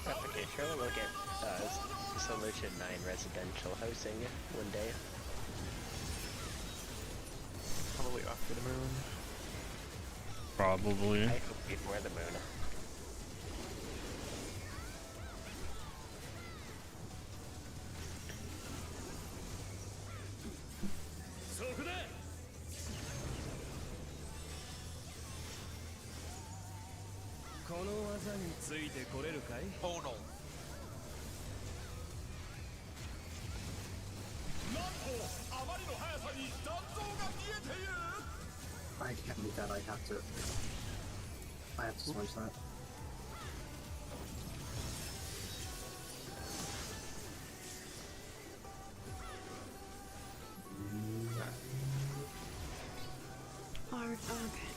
That's okay, surely we'll get Solution 9 residential housing one day. Probably after the moon. Probably. I hope before the moon. Oh no. I can't do that, I have to switch that. Hard, okay.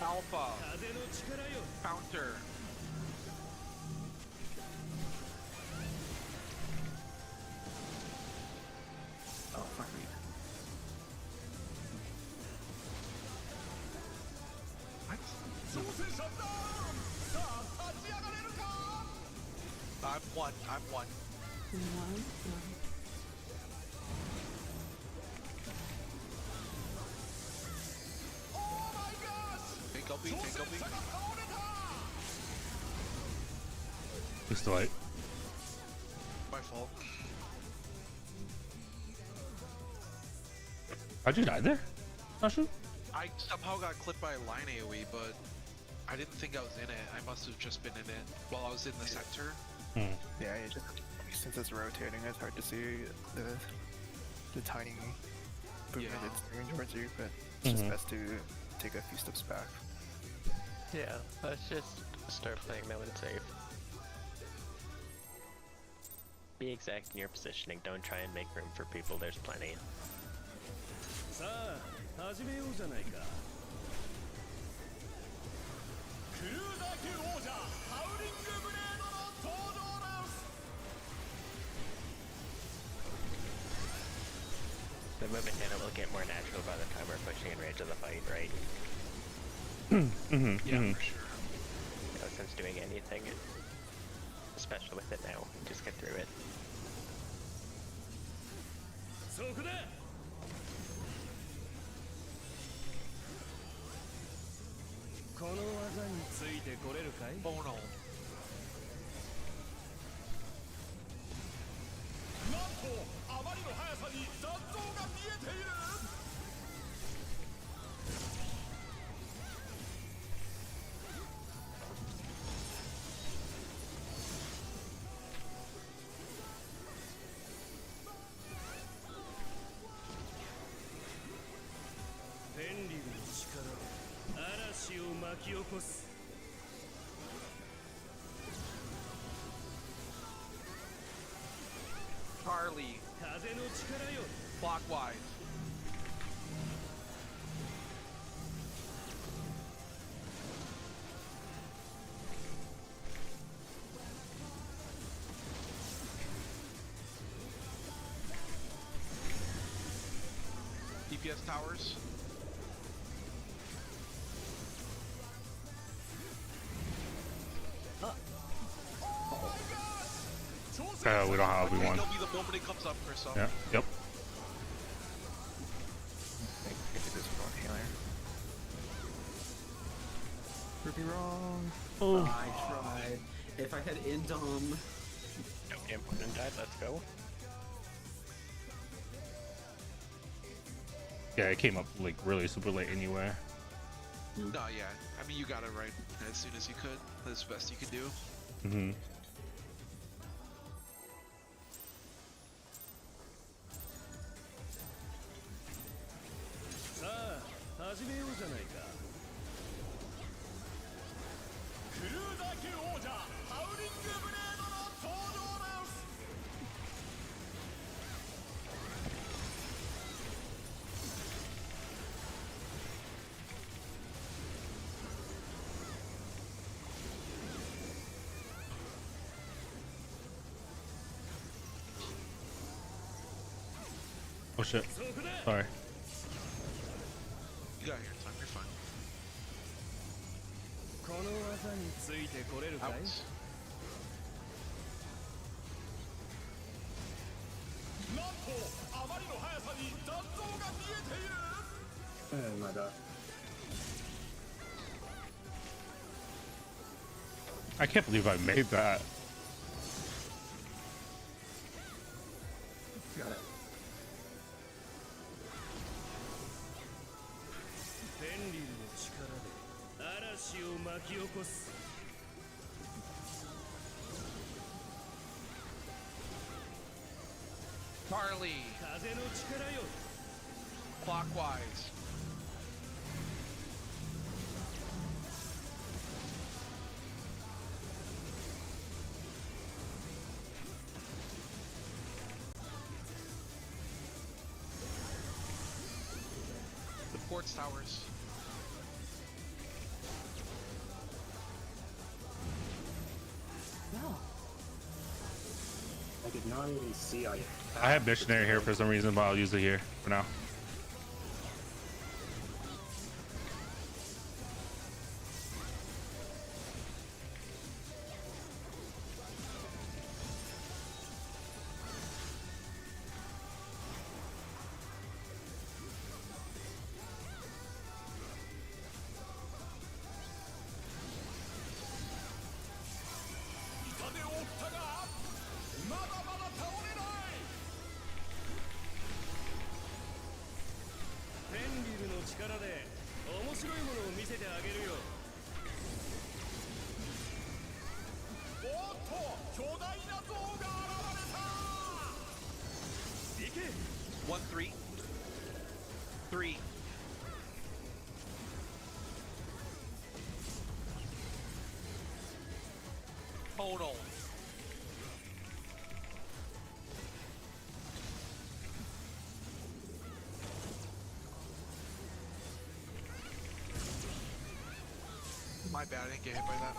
Alpha. Counter. Oh, fuck me. What? I'm one. One. Take LB. Who's the light? My fault. How'd you die there, Ashu? I somehow got clipped by a line AoE, but I didn't think I was in it. I must have just been in it while I was in the center. Yeah, it just, since it's rotating, it's hard to see the tiny movement it's doing towards you, but it's just best to take a few steps back. Yeah, let's just start playing that one safe. Be exact in your positioning, don't try and make room for people, there's plenty. The movement data will get more natural by the time we're pushing in range of the fight, right? Yeah, for sure. No sense doing anything, especially with it now. Just get through it. Oh no. Charlie. Clockwise. DPS towers. We don't have Okay, one. it'll be the moment it comes up, Chris. Yeah. Yep. I think I did this wrong healer. Prove me wrong. Oh. I tried. If I had Indom... No input and died, let's go. Yeah, it came up like really super late anyway. No, yeah. I mean, you got it right as soon as you could. That's the best you could do. Mm-hmm. shit. Sorry. You got here in time. You're fine. Out. Oh my god. I can't believe I made that. Got it. Charlie. Clockwise. The ports towers. I did not even see I have missionary here for some reason, but I'll use it here for now. One, three. Three. Total. My bad, I didn't get hit by that.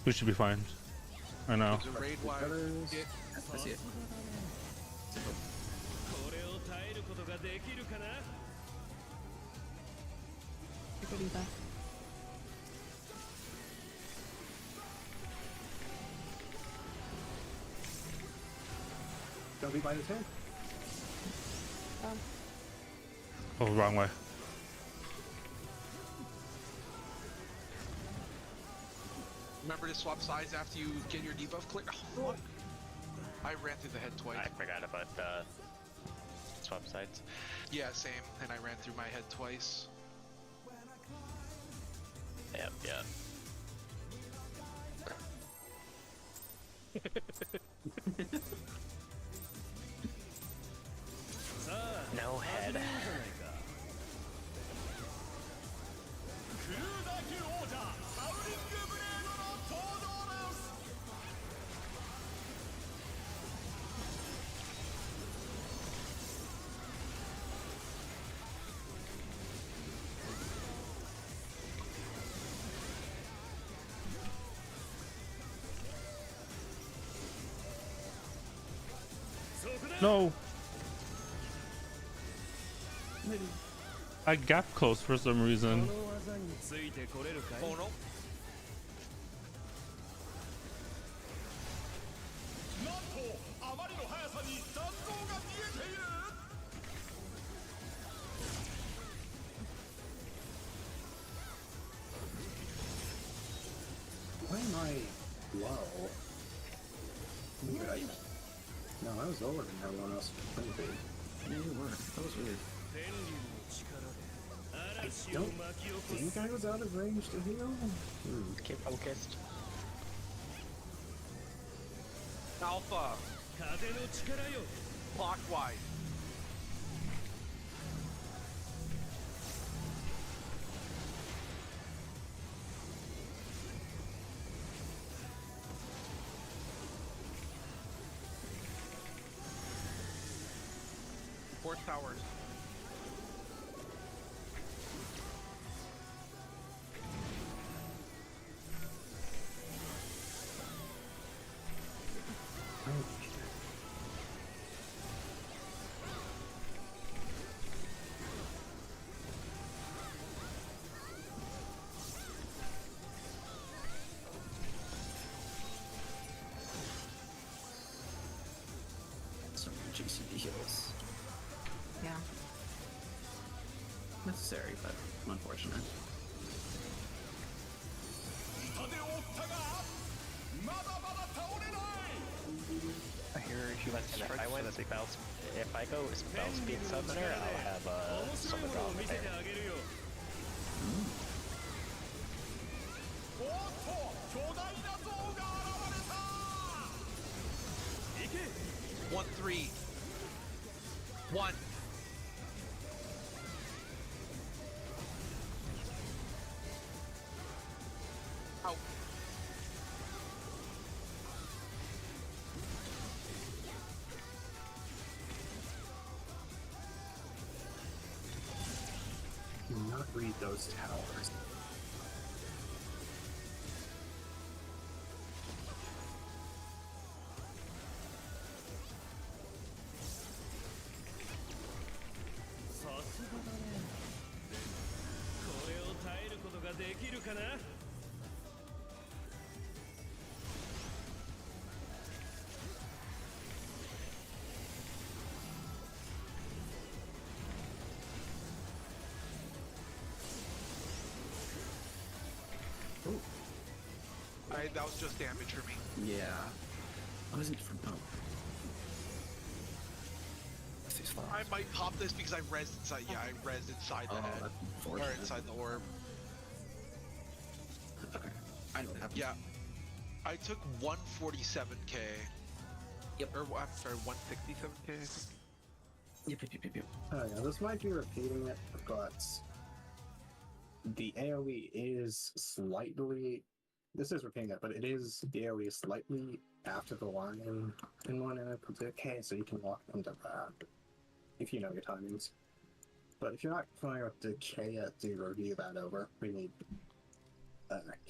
We should be fine. I know. There's a raid wide. Yeah. I see it. Don't be by the tank. Oh, wrong way. Remember to swap sides after you get your debuff clear. Oh, fuck. I ran through the head twice. I forgot about the swap sides. Yeah, same. And I ran through my head twice. Yep, yep. No head. No. I got close for some reason. Oh no. Why am I low? No, I was lower than everyone else. Yeah, you were. That was weird. I don't think I was out of range to heal. Keep focused. Alpha. Clockwise. Fourth towers. GCD heals. Yeah. Necessary, but unfortunate. I hear he Listen, if I strikes went so that they if I go spell speed summoner, I'll have someone draw there. Mm. 1, 3. 1. Ow. Do not read those towers. That was just damage for me. Yeah. What is it from? Oh. these slots. I might pop this because I rezzed inside. Yeah, I rezzed inside the Oh, head. that's Or unfortunate. inside the orb. Okay. I know what happened. Yeah. I took 147k. Yep. Or, I'm sorry, 167k, I think. Yep. Oh yeah, this might be repeating it, but the AoE is slightly. This is repeating it, but it is the AoE is slightly after the line in one and it's okay, so you can walk into that if you know your timings. But if you're not familiar with decay yet, do review that over. We need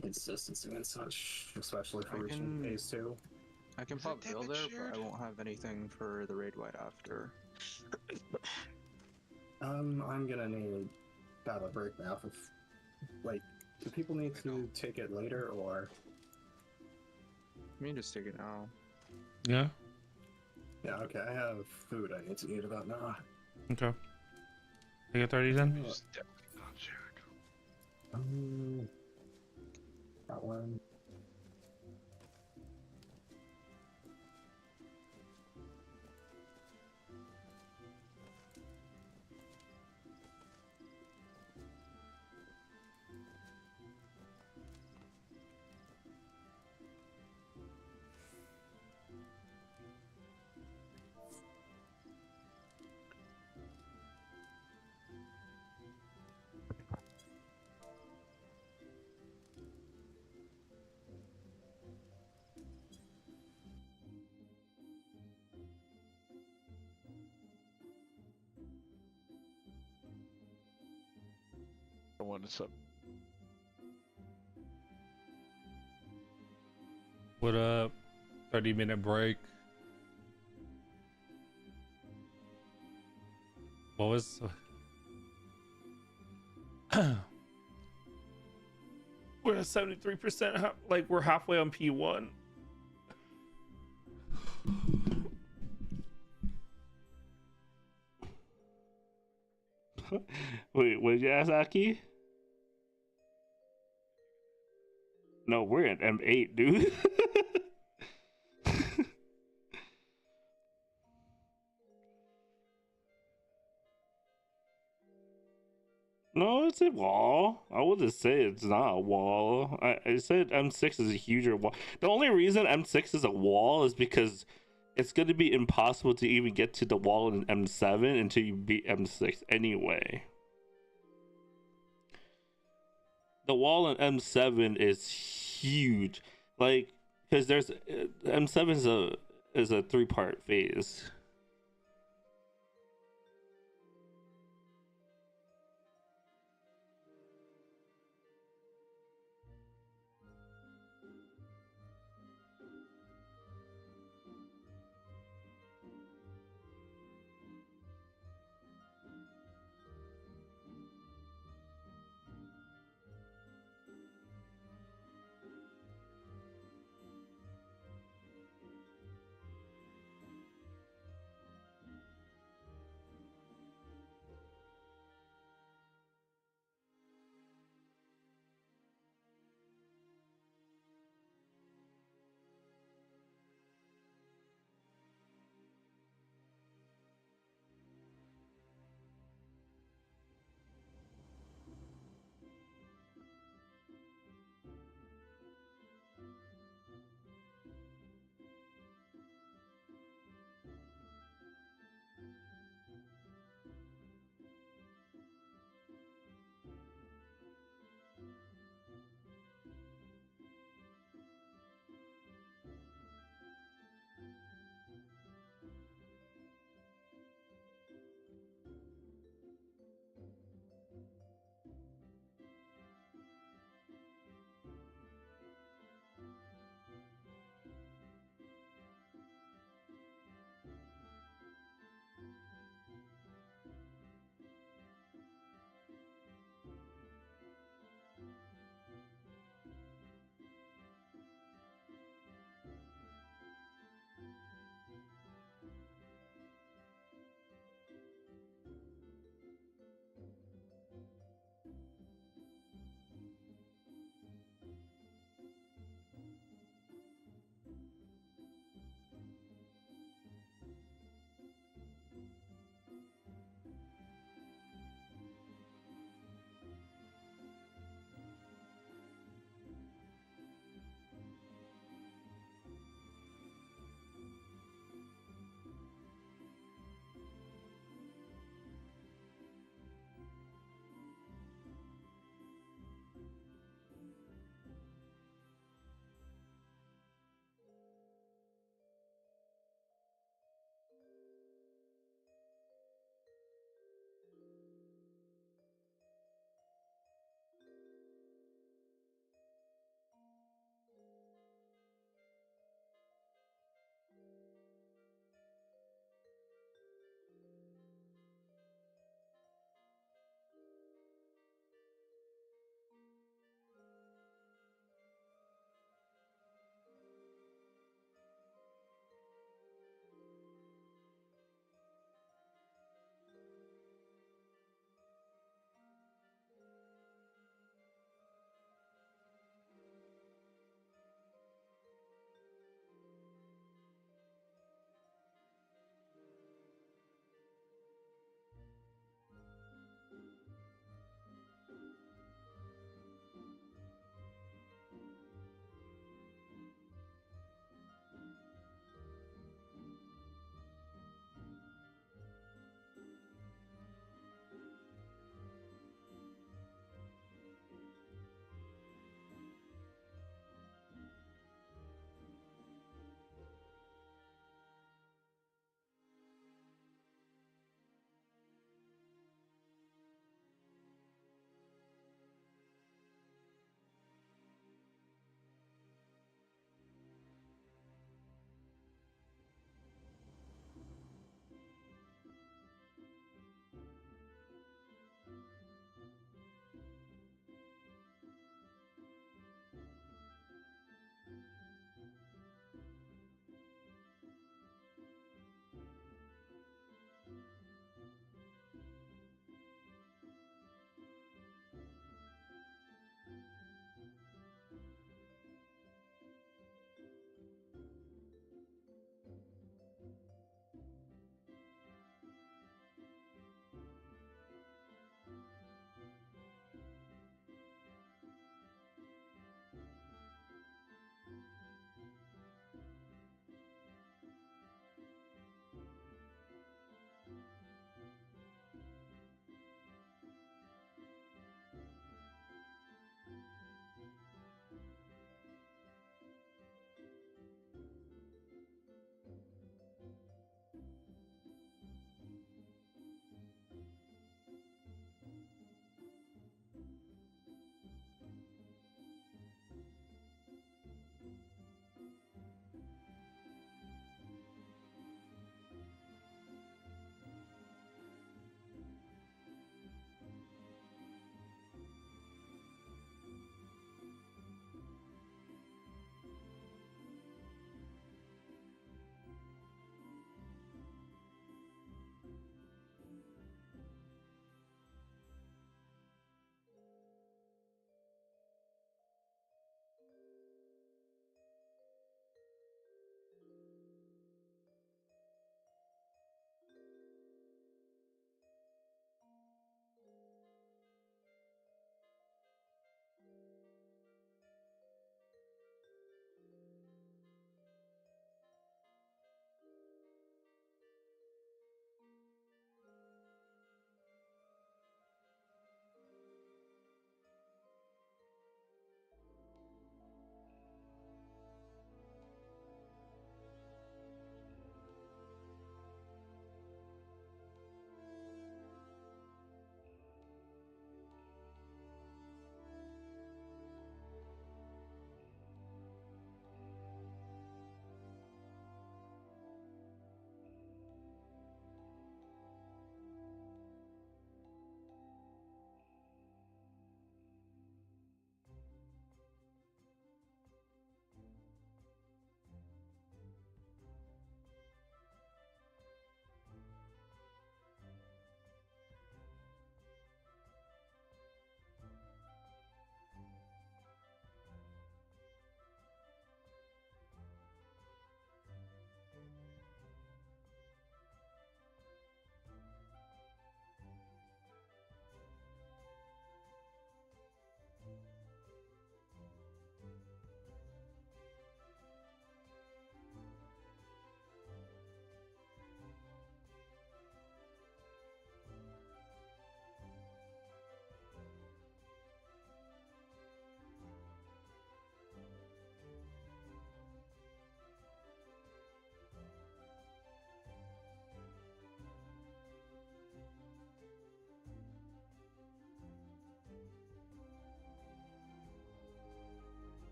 consistency and such, especially for I reaching can- phase 2. I can Is pop it Bill damage there, shared? but I won't have anything for the raid white after. I'm gonna need battle break now. If like, do people need to take it later or? You can just take it now. Yeah. Yeah, okay. I have food I need to eat about now. Okay. You got 30 then? Just definitely not shared. That one. I want to sub. What up? 30-minute break. What was? We're at 73%. Like we're halfway on P1. Wait, what did you ask, Aki? No, we're at M8, dude. No, it's a wall. I will just say it's not a wall. I said M6 is a huger wall. The only reason M6 is a wall is because it's going to be impossible to even get to the wall in M7 until you beat M6 anyway. The wall in M7 is huge. Like, because there's M7 is a 3-part phase.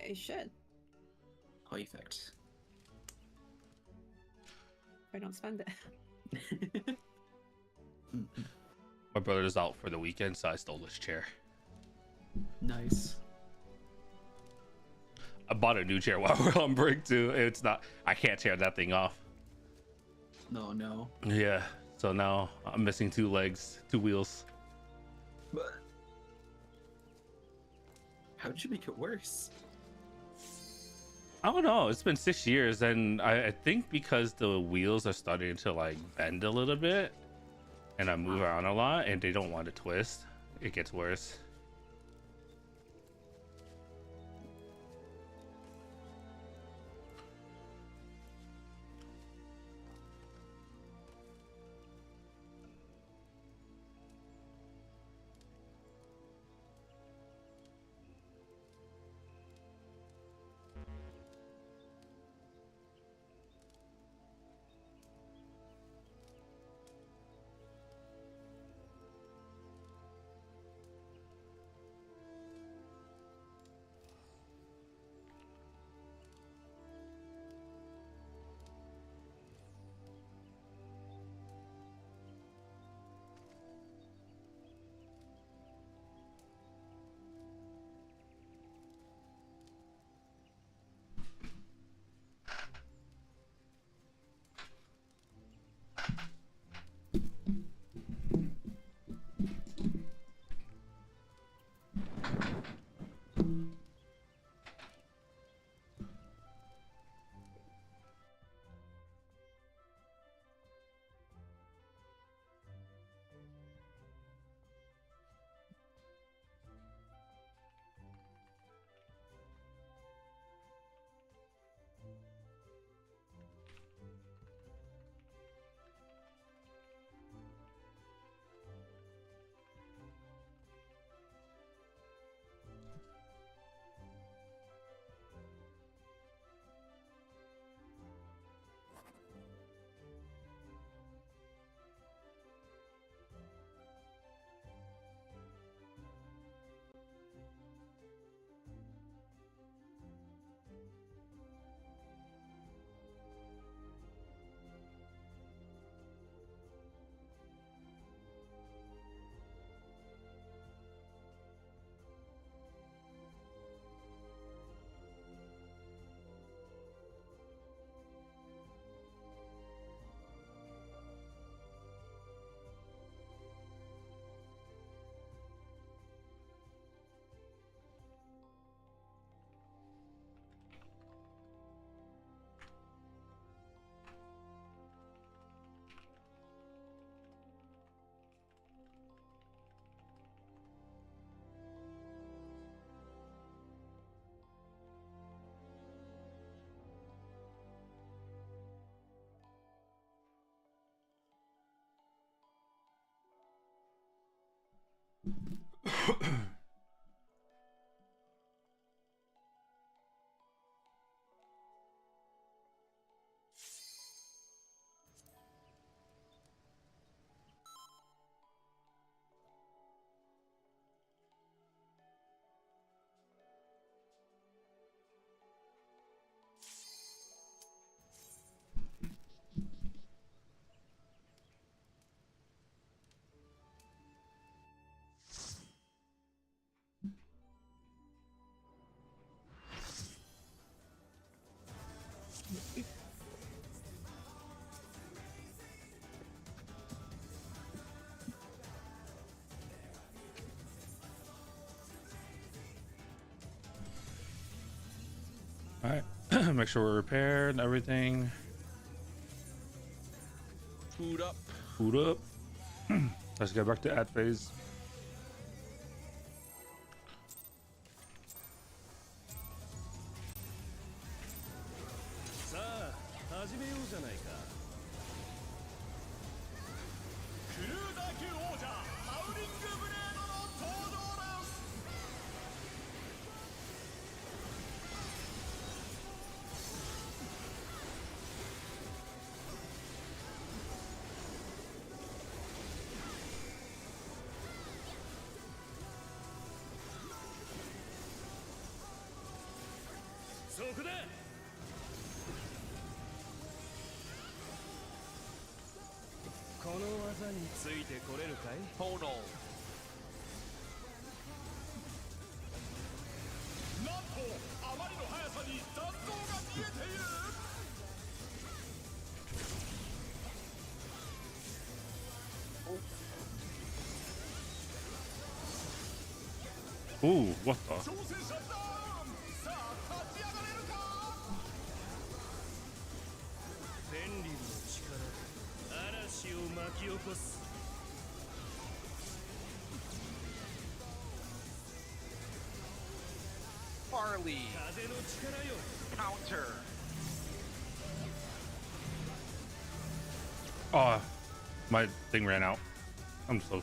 They should. Perfect. If I don't spend it. My brother's out for the weekend, so I stole this chair. Nice. I bought a new chair while we're on break too. It's not. I can't tear that thing off. No. Yeah. So now I'm missing 2 legs, 2 wheels. But how'd you make it worse? I don't know. It's been 6 years, and I think because the wheels are starting to like bend a little bit, and I move around a lot, and they don't want to twist, it gets worse. All right, make sure we're repaired and everything. Food up. Food up. Let's get back to ad phase. Tonal. Ooh, what the? Barley. Counter. Oh, my thing ran out. I'm so.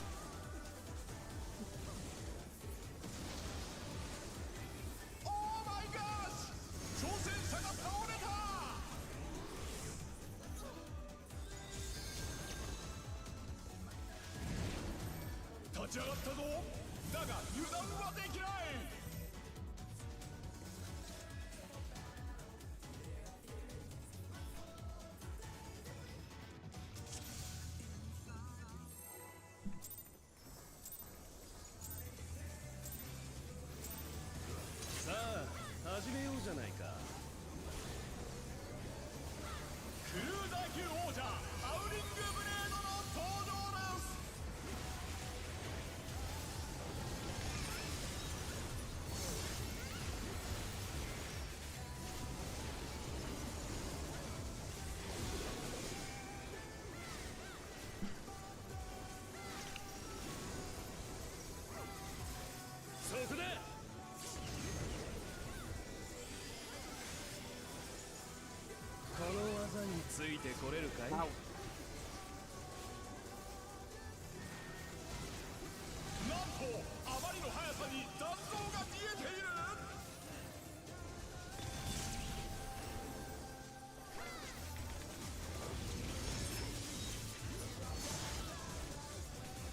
Out.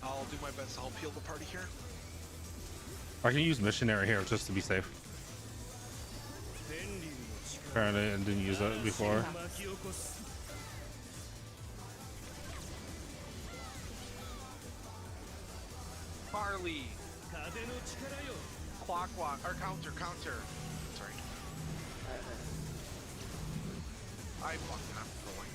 I'll do my best to help heal the party here. I can use missionary here just to be safe. Apparently, I didn't use that before. Barley. Clockwise or counter. Sorry. I fucked up going.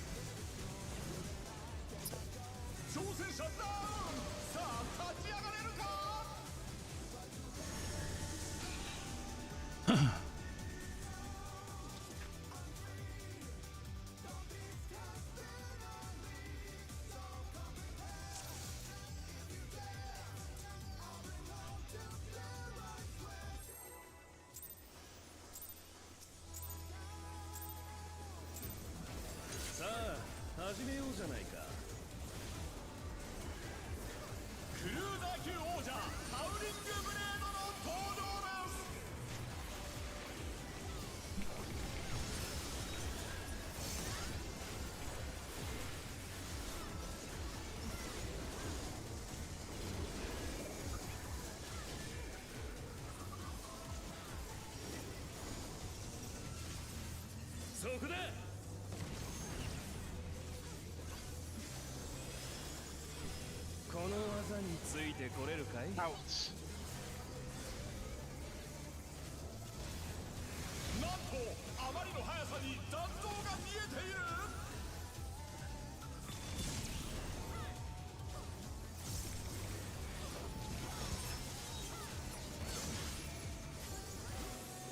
Out.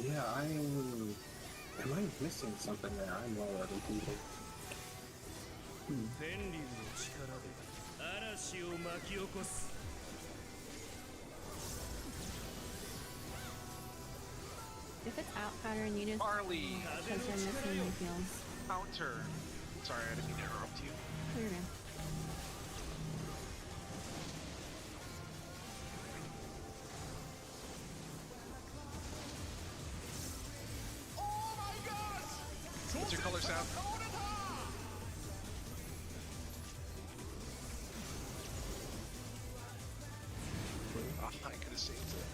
Yeah, am I missing something there? I'm lower than people. If it's out pattern, you just Barley. because you're missing your heals. Counter. Sorry, I didn't mean to interrupt you. Oh, you're good. What's your color sound? I could have saved it.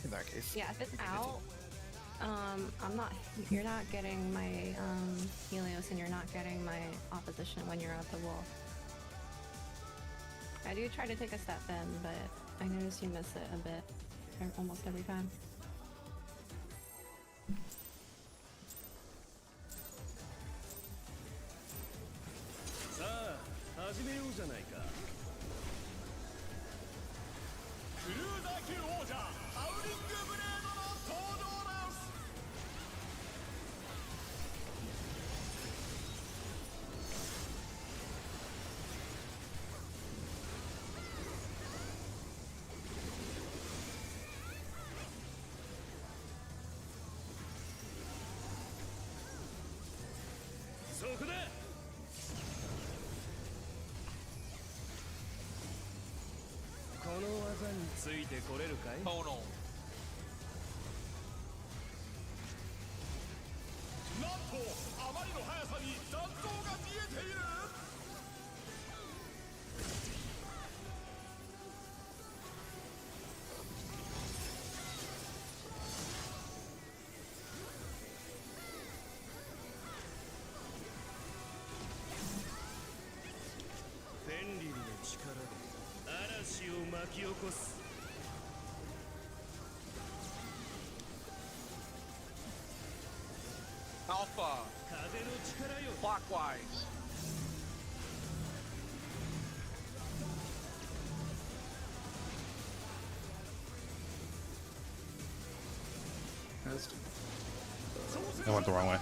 In that case. Yeah, if it's out, I'm not. You're not getting my Helios, and you're not getting my opposition when you're at the wall. I do try to take a step in, but I notice you miss it a bit, almost every time. Tonal. Alpha. Clockwise. I went the wrong way.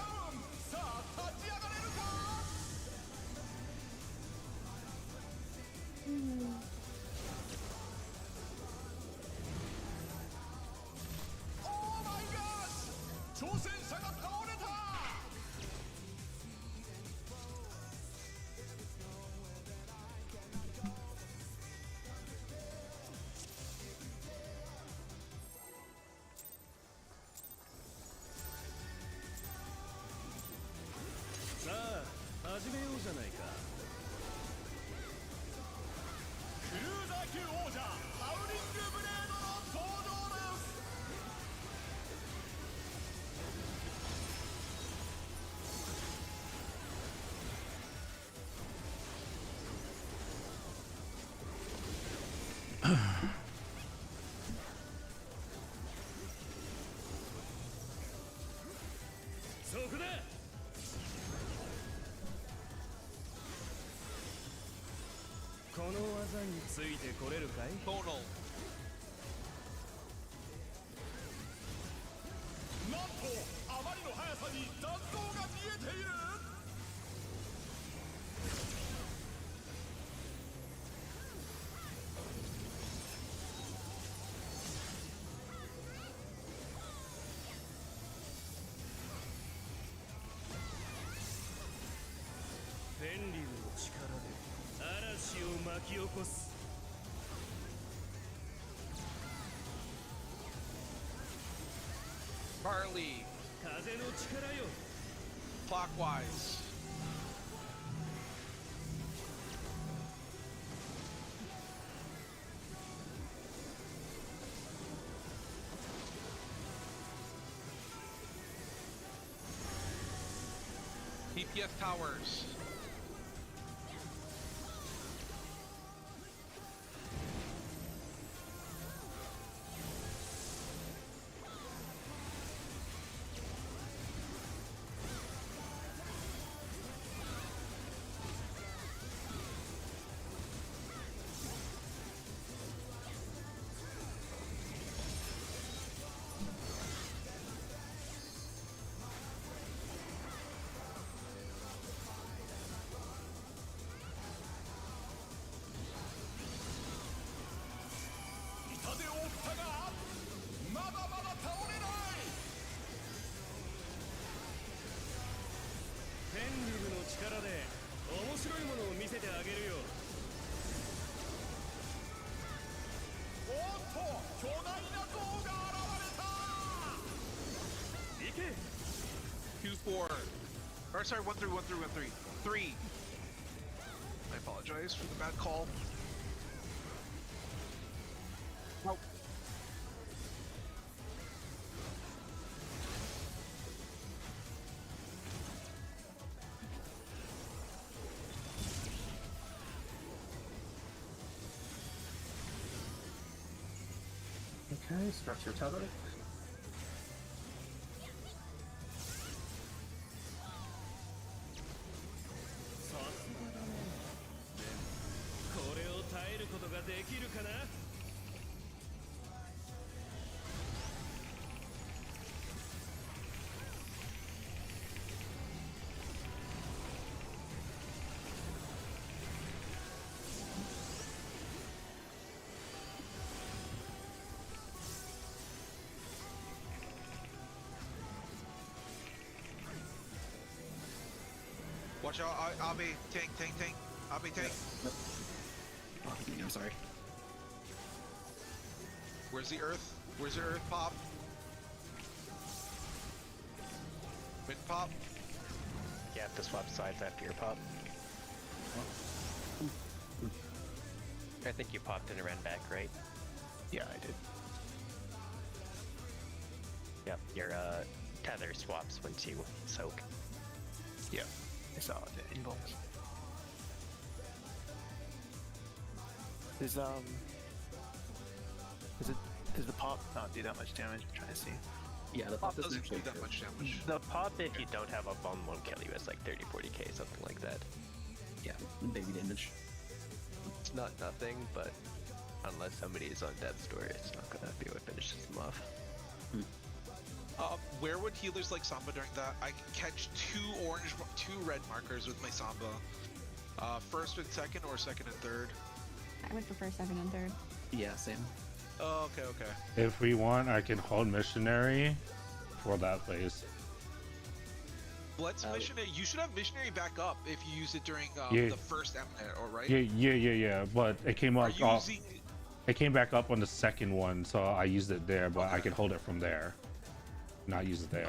Tonal. Barley. Clockwise. DPS towers. Or sorry, 1-3, 1-3, 1-3. 3. I apologize for the bad call. structure tether. Watch out, I'll be tank. I'll be tank. Oh, I'm sorry. Where's the earth? Where's the earth pop? Wind pop? You have to swap sides after your pop. I think you popped and ran back, right? Yeah, I did. Yep, your tether swaps once you soak. Yeah, I saw the invulns. Does the pop not do that much damage? I'm trying to see. Yeah, the Pop pop doesn't doesn't do actually that much damage. The pop, if you don't have a bone, won't kill you. It's like 30-40k, something like that. Yeah, baby damage. It's not nothing, but unless somebody is on death's door, it's not gonna be what finishes them off. Where would healers like Samba during that? I can catch two red markers with my Samba. First and second, or second and third? I would prefer second and third. Yeah, same. Oh, okay. If we want, I can hold missionary for that phase. Let's missionary. You should have missionary back up if you use it during Yeah. the first eminent, or right? Yeah. But it came Are up. you using? It came back up on the second one, so I used it there. But I can hold it from there, not use it there.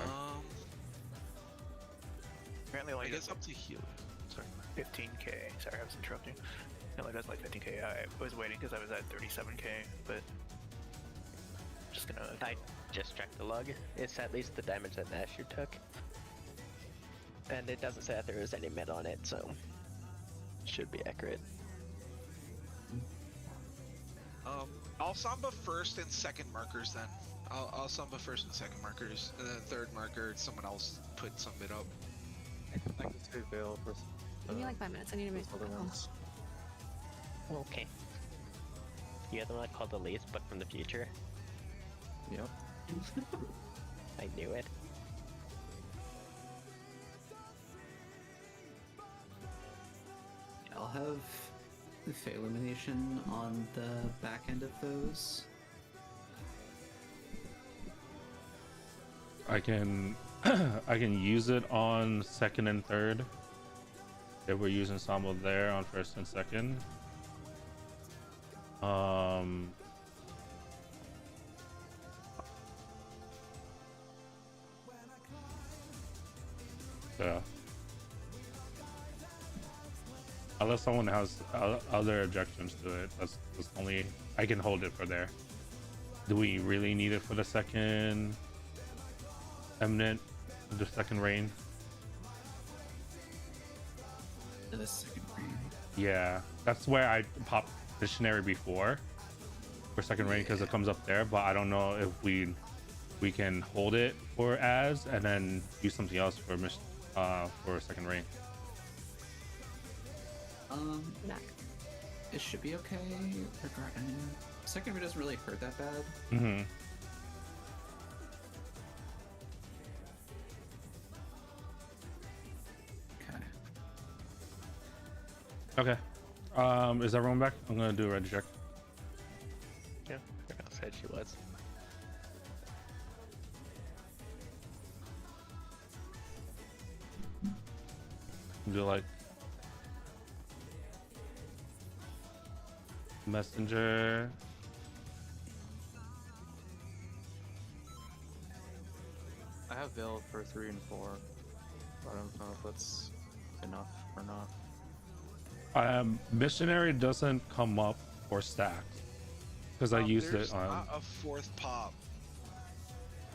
Apparently, I like guess up to heal. Sorry. 15k. Sorry, I was interrupting. It only does like 15k. I was waiting because I was at 37k, but just gonna. I just checked the log. It's at least the damage that Nasher took. And it doesn't say that there was any med on it, so should be accurate. I'll Samba first and second markers then. I'll Samba first and second markers, and then third marker, someone else put some bit up. I can take Veil for Give me like 5 minutes. I need to make other ones. Okay. You're the one that called the least, but from the future. Yep. I knew it. I'll have the Fey Illumination on the back end of those. I can I can use it on second and third if we're using Samba there on first and second. Yeah. Unless someone has other objections to it, that's only I can hold it for there. Do we really need it for the second eminent, the second rain? The second rain. Yeah, that's where I popped missionary before for second rain because it comes up there. But I don't know if we can hold it for as and then use something else for second rain. Back. It should be okay. Regarding second rain doesn't really hurt that bad. Mm-hmm. Okay. Okay. Is everyone back? I'm gonna do a ready check. Yeah, I said she was. Do like messenger. I have Veil for 3 and 4. I don't know if that's enough or not. Missionary doesn't come up or stack because I used There's it on. not a fourth pop,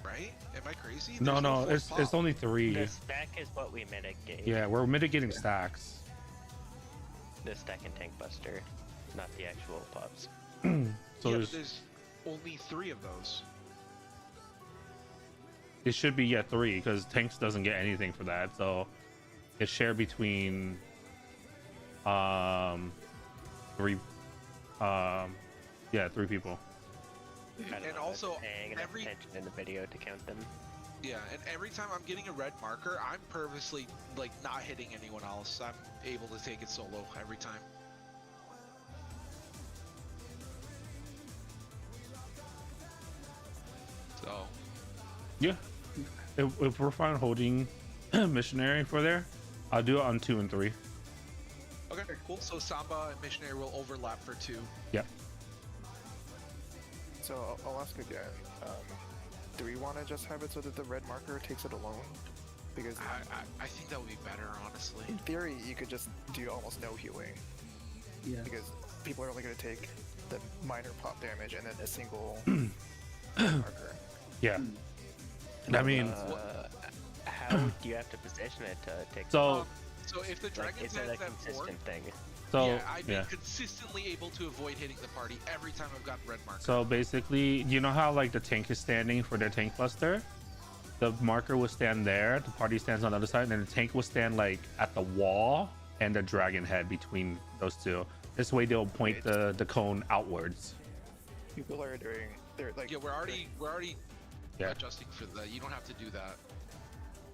right? Am I crazy? No, There's fourth it's pop. only 3. The stack is what we mitigate. Yeah, we're mitigating stacks. The stack and tank buster, not the actual pops. So Yeah, there's but there's only 3 of those. it should be 3 because tanks doesn't get anything for that, so it's shared between 3 3 people. I don't And know, also, it's paying enough every- attention in the video to count them. Yeah, and every time I'm getting a red marker, I'm purposely like not hitting anyone else. I'm able to take it solo every time. So Yeah, if we're fine holding missionary for there, I'll do it on 2 and 3. okay, cool. So Samba and Missionary will overlap for 2. Yeah. So I'll ask again. Do we want to just have it so that the red marker takes it alone? Because I think that would be better, honestly. in theory, you could just do almost no healing. Yeah. Because people are only going to take the minor pop damage and then a single marker. Yeah. I mean, How do you have to position it to take? so So if the like, dragon's is it at a that 4, consistent thing? so I've been consistently able to avoid hitting the party every time I've gotten red marker. So basically, you know how like the tank is standing for their tank cluster? The marker will stand there, the party stands on the other side, and then the tank will stand like at the wall and the dragon head between those two. This way they'll point the cone outwards. People are doing. They're like. Yeah, we're already Yeah. adjusting for that. You don't have to do that.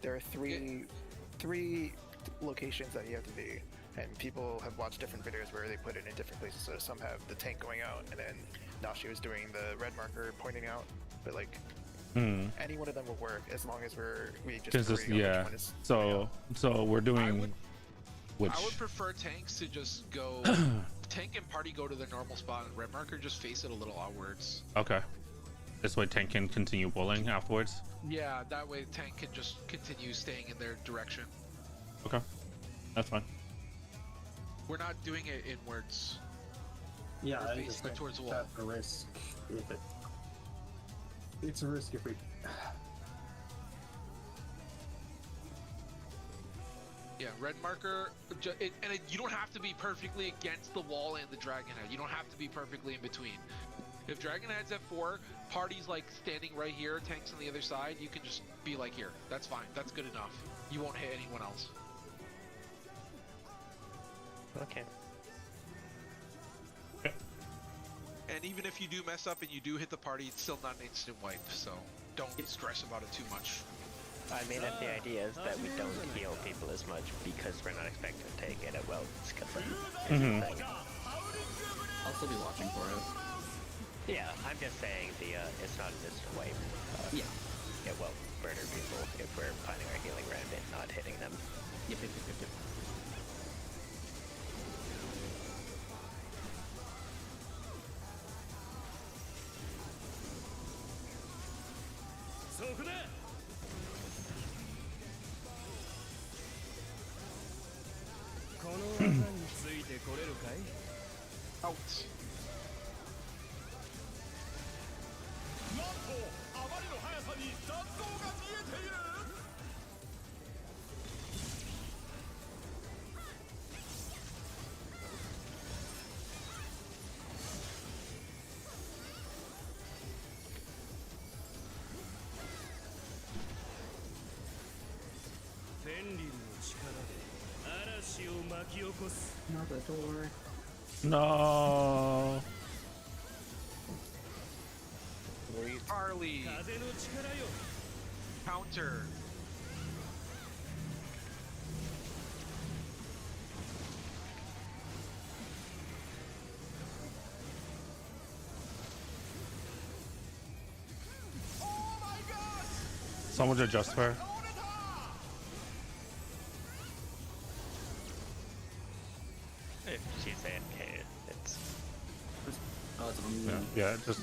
There are three locations that you have to be, and people have watched different videos where they put it in different places. So some have the tank going out, and then Nashi was doing the red marker pointing out. But like, any one of them will work as long as we just agree on which one is going out. So we're doing which I would prefer tanks to just go. Tank and party go to their normal spot, and red marker just face it a little outwards. okay. This way tank can continue pulling afterwards. Yeah, that way tank can just continue staying in their direction. Okay, that's fine. We're not doing it inwards. Yeah, We're I facing just it think towards the wall. that's a risk. If it's a risk if we. Yeah, red marker, you don't have to be perfectly against the wall and the dragon head. You don't have to be perfectly in between. If dragon head's at 4, party's like standing right here, tanks on the other side, you can just be like here. That's fine. That's good enough. You won't hit anyone else. Okay. And even if you do mess up and you do hit the party, it's still not an instant wipe, so don't stress about it too much. I mean, if the idea is that we don't heal people as much because we're not expecting to take it, well, it's because I'll still be watching for it. Yeah, I'm just saying it's not an instant wipe. Yeah. It will murder people if we're planning our healing round and not hitting them. Yep. Out. Not the door. No. Harley. Counter. Someone to adjust her. If she's AFK, it's... Oh, it's Yeah, just.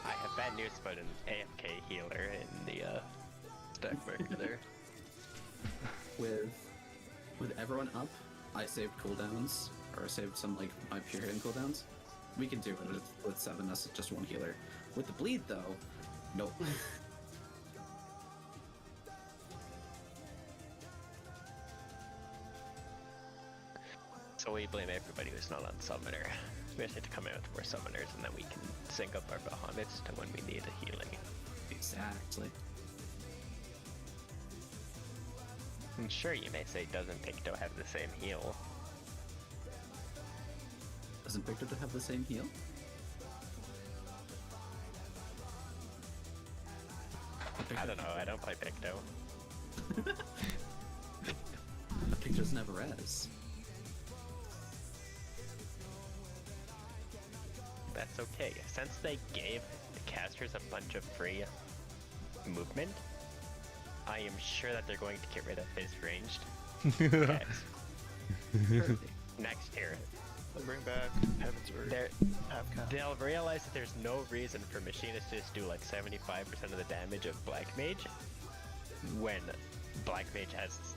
I have bad news about an AFK healer in the stack marker there. With everyone up, I saved cooldowns, or I saved some like my pure hitting cooldowns. We can do it with 7. That's just one healer. With the bleed though, nope. So we blame everybody who's not on Summoner. We just need to come in with more summoners, and then we can sync up our Bahamut's to when we need a healing. Exactly. And sure, you may say, doesn't Picto have the same heal? Doesn't Victor have the same heal? I don't know, I don't play Picto. Victor's never res. That's okay. Since they gave the casters a bunch of free movement, I am sure that they're going to get rid of his ranged attacks. Next year. They'll bring back Heaven's Word. They'll realize that there's no reason for Machinists to just do like 75% of the damage of Black Mage when Black Mage has,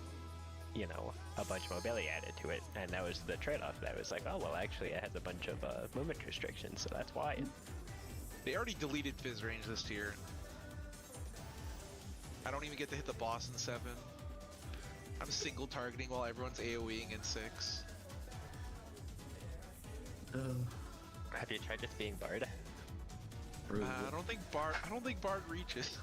you know, a bunch of mobility added to it, and that was the trade-off. That was like, oh well, actually it has a bunch of movement restrictions, so that's why. They already deleted Fizz range this tier. I don't even get to hit the boss in 7. I'm single targeting while everyone's AoEing in 6. Have you tried just being Bard? I don't think Bard reaches.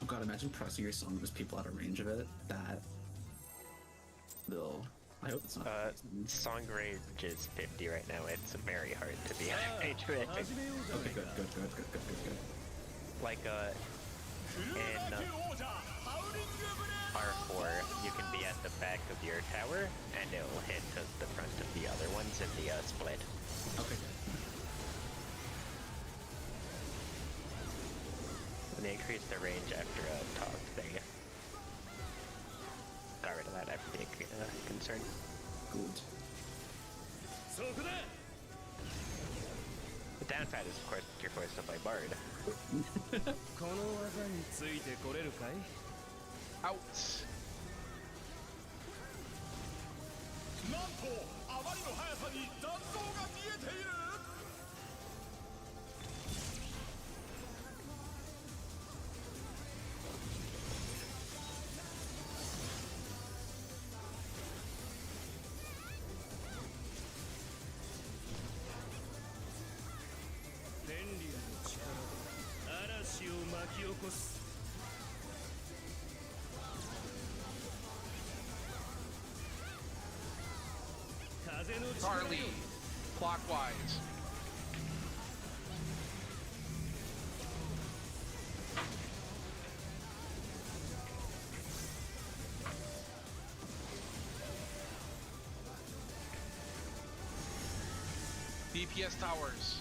Oh god, imagine pressing your song with people out of range of it. That. They'll. I hope it's not. Song range is 50 right now. It's very hard to be out of range with. Okay, good. Like, in R4, you can be at the back of your tower, and it'll hit the front of the other ones in the split. Okay. When they increased the range after talk, they got rid of that after being concerned. Good. The downside is, of course, you're forced to play Bard. Out. Charlie, clockwise. DPS towers.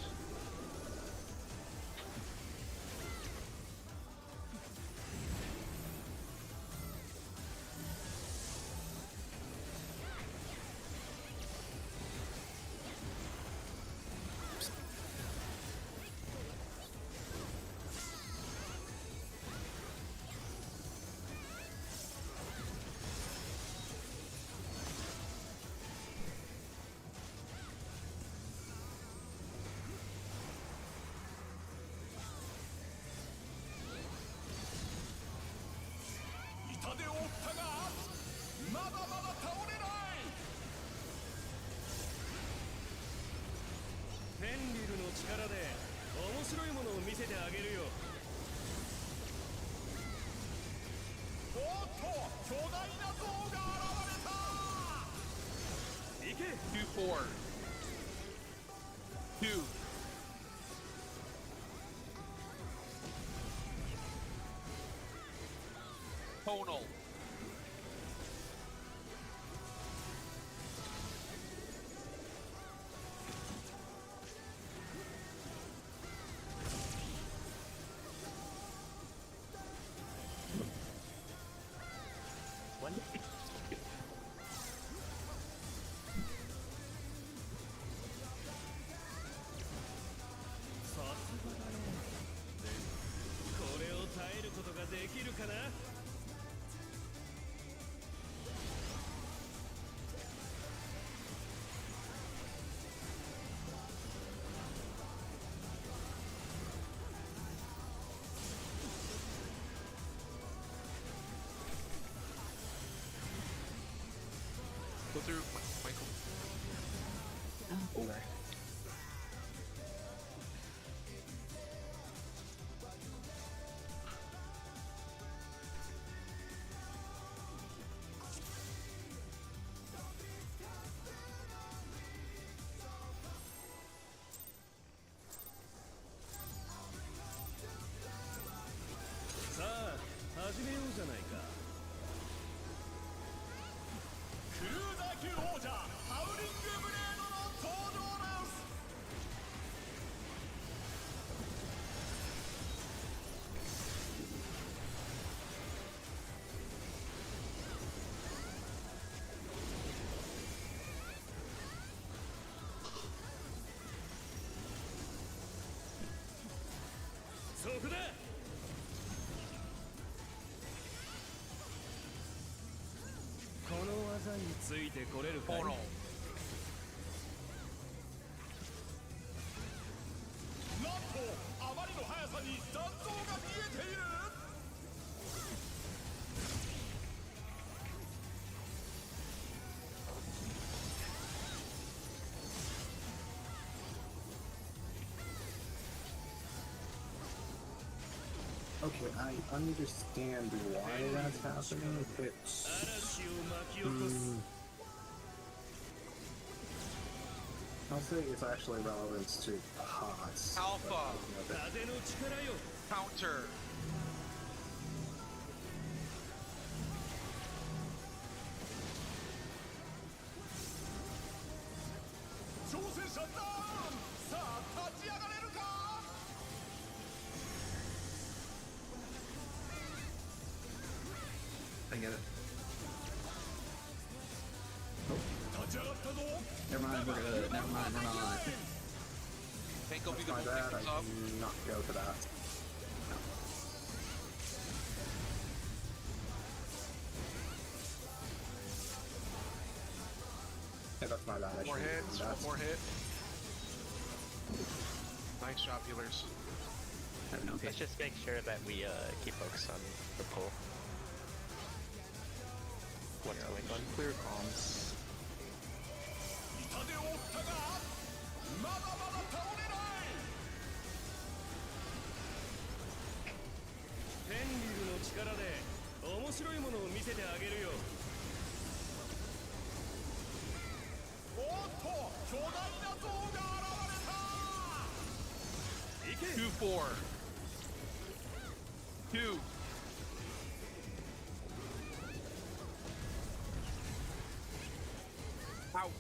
Two, 4. 2. Tonal. One. Go through my Portal. Okay, I understand why that's happening. It's... I'll say it's actually relevant to pots. Alpha. Counter. I get it. Oh. Never mind, we're good. Never mind, we're not. Think will be the My one bad, that I comes up. did not go for that. Hey, that's my bad. I More shouldn't have hits, done one that. more hit. Nice job, healers. Okay. Let's just make sure that we keep focused on the pull. What's going on? Clear comms. Two, four. Two. Out.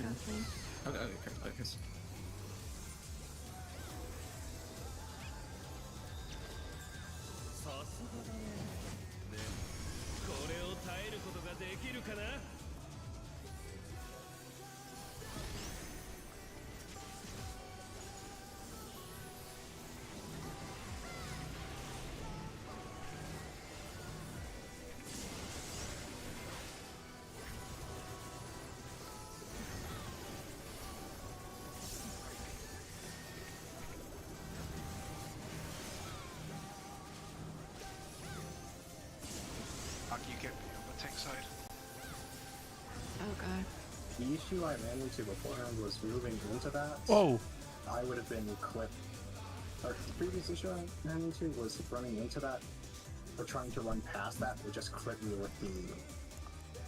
Nothing. Okay, okay. You can't be on the tank side. Oh god. The issue I ran into beforehand was moving into that. Oh! I would have been clipped. Or the previous issue I ran into was running into that, or trying to run past that would just clip me with the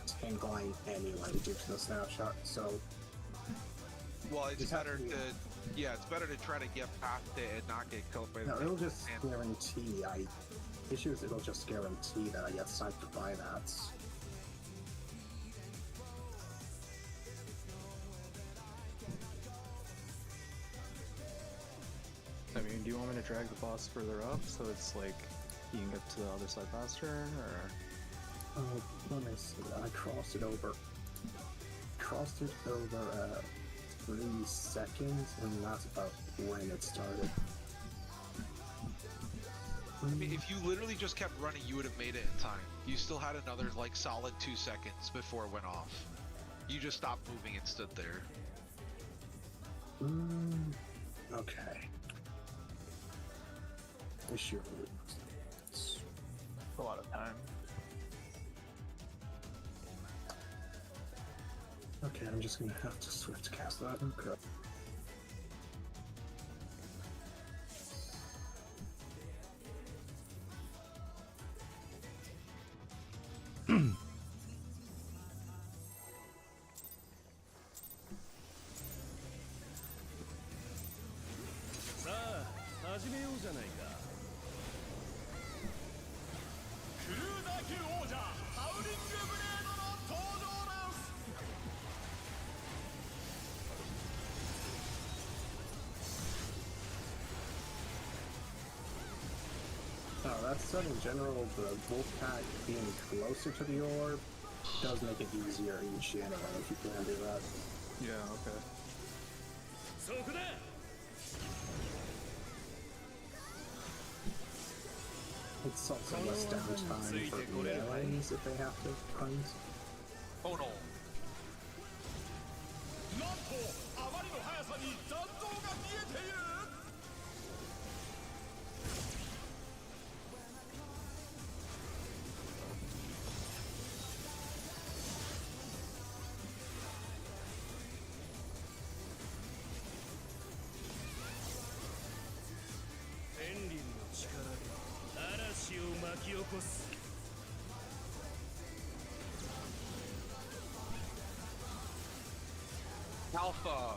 tank line anyway due to the snapshot. So Well, it's Just have better to be- to, yeah, it's better to try to get past it and not get killed by no, the it'll just and- guarantee it'll just guarantee that I get sniped by that. I mean, do you want me to drag the boss further up so it's like you can get to the other side faster, or? Oh, let me see. I crossed it over. Crossed it over 3 seconds, and that's about when it started. I mean, if you literally just kept running, you would have made it in time. You still had another, like, solid 2 seconds before it went off. You just stopped moving and stood there. Okay. Issue. A lot of time. Okay, I'm just gonna have to swift cast that. Okay. that said, in general, the wolf pack being closer to the orb does make it easier each anyway, if you can do that. Yeah, okay. It's also less downtime for melees if they have to hunt. Oh no. Alpha.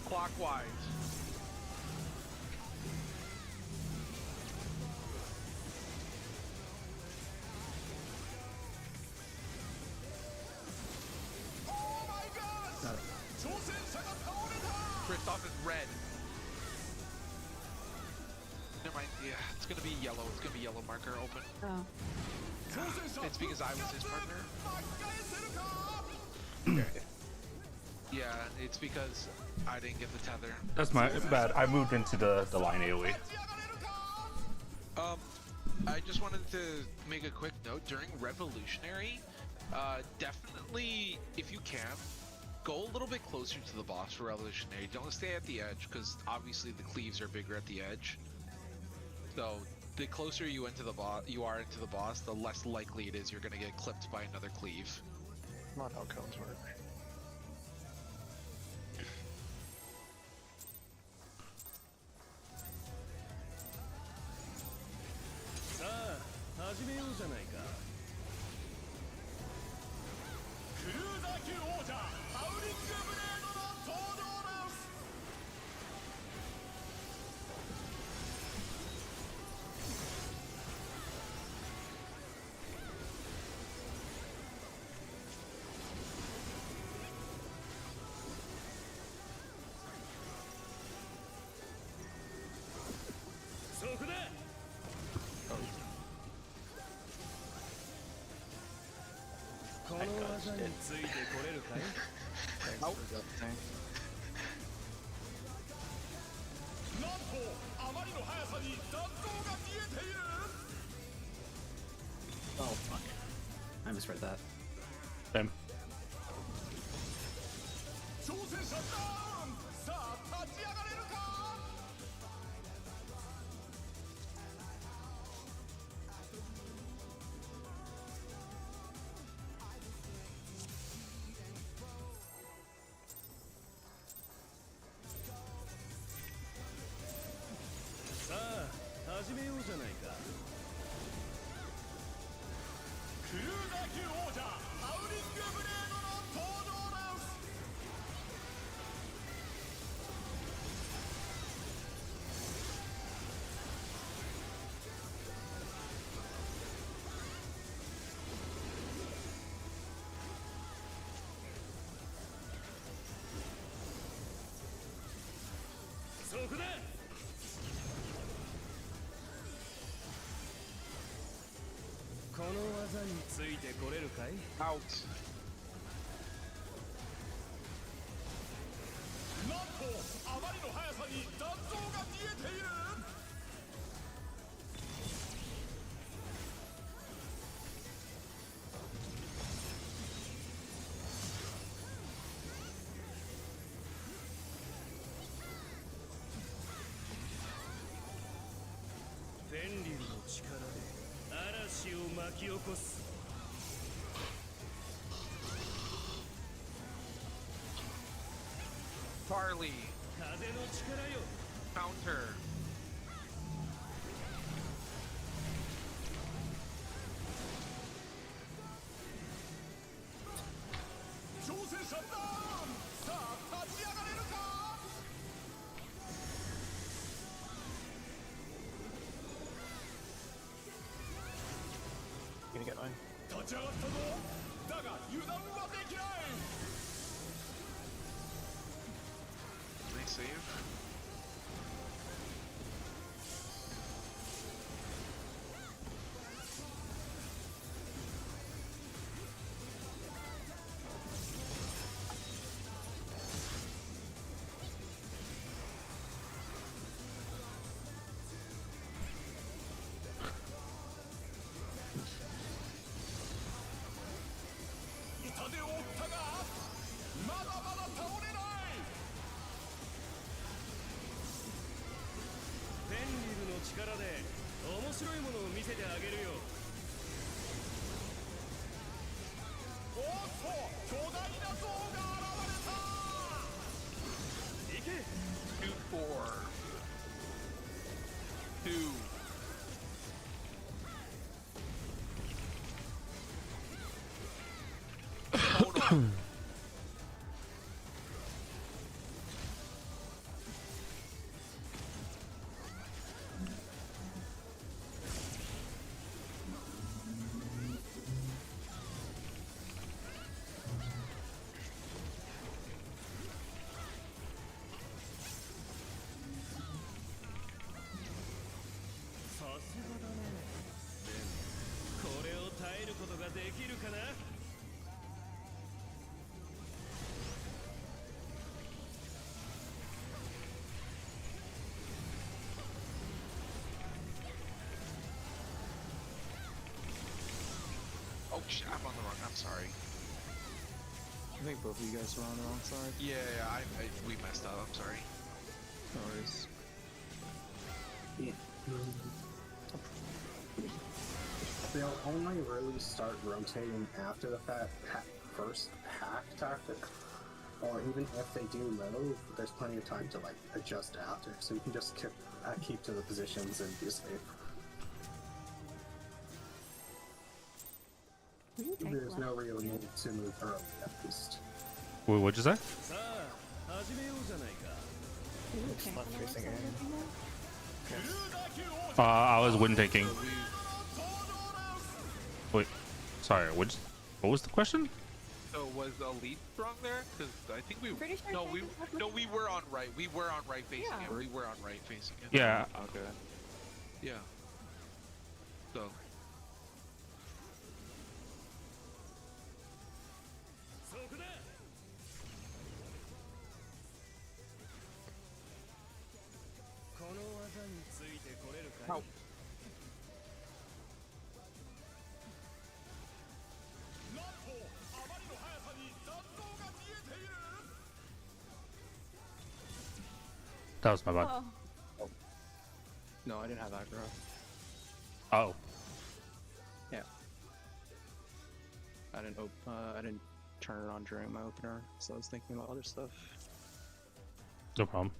Clockwise. Kristoff is red. Never mind. Yeah, it's gonna be yellow. It's gonna be yellow marker open. Oh. It's because I was his partner. Yeah, it's because I didn't get the tether. That's my bad. I moved into the line AoE. I just wanted to make a quick note. During Revolutionary, definitely, if you can, go a little bit closer to the boss for Revolutionary. Don't stay at the edge, because obviously the cleaves are bigger at the edge. So the closer you are into the boss, the less likely it is you're going to get clipped by another cleave. Not how cones work. Oh fuck. I misread that. Same. Out. Charlie. Counter. Gonna get mine. Nice save. Two, four. Two. Oh no. Oh shit, I'm on the wrong. I'm sorry. I think both of you guys were on the wrong side. Yeah, we messed up. I'm sorry. No worries. Yeah. They'll only really start rotating after the first hack tactic, or even if they do move, there's plenty of time to like adjust after, so you can just keep to the positions and be safe. There's no real need to move early, at least. Wait, what'd you say? Left facing in. I was wind taking. Wait, sorry. What was the question? So was Elite strong there? Because I think we. Pretty sure No, Dragon's left no, we were on right. We were on right facing Yeah. it. We were on right facing it. Yeah. Okay. Yeah. So. Ow. That was my bad. Oh, No, I didn't have aggro. Oh, Yeah. I didn't turn it on during my opener, so I was thinking about other stuff. no problem.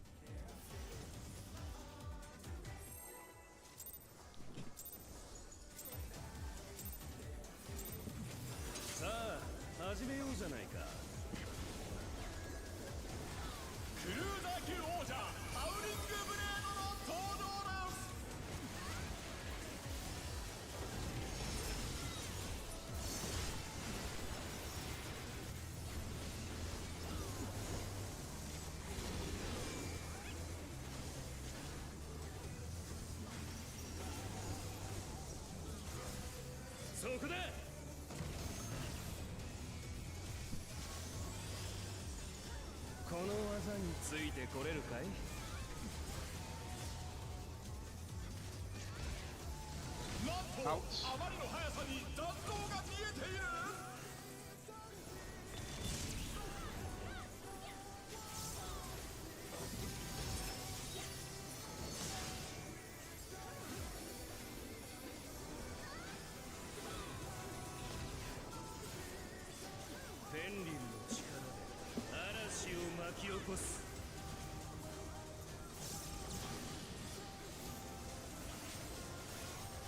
Ouch.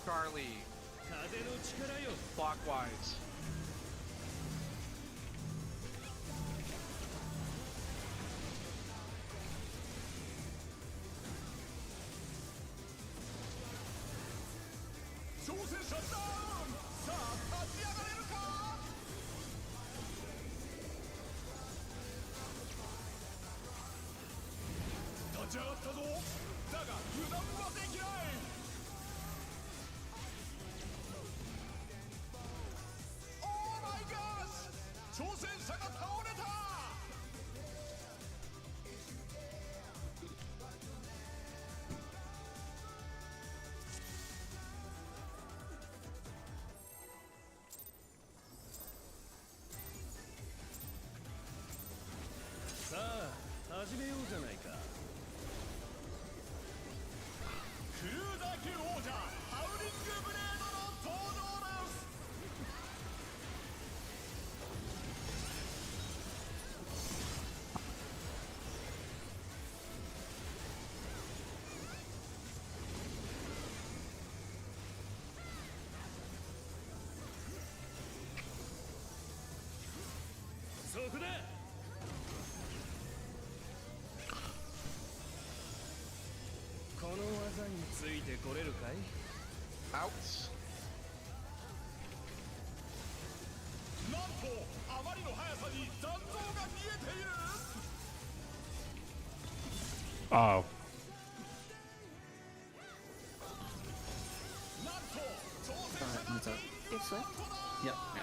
Charlie. Clockwise. Out. Oh. Alright, mine's out. You slipped? Yep, yeah.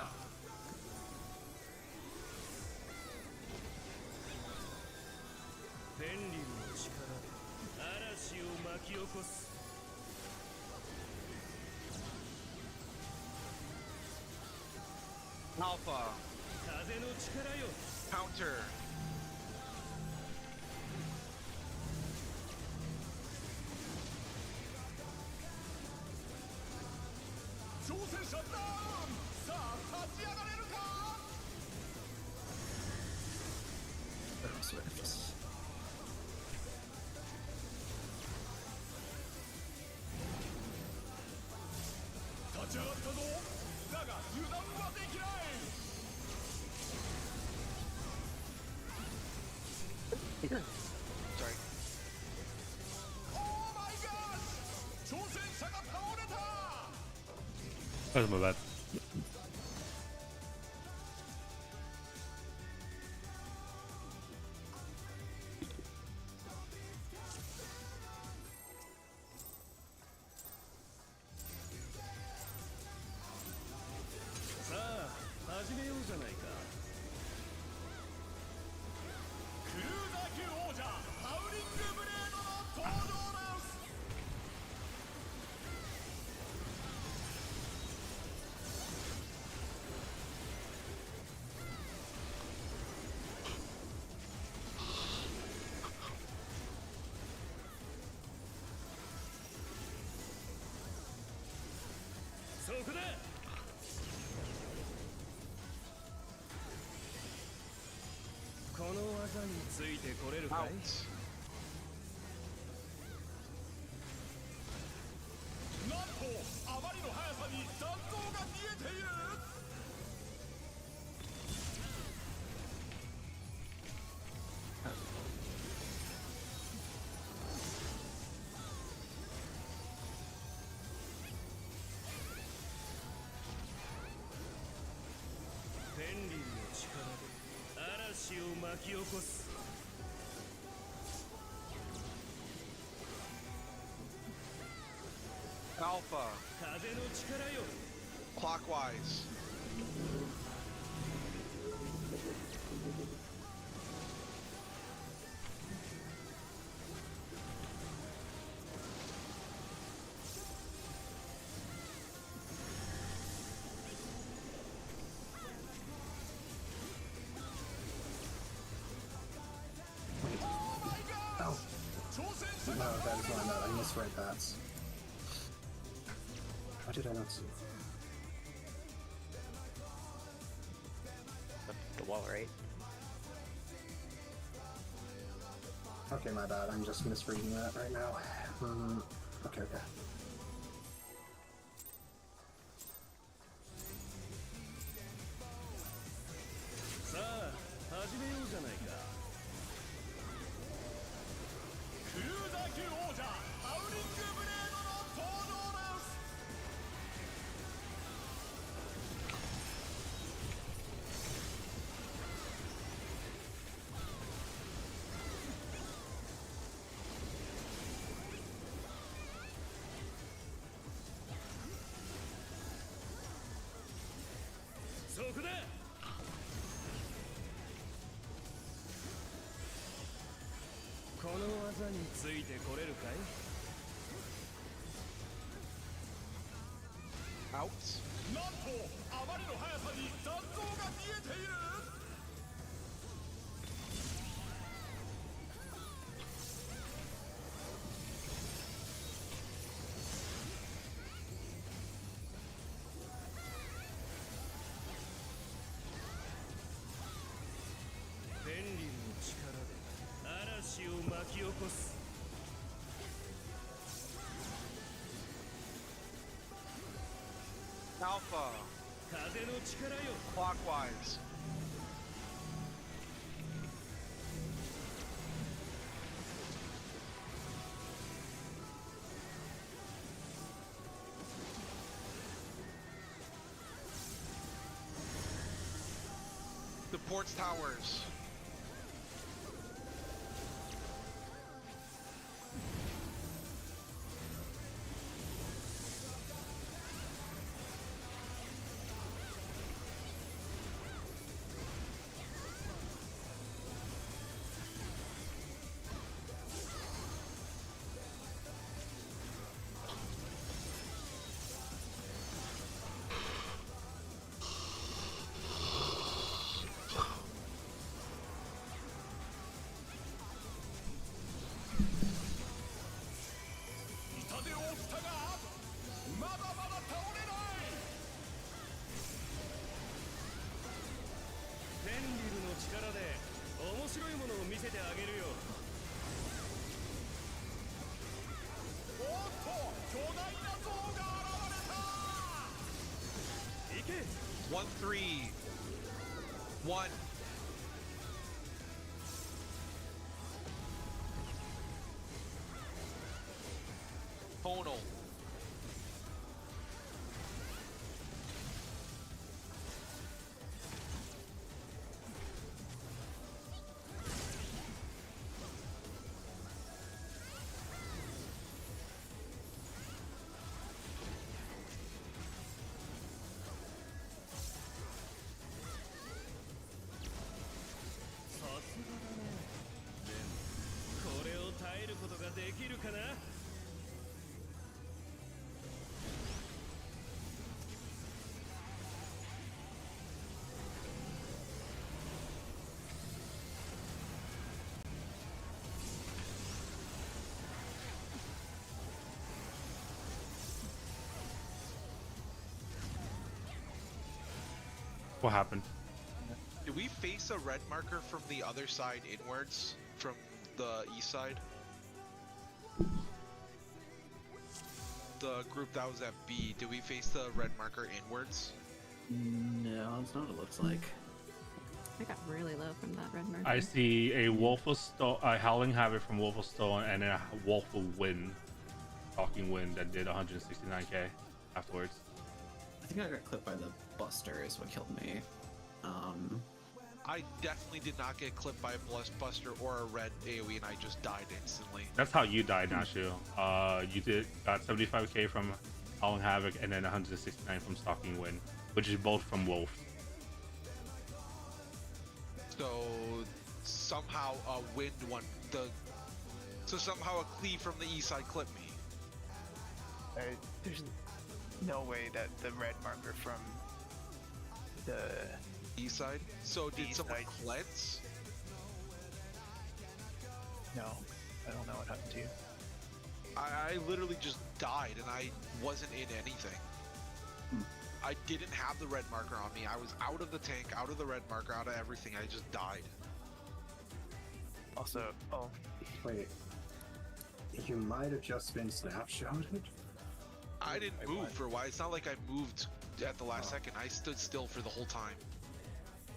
Alpha. Counter. Oh, Swift. Sorry. That's my bad. Out. Alpha. Clockwise. Oh. No, that is not that. I misread that. How did I not see? The wall, right? Okay, my bad. I'm just misreading that right now. Okay, okay. Out. Alpha. Clockwise. Ports towers. One, 3, 1. Tonal. What happened? Do we face a red marker from the other side inwards? From the east side? The group that was at B, do we face the red marker inwards? No, it's not what it looks like. I got really low from that red marker. I see a Wolf of Stone, a Howling Havoc from Wolf of Stone, and a Wolf of Wind, Talking Wind that did 169k afterwards. I think I got clipped by the Buster is what killed me. I definitely did not get clipped by a Buster or a red AoE and I just died instantly. That's how you died, Nashu. You got 75k from Howling Havoc and then 169 from Stalking Wind, which is both from Wolf. So somehow a wind one so somehow a cleave from the east side clipped me. There's no way that the red marker from the East side? So did East someone side. cleanse? no, I don't know what happened to you. I literally just died and I wasn't in anything. I didn't have the red marker on me. I was out of the tank, out of the red marker, out of everything. I just died. Also, oh, Wait, you might have just been snapshotted? I didn't move for a while. It's not like I moved at the last second. I stood still for the whole time.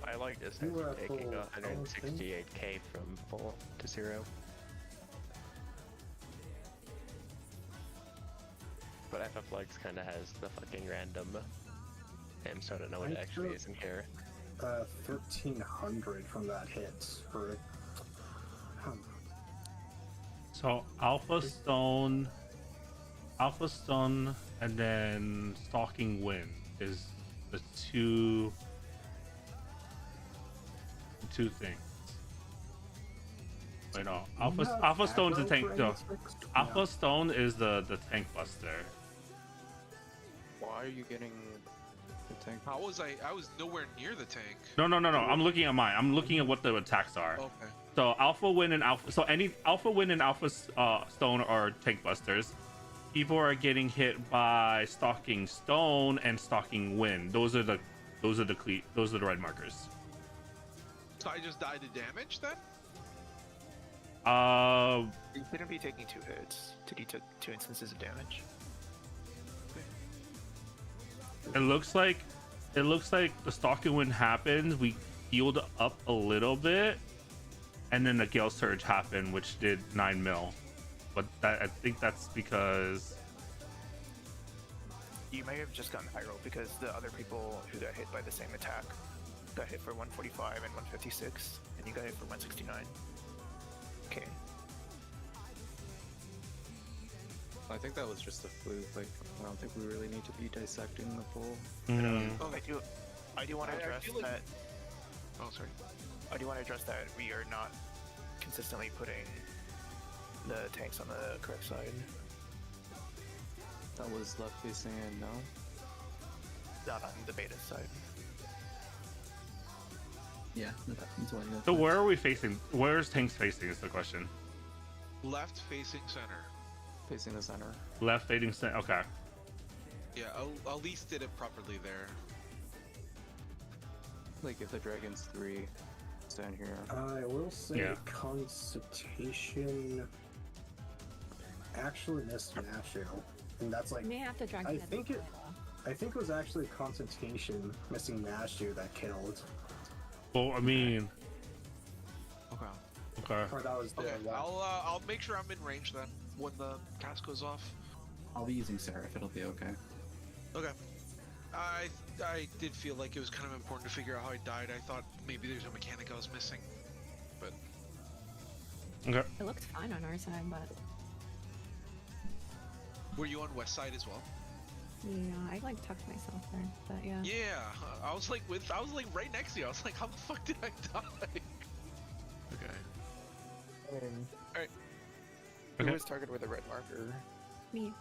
I like this You were as at taking full 168k from full to 0. But FF Lux kind of has the fucking random, and so I don't know what it actually is in here. 1300 from that hit. For So Alpha Stone, and then Stalking Wind is the two things. Wait, no, Alpha Stone's the tank. No, Alpha Stone is the tank buster. Why are you getting the tank? How was I? I was nowhere near the tank. No. I'm looking at mine. I'm looking at what the attacks are. Okay. So Alpha Wind and Alpha. So any Alpha Wind and Alpha Stone are tank busters. People are getting hit by Stalking Stone and Stalking Wind. Those are the red markers. So I just died to damage then? you shouldn't be taking 2 hits. He took 2 instances of damage. It looks like the Stalking Wind happens. We healed up a little bit, and then the Gale Surge happened, which did 9 mil. But I think that's because You may have just gotten high roll because the other people who got hit by the same attack got hit for 145 and 156, and you got hit for 169. Okay. I think that was just a fluke. Like, I don't think we really need to be dissecting the full. Oh, I do want to address feel like- that. Oh, sorry. I do want to address that we are not consistently putting the tanks on the correct side. That was left facing in, no? Not on the beta side. Yeah, that happens when you So where are we facing? Where's tanks facing? Is the question. Left facing center. Facing the center. Left facing center. Okay. Yeah, Elise did it properly there. Like, if the dragon's 3, stand here. I will say Yeah. Consultation actually missed Nashu, and that's like You may have to drag I it think it- I think it was actually Consultation missing Nashu that killed, Well, I mean, Okay. okay. or that was the Okay, one. I'll make sure I'm in range then when the cast goes off. I'll be using Seraph, it'll be okay. Okay. I did feel like it was kind of important to figure out how I died. I thought maybe there's a mechanic I was missing, but Okay. It looked fine on our side, but were you on west side as well? yeah, I like tucked myself there. But yeah. Yeah, I was like right next to you. I was like, how the fuck did I die? Okay. Alright. Okay. Who was targeted with a red marker? Me.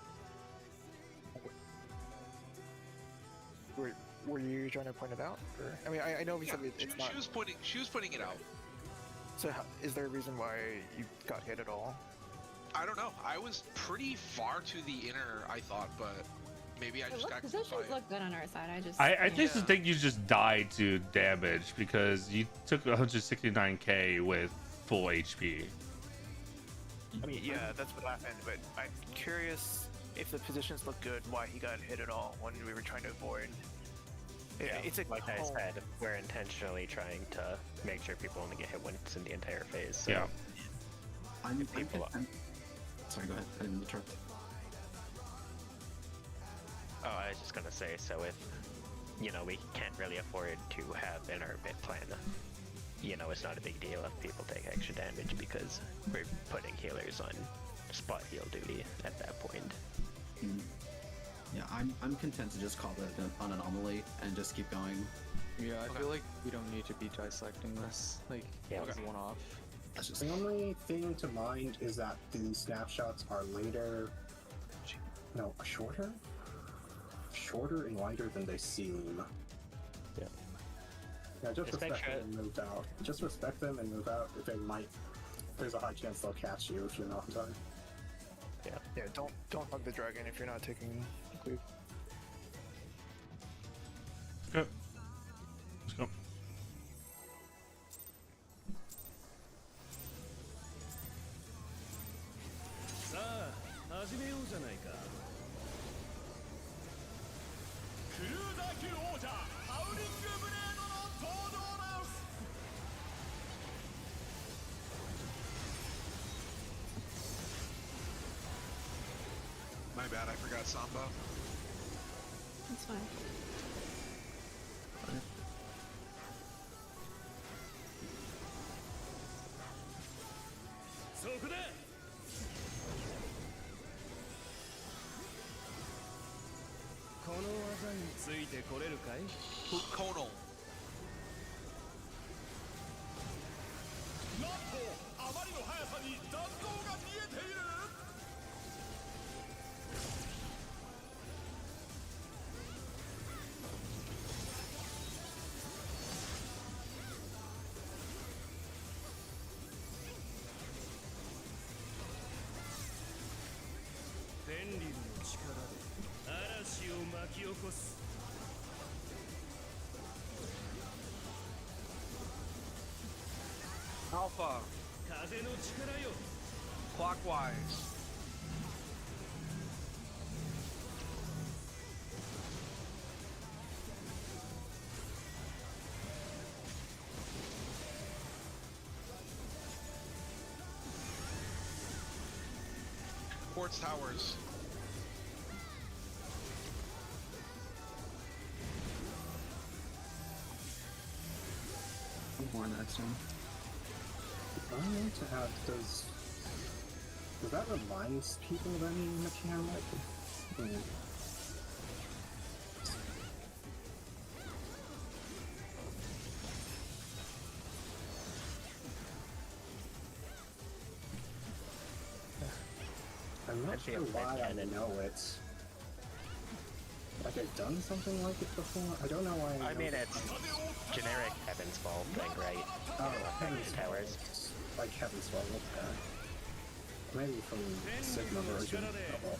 Were you trying to point it out? Or, I mean, I know we Yeah, said it's not. she was pointing it out. So, is there a reason why you got hit at all? I don't know. I was pretty far to the inner, I thought, but maybe I just got Positions confused. look good on our side. I just. I just Yeah. think you just died to damage because you took 169k with full HP. I mean, yeah, that's what happened, but I'm curious if the positions look good, why he got hit at all when we were trying to avoid. Yeah, It's a like I cone. said, we're intentionally trying to make sure people only get hit once in the entire phase. So Yeah. I'm People- sorry, go ahead. I didn't interrupt. Oh, I was just gonna say, so if, you know, we can't really afford to have in our bit plan, you know, it's not a big deal if people take extra damage because we're putting healers on spot heal duty at that point. Yeah, I'm content to just call it an anomaly and just keep going. Yeah, I Okay. feel like we don't need to be dissecting this. Like, Yeah, as one off. That's just The only thing to mind is that the snapshots are later. No, shorter and lighter than they seem. Yeah. Yeah, just Just make respect sure- them and move out. Just respect them and move out. If they might, there's a high chance they'll catch you if you're not in time. Yeah, don't hug the dragon if you're not taking cleave. Okay. Let's go. My bad, I forgot Samba. That's fine. Conal. Alpha. Clockwise. Quartz towers. more next time. I want to have, does that remind people of any mechanic? I'm not sure why I know it. Like I've done something like it before. I don't know why. I mean, it's generic Heaven's Fall thing, right? Oh, Heaven's Towers. Like Heaven's Fall, okay. Maybe from Sigma version. Oh, well.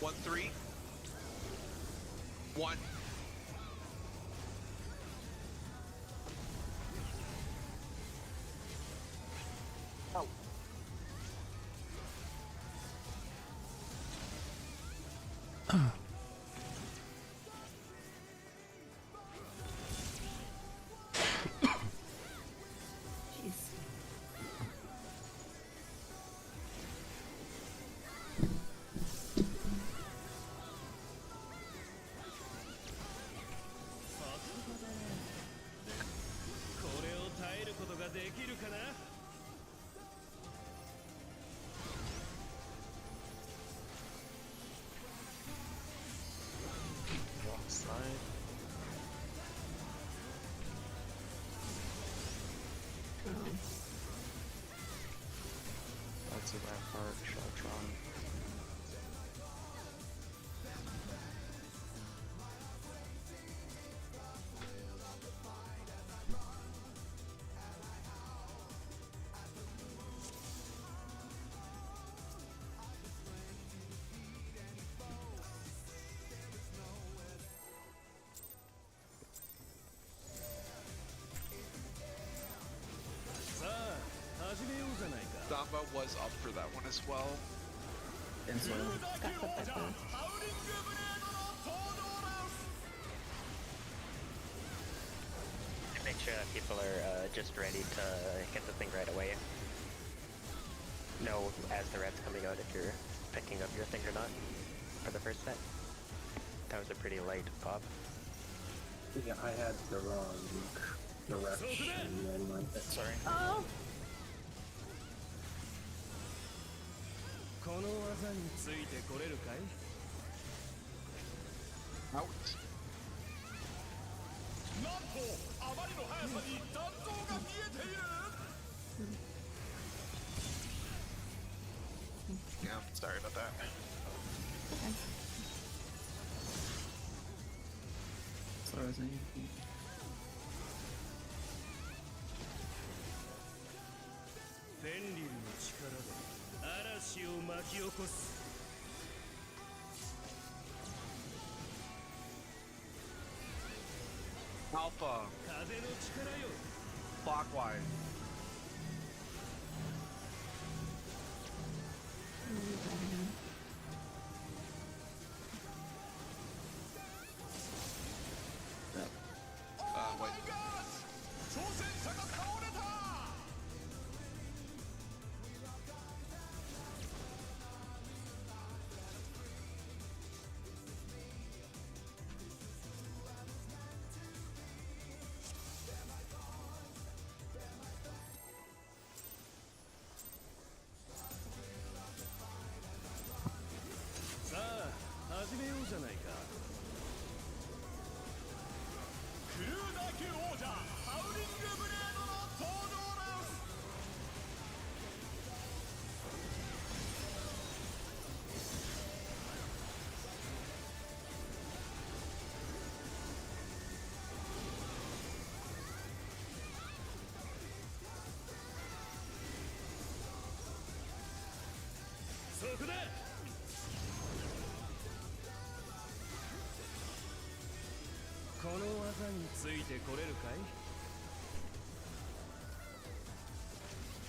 One, three. One. Oh. Jeez. Wrong side. That's a Rampart, Shartron. Samba was up for that one as well. And so, Got put back down. Make sure that people are just ready to get the thing right away. Know as the red's coming out if you're picking up your thing or not for the first set. That was a pretty light pop. Yeah, I had the wrong direction and like that. Sorry. Oh! Out. Yeah, sorry about that. so I was saying. フェンリルの力で嵐を巻き起こす。 Alpha. 風の力よ。 Clockwise. Wait.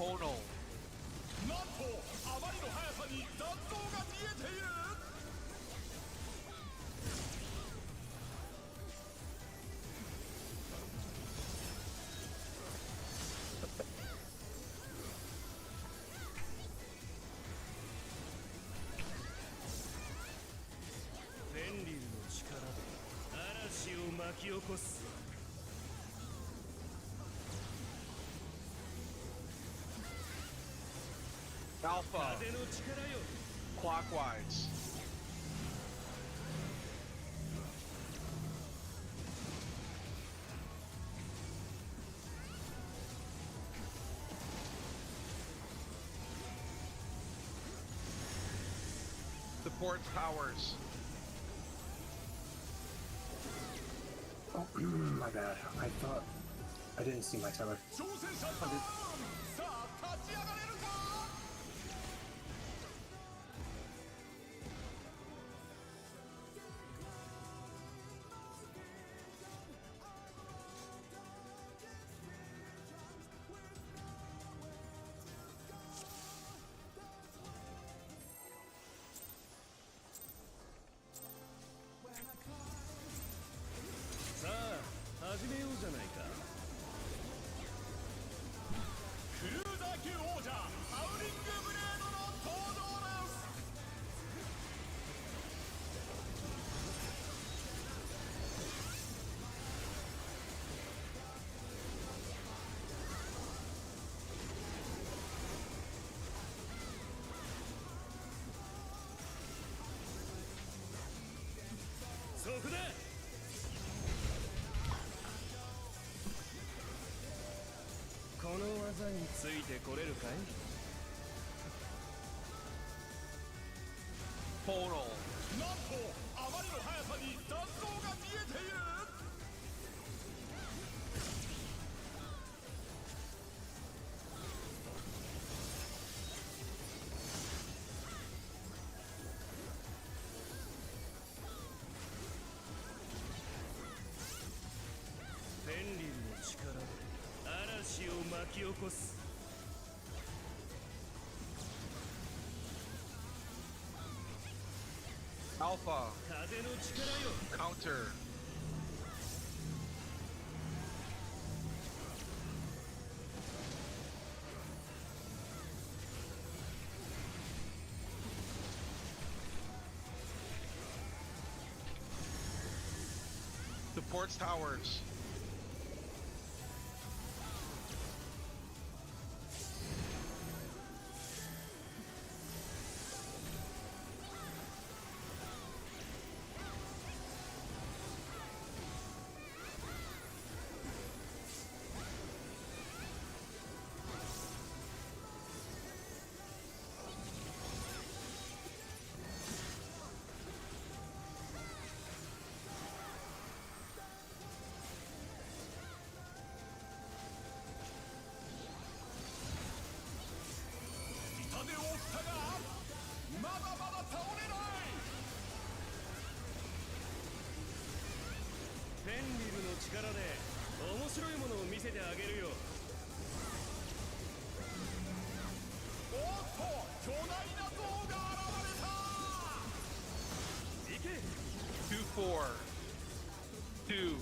Oh no. 巻き起こす Alpha, 風の力よ clockwise. Support powers. Oh, my bad. I thought I didn't see my tether. Total. なんとあまりの速さに残像が見えている フェンリルの力で嵐を巻き起こす Alpha, 風の力よ counter. Supports towers. Four, two,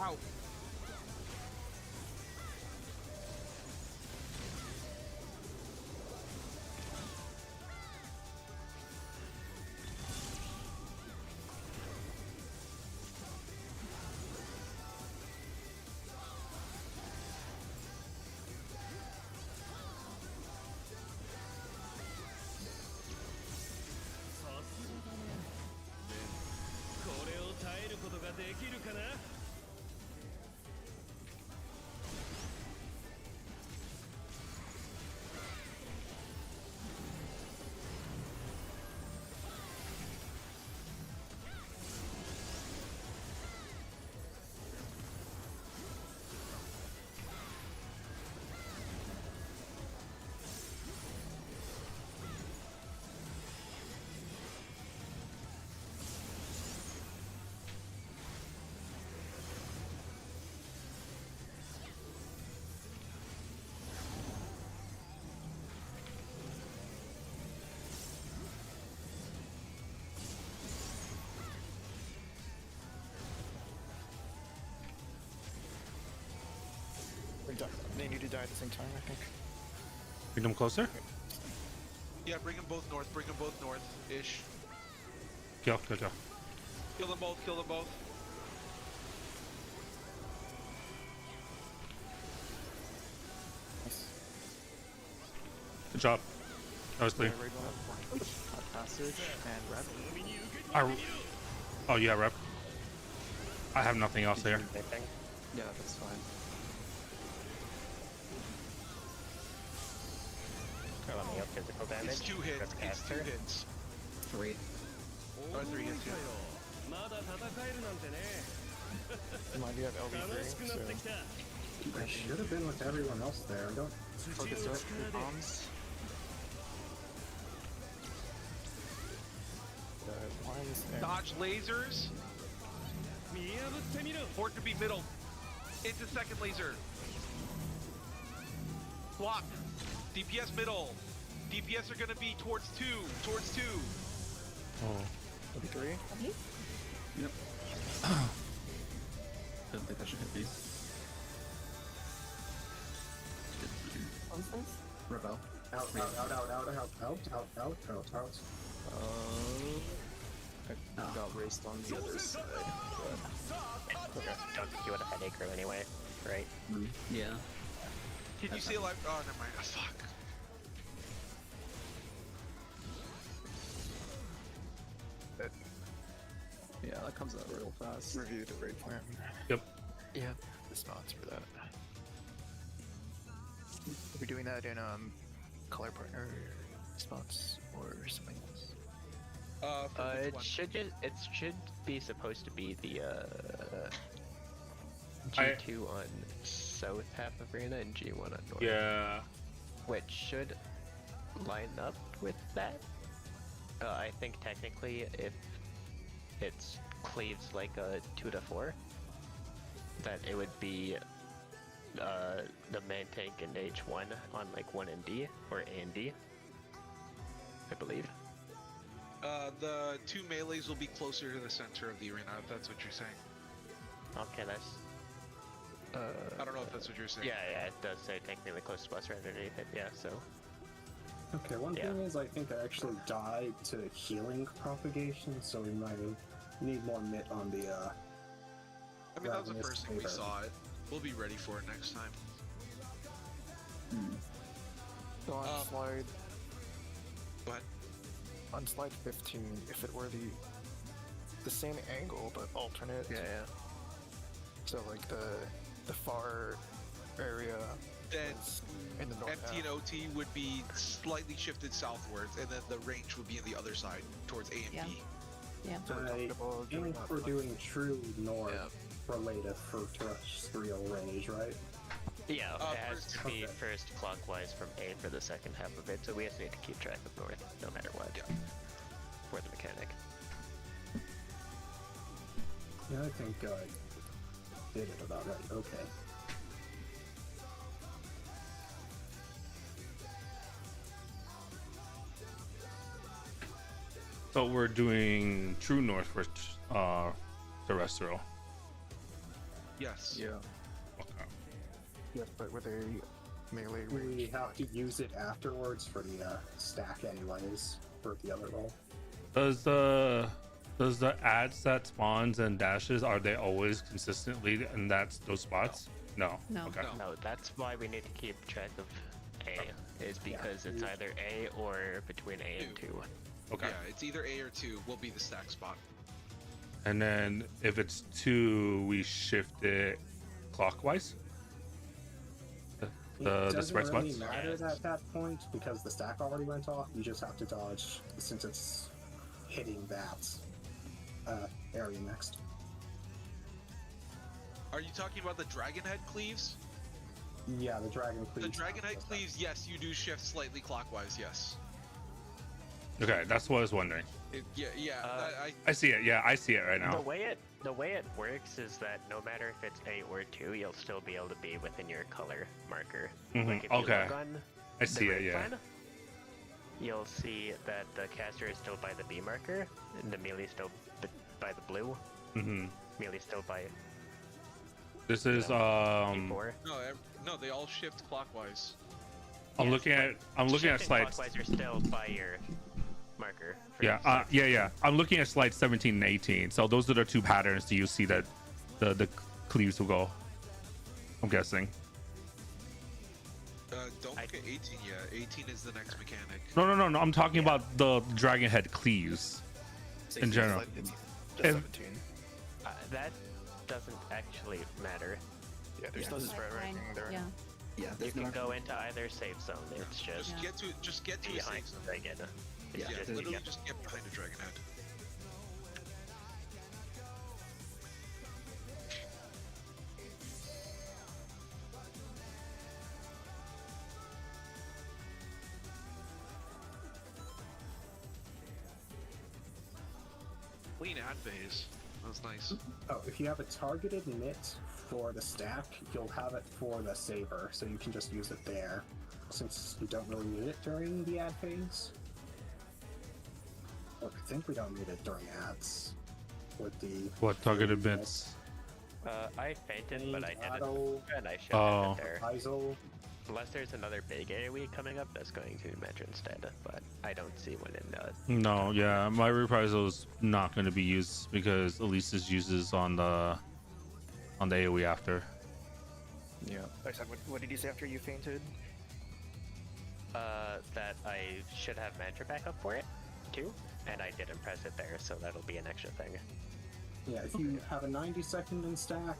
out. They need to die at the same time, I think. Bring them closer. Yeah, bring them both north. Bring them both north-ish. Kill. Kill them both. Kill them both. Good job. That was three. We're going to passage and rep. Oh, yeah, rep. I have nothing else there. Anything? Yeah, that's fine. Oh, let me up physical damage. It's 2 hits. That's It's 2 caster. hits. 3. Or 3 hits. Yeah. まだ戦えるなんてね。 Mind you have 楽しく LB3, なって so きた。 I should have been with everyone else there. I don't. Focus up, 3 bombs. the lines and Dodge lasers. 見破ってみろ。 Fort to be middle. Into second laser. Block. DPS middle. DPS are gonna be towards 2. Towards 2. Oh. LB3. Yep. Don't think I should hit these. Nonsense. Rebel. Out. I got raced on the other side. Don't think you would have had aggro anyway, right? Yeah. Can you see alive? Oh, never mind. Oh, fuck. Yeah, that comes out real fast. Review the raid plan. Yep. Yeah, the spots for that. Are we doing that in color partner spots or something else? For which It one? should be supposed to be the G2 on south half of arena and G1 on north. Yeah. Which should line up with that. I think technically if it's cleaves like a 2 to 4, that it would be the main tank in H1 on like 1 and D or A and D, I believe. The 2 melees will be closer to the center of the arena, if that's what you're saying. Okay, that's I don't know if that's what you're saying. yeah, it does say technically close spots right underneath it. Yeah, so Okay, one Yeah. thing is I think I actually died to healing propagation, so we might need more mitt on the I mean, that was the Ravenous first thing we Favor. saw it. We'll be ready for it next time. So on slide But on slide 15, if it were the same angle but alternate. yeah. So like the far area then is in the north. MT and OT would be slightly shifted southwards, and then the range would be on the other side towards A and Yeah. B. Yeah. So we're I comfortable doing think that we're for- doing true north Yeah. related for terrestrial range, right? Yeah, it has first- to be okay. first clockwise from A for the second half of it, so we just need to keep track of north, no matter what. Yeah. For the mechanic. Yeah, I think I did it about right. Okay. So we're doing true north for terrestrial. Yes. Yeah. Okay. Yes, but with a melee We range. have to use it afterwards for the stack anyways, for the other roll. Does the ads that spawns and dashes, are they always consistently in those spots? No. No. Okay. No. No, that's why we need to keep track of A, is because it's either A or between A and 2. Okay. Yeah, it's either A or 2 will be the stack spot. And then if it's 2, we shift it clockwise. It The doesn't spread really spots. matter at that point because the stack already went off. You just have to dodge since it's hitting that area next. Are you talking about the dragon head cleaves? Yeah, the dragon The cleaves. dragon head cleaves, yes, you do shift slightly clockwise, yes. Okay, that's what I was wondering. I I see it. Yeah, I see it right The now. way it works is that no matter if it's A or 2, you'll still be able to be within your color marker. Mhm, Like if okay. you look on I the see it. raid Yeah. plan, you'll see that the caster is still by the B marker, and the melee still by the blue. hmm Melee still by This is B4. no, they all shift clockwise. I'm looking at Shifting slides. clockwise, you're still by your marker. for Yeah, slides. yeah. I'm looking at slides 17 and 18. So those are the two patterns that you see that the cleaves will go. I'm guessing. Don't look at 18 yet. 18 is the next mechanic. No. I'm talking about the dragon head cleaves in general. It's just If- 17. That doesn't actually matter. Yeah, there's no Like, spread or fine. anything there. Yeah. Yeah, You there's can no go into either safe zone. It's just Just get to a behind safe zone. the dragon. It's Yeah, Yeah, just, literally just get behind a dragon head. Clean ad phase. That was nice. Oh, if you have a targeted knit for the stack, you'll have it for the saber, so you can just use it there, since you don't really need it during the ad phase. Or I think we don't need it during ads. With the What targeted bits? I fainted, but I didn't. Battle, And I should Oh. have it there. Isol. Unless there's another big AoE coming up that's going to Metro instead, but I don't see one in No, yeah, my reprisal is not going to be used because Elise's uses on the AoE after. Yeah. Oh, sorry, what did you say after you fainted? that I should have Mantra backup for it, too, and I didn't press it there, so that'll be an extra thing. Yeah, if you have a 90-second in stack,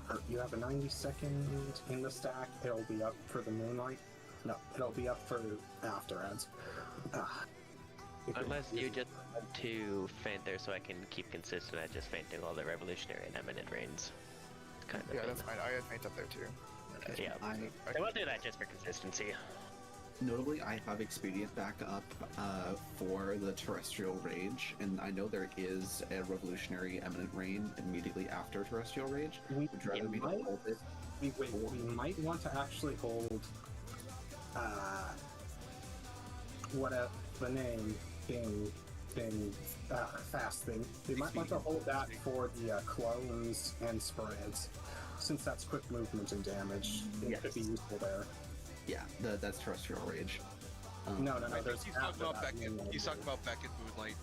or you have a 90-second in the stack, it'll be up for the Moonlight. No, it'll be up for after ads. If it Unless you isn't- just want to faint there so I can keep consistent at just fainting all the Revolutionary and Eminent Reigns. Kind of Yeah, thing. that's fine. I had faint up there too. Yeah, I will do that just for consistency. Notably, I have Expedient back up for the Terrestrial Rage, and I know there is a Revolutionary Eminent Rain immediately after Terrestrial Rage. We, Would rather me to might, hold it. we might want to actually hold what the name thing fast thing. We might want to hold that for the clones and spreads, since that's quick movement and damage. It could be useful there. Yeah, that's Terrestrial Rage. No, I think there's he's talking after about that, Beckett. Moonlight. He's talking about Beckett Moonlight.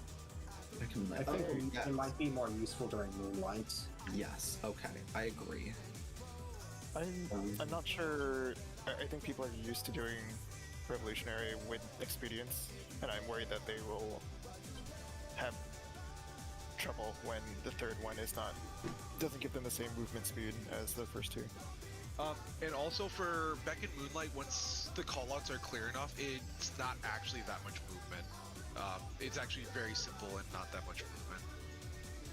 I think it might be more useful during Moonlight. Yes, okay, I agree. I'm not sure. I think people are used to doing Revolutionary with Expedience, and I'm worried that they will have trouble when the third one doesn't give them the same movement speed as the first two. And also for Beckett Moonlight, once the callouts are clear enough, it's not actually that much movement. It's actually very simple and not that much movement.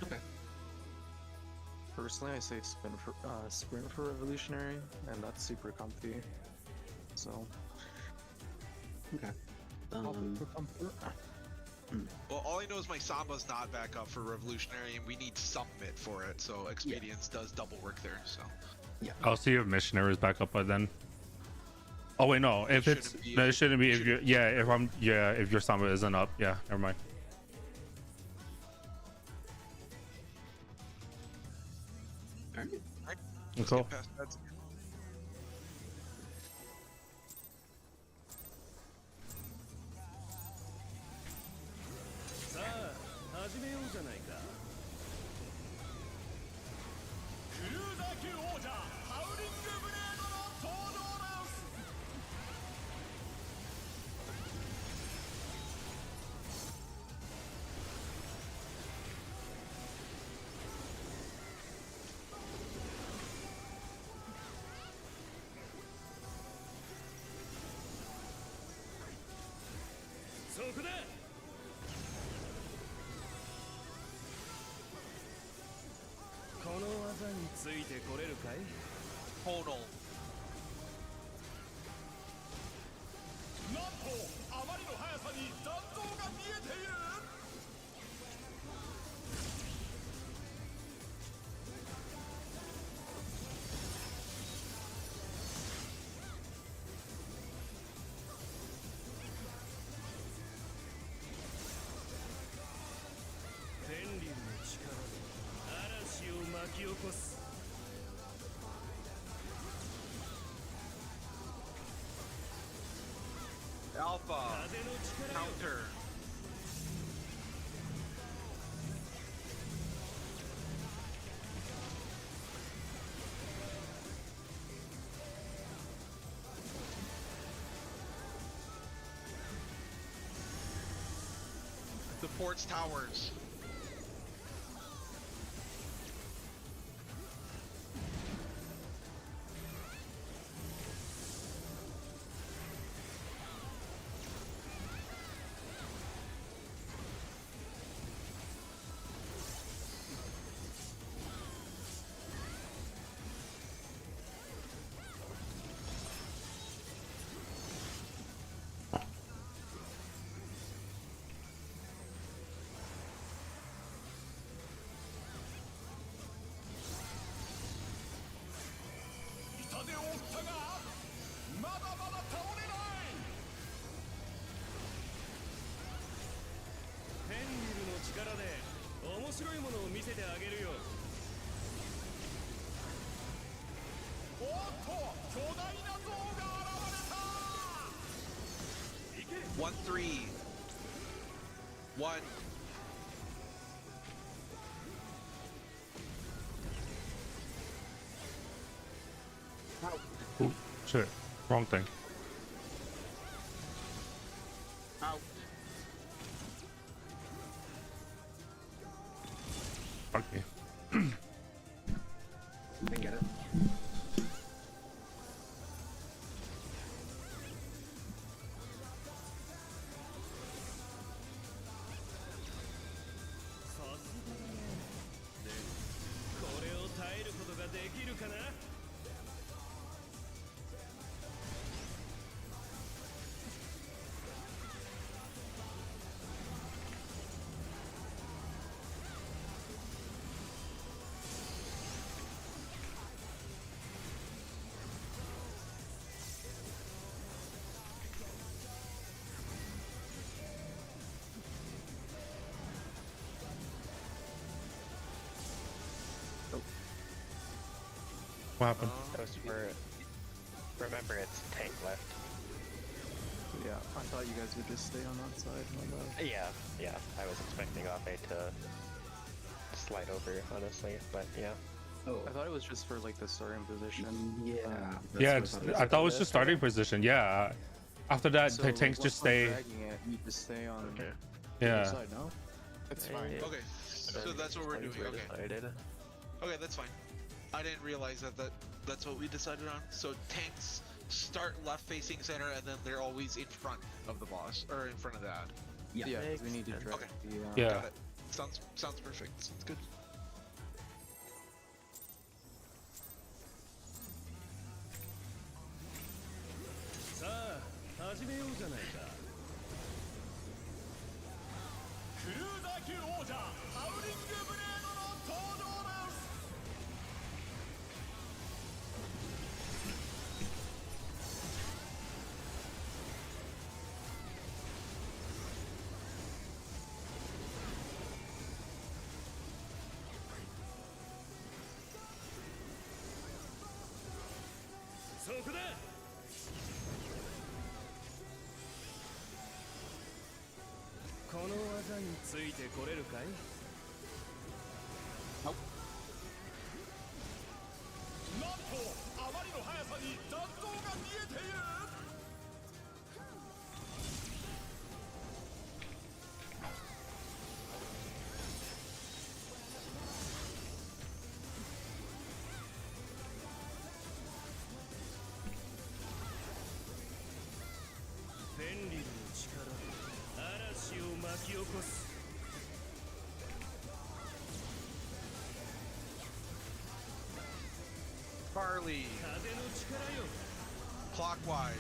Okay. Personally, I say sprint for Revolutionary, and that's super comfy. So. Okay. Well, all I know is my Samba's not back up for Revolutionary, and we need Summit for it, so Expedience does double work there, so. Yeah. I'll see if Missionary is back up by then. Oh wait, no. If it's shouldn't be. no, it shouldn't be. If you if your Samba isn't up, yeah, never mind. Alright. Let's Cool. get past that. さあ始めようじゃないか。クルーザー級王者ハウリングブレードの登場です。そこだ。この技についてこれるかい？ Tonal. なんとあまりの速さに残像が見えている。天竜の力で嵐を巻き起こす。counter. The fort's towers. One, 3. 1. Ooh, shit. Wrong thing. Ow. Fuck you. I get it. What happened? Those were. Remember, it's tank left. Yeah, I thought you guys would just stay on that side. My bad. Yeah. I was expecting Ape to slide over, honestly, but yeah. Oh, I thought it was just for like the starting position. yeah. that's Yeah, what I thought it was just starting position. Yeah. After that, So, the tanks once just I'm stay. dragging it, you just stay on Okay. the other Yeah. side, no? It's fine. Okay, so that's what we're doing. Okay. Decided. Okay, that's fine. I didn't realize that's what we decided on. So tanks start left facing center, and then they're always in front of the boss or in front of the ad. Yeah. Yeah, 'cause we need to drag Okay. the. Yeah. Got it. Sounds perfect. Sounds good. Barley. Clockwise.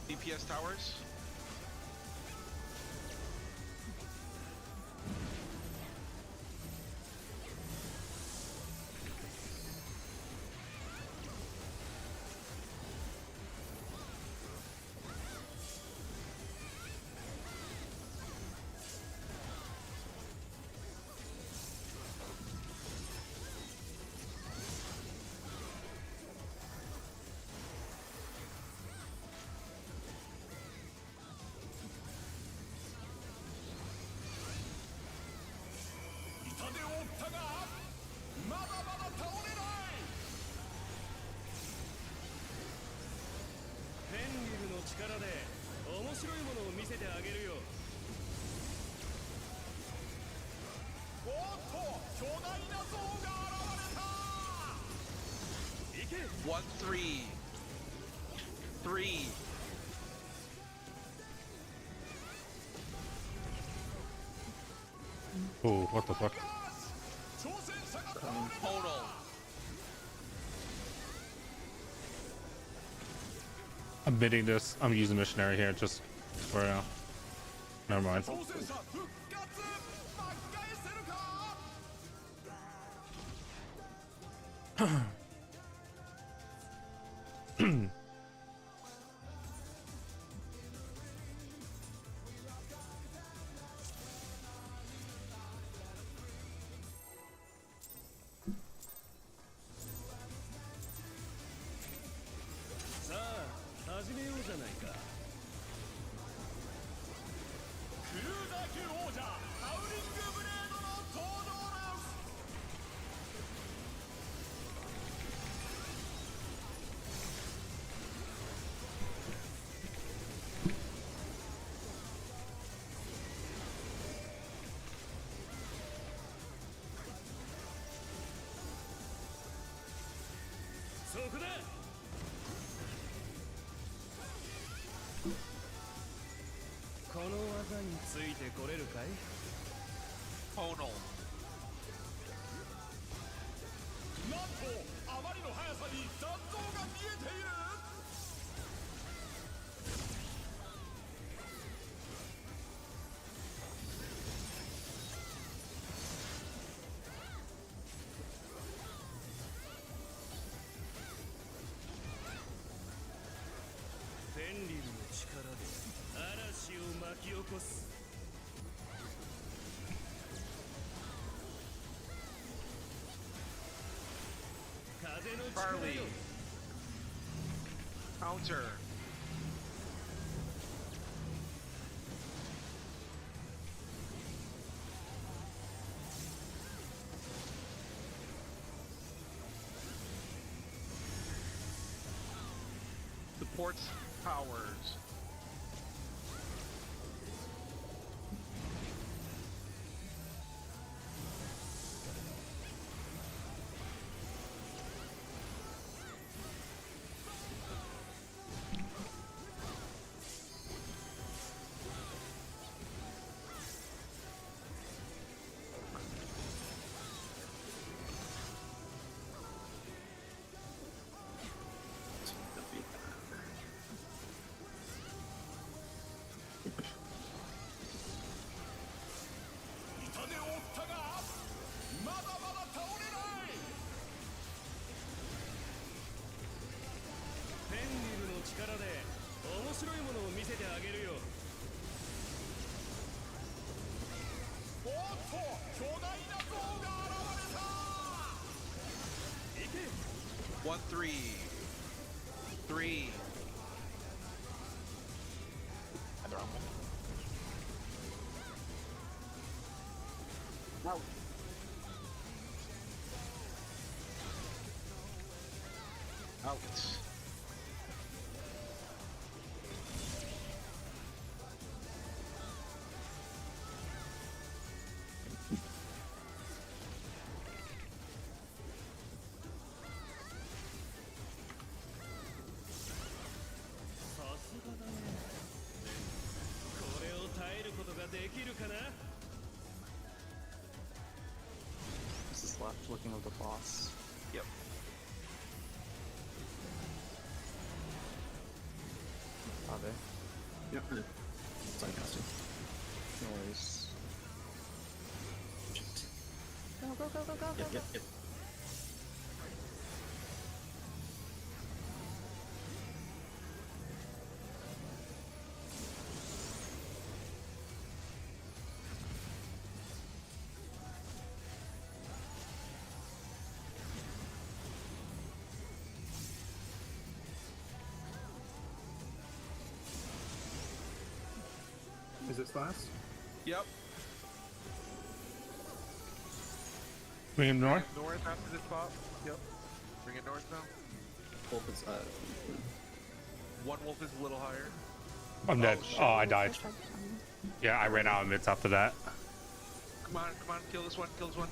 DPS towers. 1, 3. 3. Oh, what the fuck? Total. I'm bidding this. I'm using missionary here just for now. Never mind. Tonal. Charlie. Counter. Supports powers. One, 3. 3. Wow. Out. This is left looking at the boss. Yep. Are they? Yep. Sidecasting. No worries. Go, go, go, go, go, go, go. Yep. Is this last? Yep. Bring him north. North after this pop. Yep. Bring it north now. Wolf is, One wolf is a little higher. I'm dead. shit. Oh, I died. Yeah, I ran out of mids after that. Come on, kill this one, kill this one.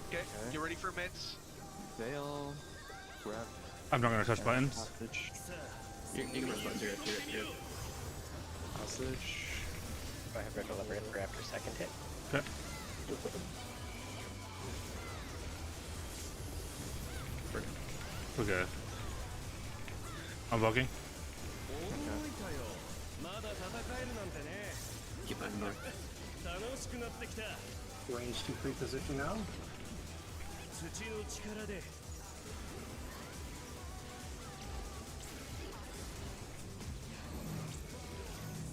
Okay, get ready for mids. Veil. Grab. I'm not gonna touch buttons. Hostage. You can press buttons. You're good. Hostage. I have Red Deliver for after second hit. Okay. We're good. I'm bugging. たよまだ戦えるなんてね Keep that in mind. 楽しくなってきた Range 2 free position now. 土の力で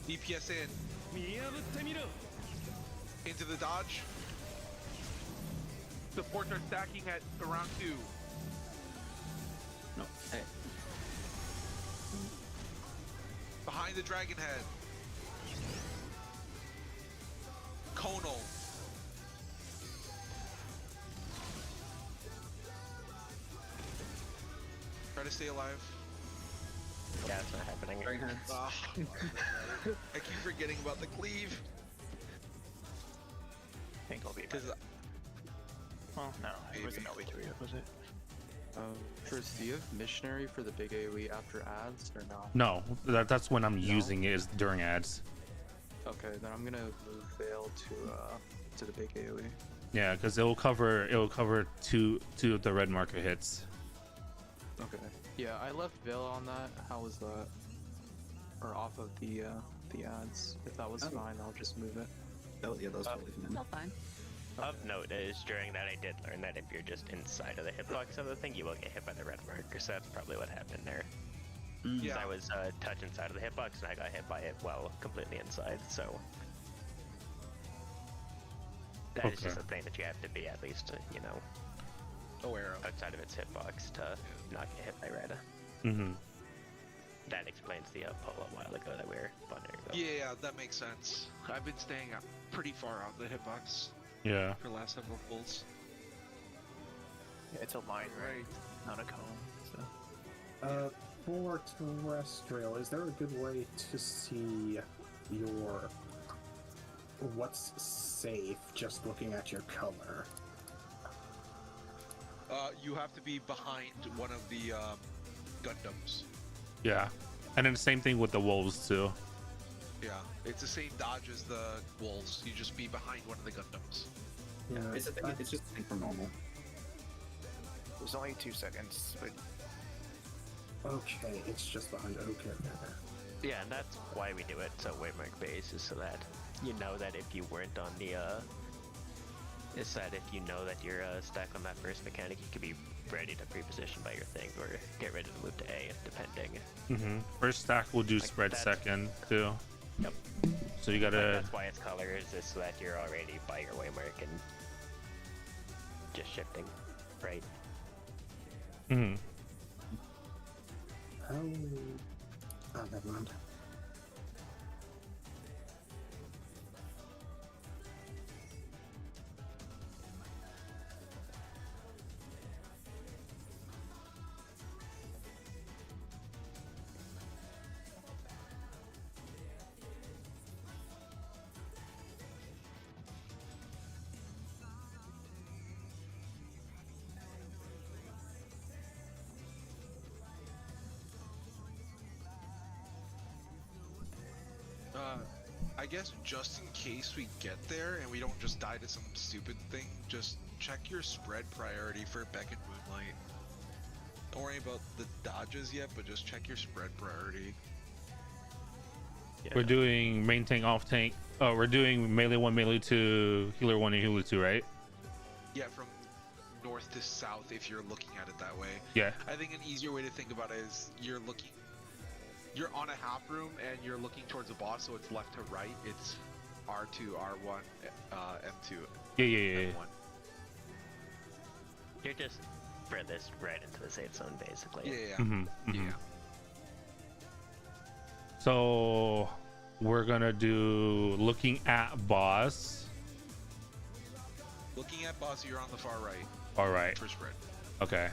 DPS in. 見破ってみろ Into the dodge. Supports are stacking at around 2. No. Hey. Behind the dragon head. Conal. Try to stay alive. Yeah, it's not happening. Dragon heads. Ah. I keep forgetting about the cleave. I think I'll be. Because Well, no, it Maybe. wasn't LB3, was it? Tris, do you have missionary for the big AoE after ads or not? No, that's when I'm using it is during ads. Okay, then I'm gonna move Veil to the big AoE. Yeah, because it will cover two of the red marker hits. Okay. Yeah, I left Veil on that. How was that? Or off of the ads. If that was Oh. fine, I'll just move it. Oh, yeah, that was totally fine. Still fine. Of note is during that I did learn that if you're just inside of the hitbox of the thing, you will get hit by the red marker. So that's probably what happened there. Mm. Yeah. I was touched inside of the hitbox and I got hit by it while completely inside. So that is just Okay. a thing that you have to be at least, aware of. outside of its hitbox to not get hit by red. Mm-hmm. That explains the pull a while ago that we were wondering about. Yeah, that makes sense. I've been staying pretty far out the hitbox Yeah. for the last several pulls. Yeah, it's a line, right? Not a cone. So. For terrestrial, is there a good way to see your what's safe just looking at your color? You have to be behind one of the Gundams. Yeah. And then the same thing with the wolves too. Yeah, it's the same dodge as the wolves. You just be behind one of the Gundams. Yeah, It's a thing. It's just a thing for normal. It was only 2 seconds, but okay, it's just behind. Okay. Yeah, and that's why we do it so waymark base is so that you know that if you weren't on the is that if you know that you're stuck on that first mechanic, you could be ready to pre-position by your thing or get ready to move to A depending. Mm-hmm. First stack will do Like spread that's- second too. Yep. So you Like, gotta. that's why it's colors is so that you're already by your waymark and just shifting, right? Mm-hmm. Oh, never mind. I guess just in case we get there and we don't just die to some stupid thing, just check your spread priority for Beck and Moonlight. Don't worry about the dodges yet, but just check your spread priority. Yeah. We're doing main tank, off tank. Oh, we're doing melee 1, melee 2, healer 1, and healer 2, right? Yeah, from north to south if you're looking at it that way. Yeah. I think an easier way to think about it is you're on a half room and you're looking towards the boss, so it's left to right. It's R2, R1, M2, Yeah. M1. You're just furthest right into the safe zone, basically. Yeah. Mm-hmm. Yeah. So we're gonna do looking at boss. Looking at boss, you're on the far right All right. for spread. Okay.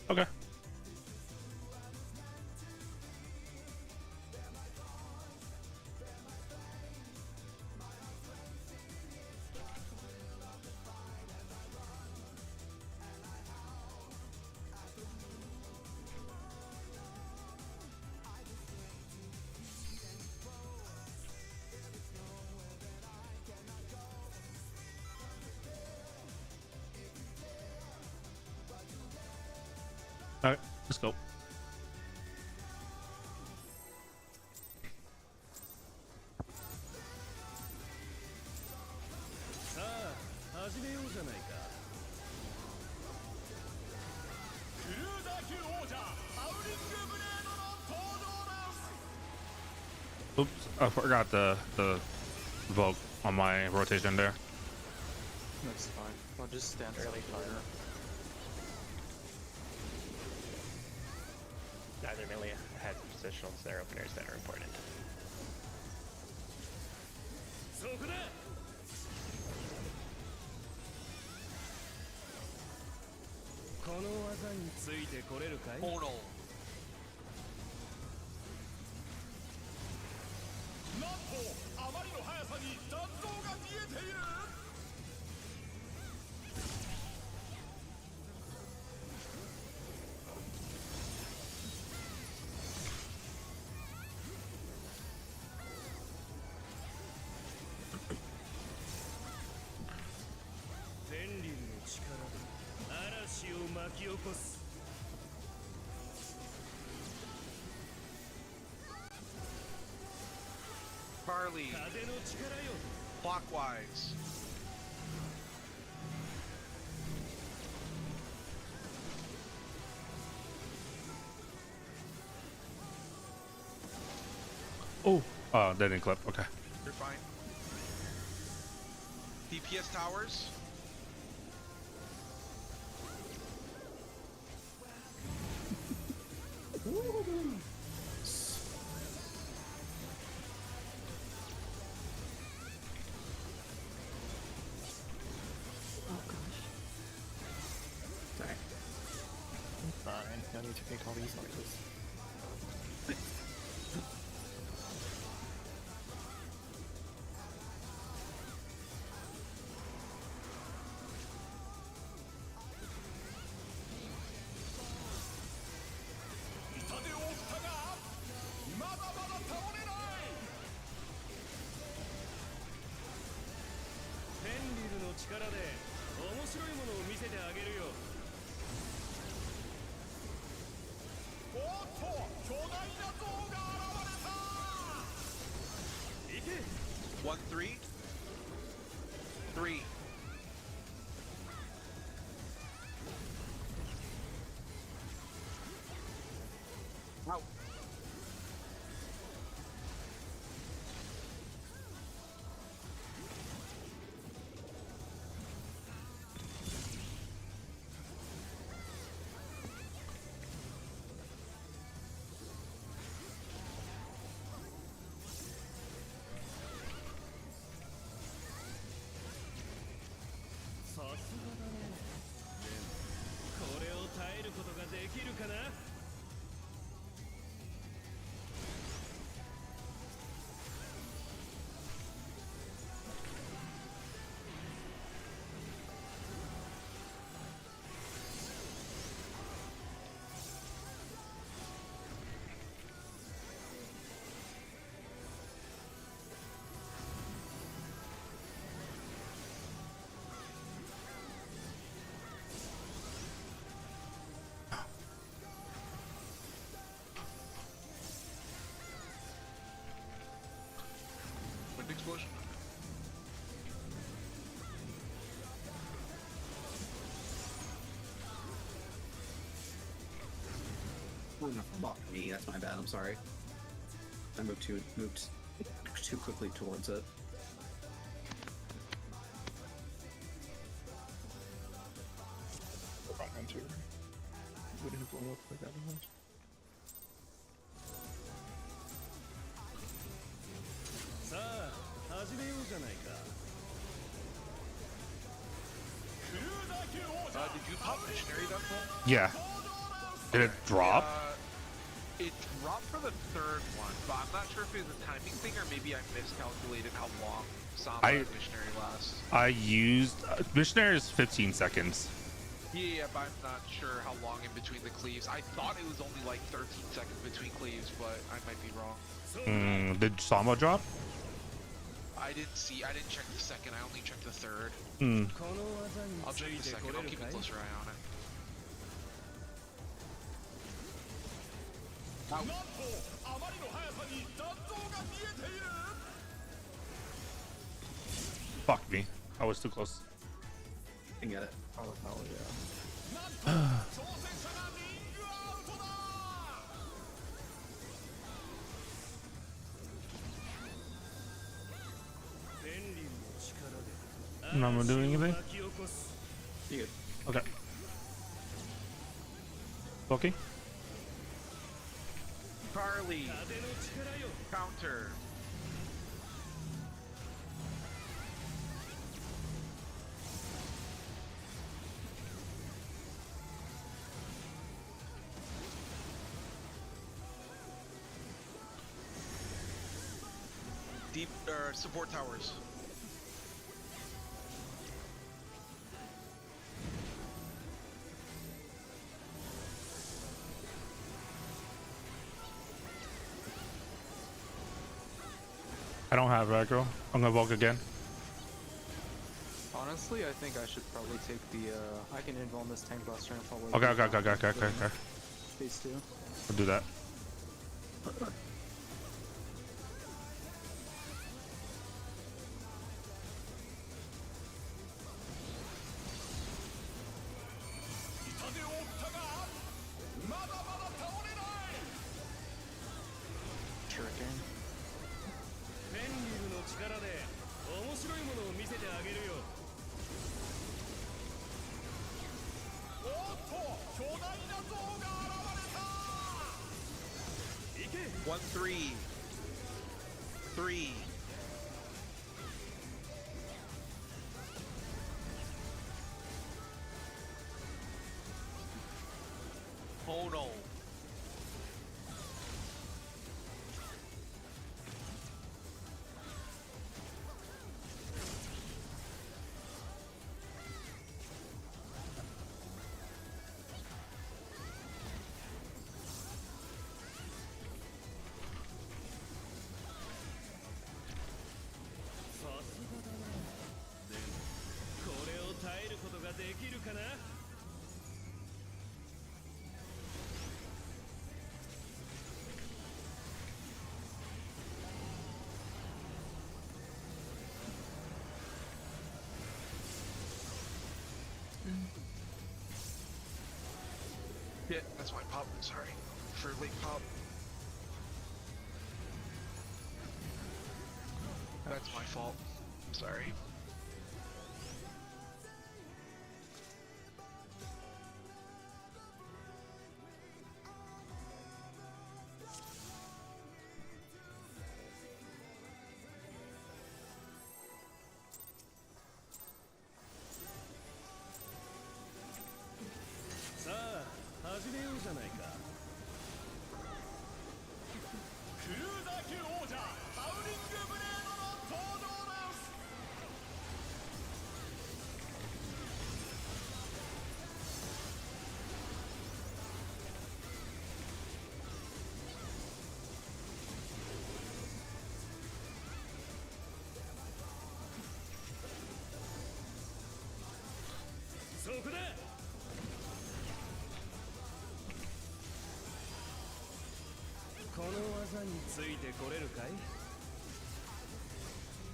Okay. Let's go. Oops, I forgot the Vogue on my rotation there. That's fine. I'll just stand early fire. Neither melee has positional snare openers that are important. Oh no. Barley. Clockwise. Oh, that didn't clip. Okay. You're fine. DPS towers. Oh gosh. Sorry. Fine. No need to make all these noises. One, three. Three. Out. Wind explosion. Oh, no, fuck me. That's my bad. I'm sorry. I moved too quickly towards it. Wrong one too. Wouldn't have blown up like that one. Did you pop missionary that full? Yeah. Did it drop? It dropped for the third one, but I'm not sure if it was a timing thing or maybe I miscalculated how long Samba and missionary lasts. I used missionary is 15 seconds. Yeah, but I'm not sure how long in between the cleaves. I thought it was only like 13 seconds between cleaves, but I might be wrong. Did Samba drop? I didn't check the second, I only checked the third. I'll check the second, I'll keep a closer eye on it. Fuck me. I was too close. I get it. Oh hell yeah. I'm not gonna do anything. You good? Okay. Okay. Carly. Counter. Deep support towers. I don't have aggro. I'm gonna Volk again. Honestly, I think I should probably take the I can involve this tank last turn probably. Okay. Phase 2. I'll do that. Shuriken. フェンリルの力で面白いものを見せてあげるよ。おっと、巨大な像が現れた。行け。 1-3. 3. Oh no. Yeah, that's my pop. Sorry for late pop. That's my fault. Sorry.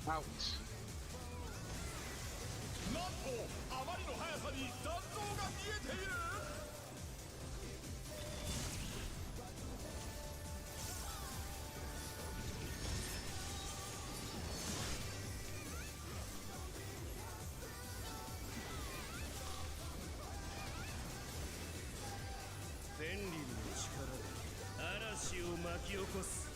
Out. なんとあまりの速さに残像が見えている。フェンリルの力で嵐を巻き起こす。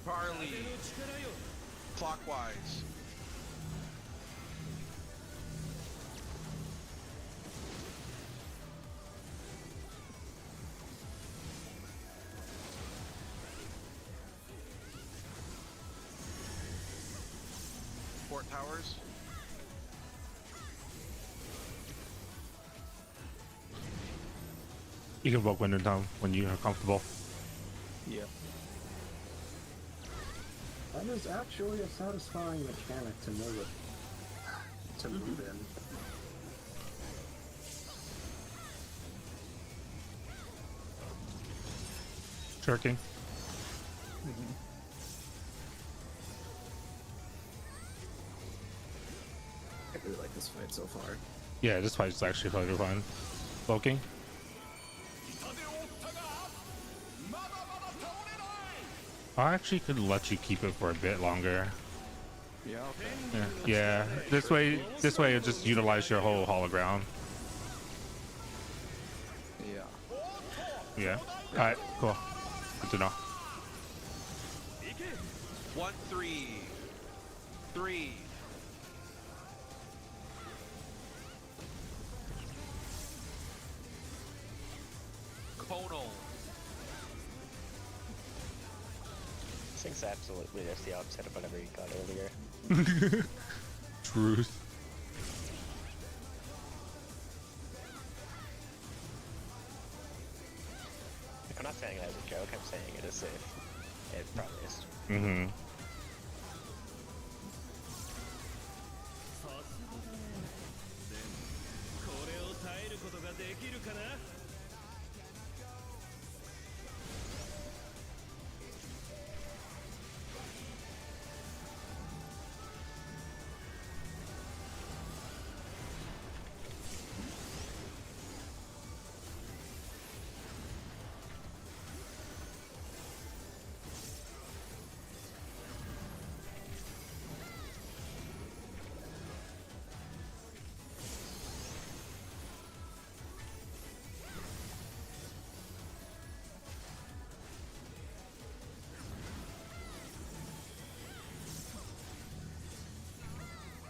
Carly. Clockwise. Port towers. You can Volk window down when you are comfortable. Yeah. That is actually a satisfying mechanic to know that to move in. Shirking. I really like this fight so far. Yeah, this fight's actually totally fun. Cloaking. I actually could let you keep it for a bit longer. Yeah, okay. Yeah. This way you just utilize your whole hologram. Yeah. Yeah. All right. Cool. Good to know. 1, 3. 3. Conal. This thing's absolutely just the opposite of whatever you got earlier. Truth. I'm not saying it as a joke, I'm saying it as if it probably is. Mm-hmm. さすがだね。でもこれを耐えることができるかな。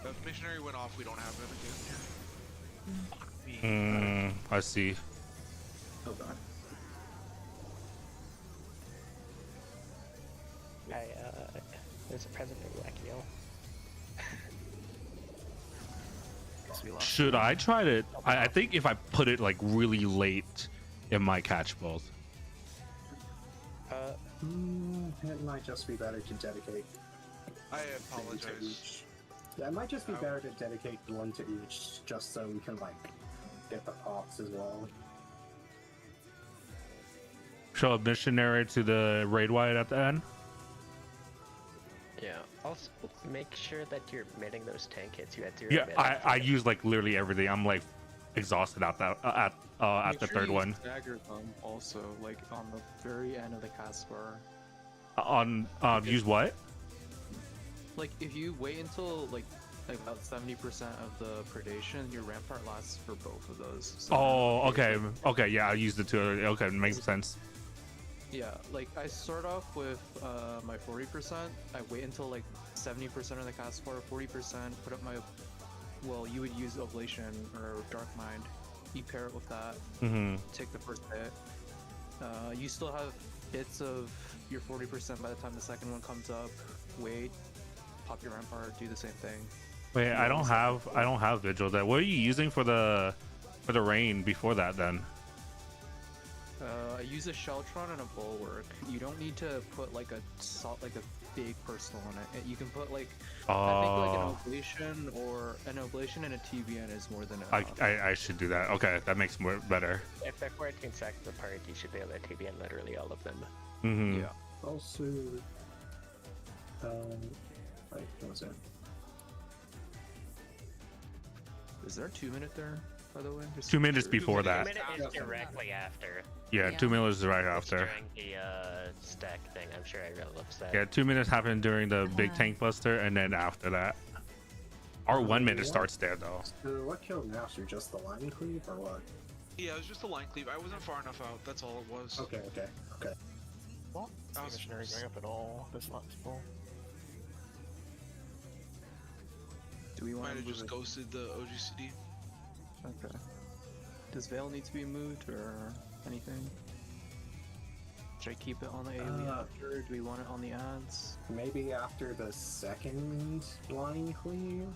If missionary went off, we don't have it again. I see. Oh god. There's a present in Wackio. Should I try to? I think if I put it like really late, it might catch both. It might just be better to dedicate. I to apologize. each. Yeah, it might just be better to dedicate one to each, just so we can like get the pops as well. Show a missionary to the raid wide at the end. Yeah. Also, make sure that you're mitting those tank hits. You had 0 Yeah, mit. I use like literally everything. I'm like exhausted at that at Make the sure third you one. stagger them also, like on the very end of the cast bar. On use what? Like if you wait until like about 70% of the predation, your rampart lasts for both of those. So Oh, okay, okay, yeah, I used it too. Okay, makes sense. yeah, like I start off with my 40%. I wait until like 70% of the cast bar, 40%. Put up my, well, you would use Oblation or Dark Mind. You pair it with that. Mm-hmm. Take the first hit. You still have bits of your 40% by the time the second one comes up. Wait, pop your rampart, do the same thing. Wait, I don't have vigil. That what are you using for the rain before that then? I use a Sheltron and a Bulwark. You don't need to put like a big personal on it. You can put like I think like an oblation and a TBN is more than enough. I should do that. Okay, that makes more better. If they're 14 seconds apart, you should be able to TBN literally all of them. Mm-hmm. Yeah. Also, wait, what was it? Is there a 2 minute there, by the way? Just 2 minutes before 2 that. minute is directly after. Yeah, Yeah. 2 minutes is right It's after. during the stack thing. I'm sure I really loves that. Yeah, 2 minutes happened during the big Uh-huh. tank buster, and then after that. Our 1 minute starts there though. So what killed Master? Just the line cleave or what? Yeah, it was just a line cleave. I wasn't far enough out. That's all it was. Okay. Well, That was- missionary going up at all this last full. Do we Might want to have move just it? ghosted the OGCD. Okay. Does Veil need to be moved or anything? Should I keep it on the AoE after? Do we want it on the ads? Maybe after the second line cleave.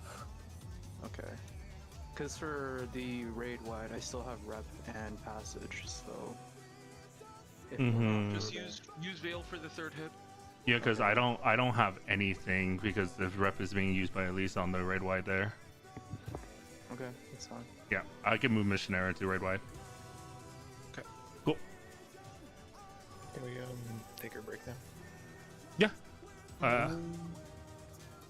Okay. Because for the raid wide, I still have rep and passage, so. If we're not Mhm. Just moving- use Veil for the third hit. Yeah, because I don't have anything because the rep is being used by Elise on the raid wide there. Okay, that's fine. Yeah, I can move missionary to raid wide. Okay. Cool. Can we take our break now? Yeah.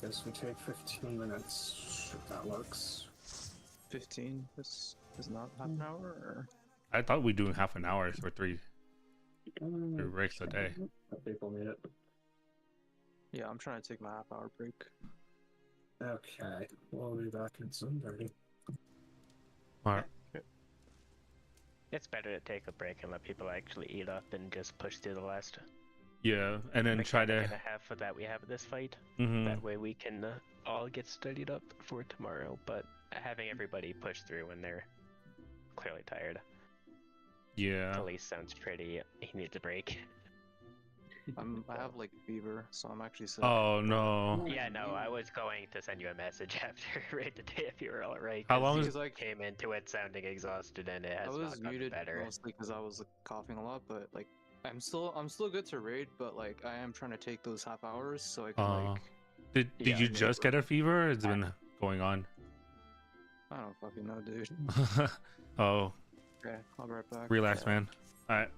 Guess we take 15 minutes, if that works. 15 is not half an hour, or I thought we'd do half an hour for three breaks a day. People need it. yeah, I'm trying to take my half-hour break. Okay, we'll be back in 7:30. All right. It's better to take a break and let people actually eat up and just push through the last Yeah, and then try mechanic to. and a half that we have this fight. Mhm. That way we can all get studied up for tomorrow. But having everybody push through when they're clearly tired, Yeah. Khalees sounds pretty. He needs a break. I have like fever, so I'm actually sick. Oh no. Yeah, no, I was going to send you a message after raid today if you were alright. How long Because I came into it sounding exhausted and it I has was not gotten muted better. mostly because I was like, coughing a lot, but like I'm still good to raid, but like I am trying to take those half hours so I can like Did Yeah, you just get a fever? Or it's been going on. I don't fucking know, dude. Oh, Okay, I'll be right back. relax, man. All right.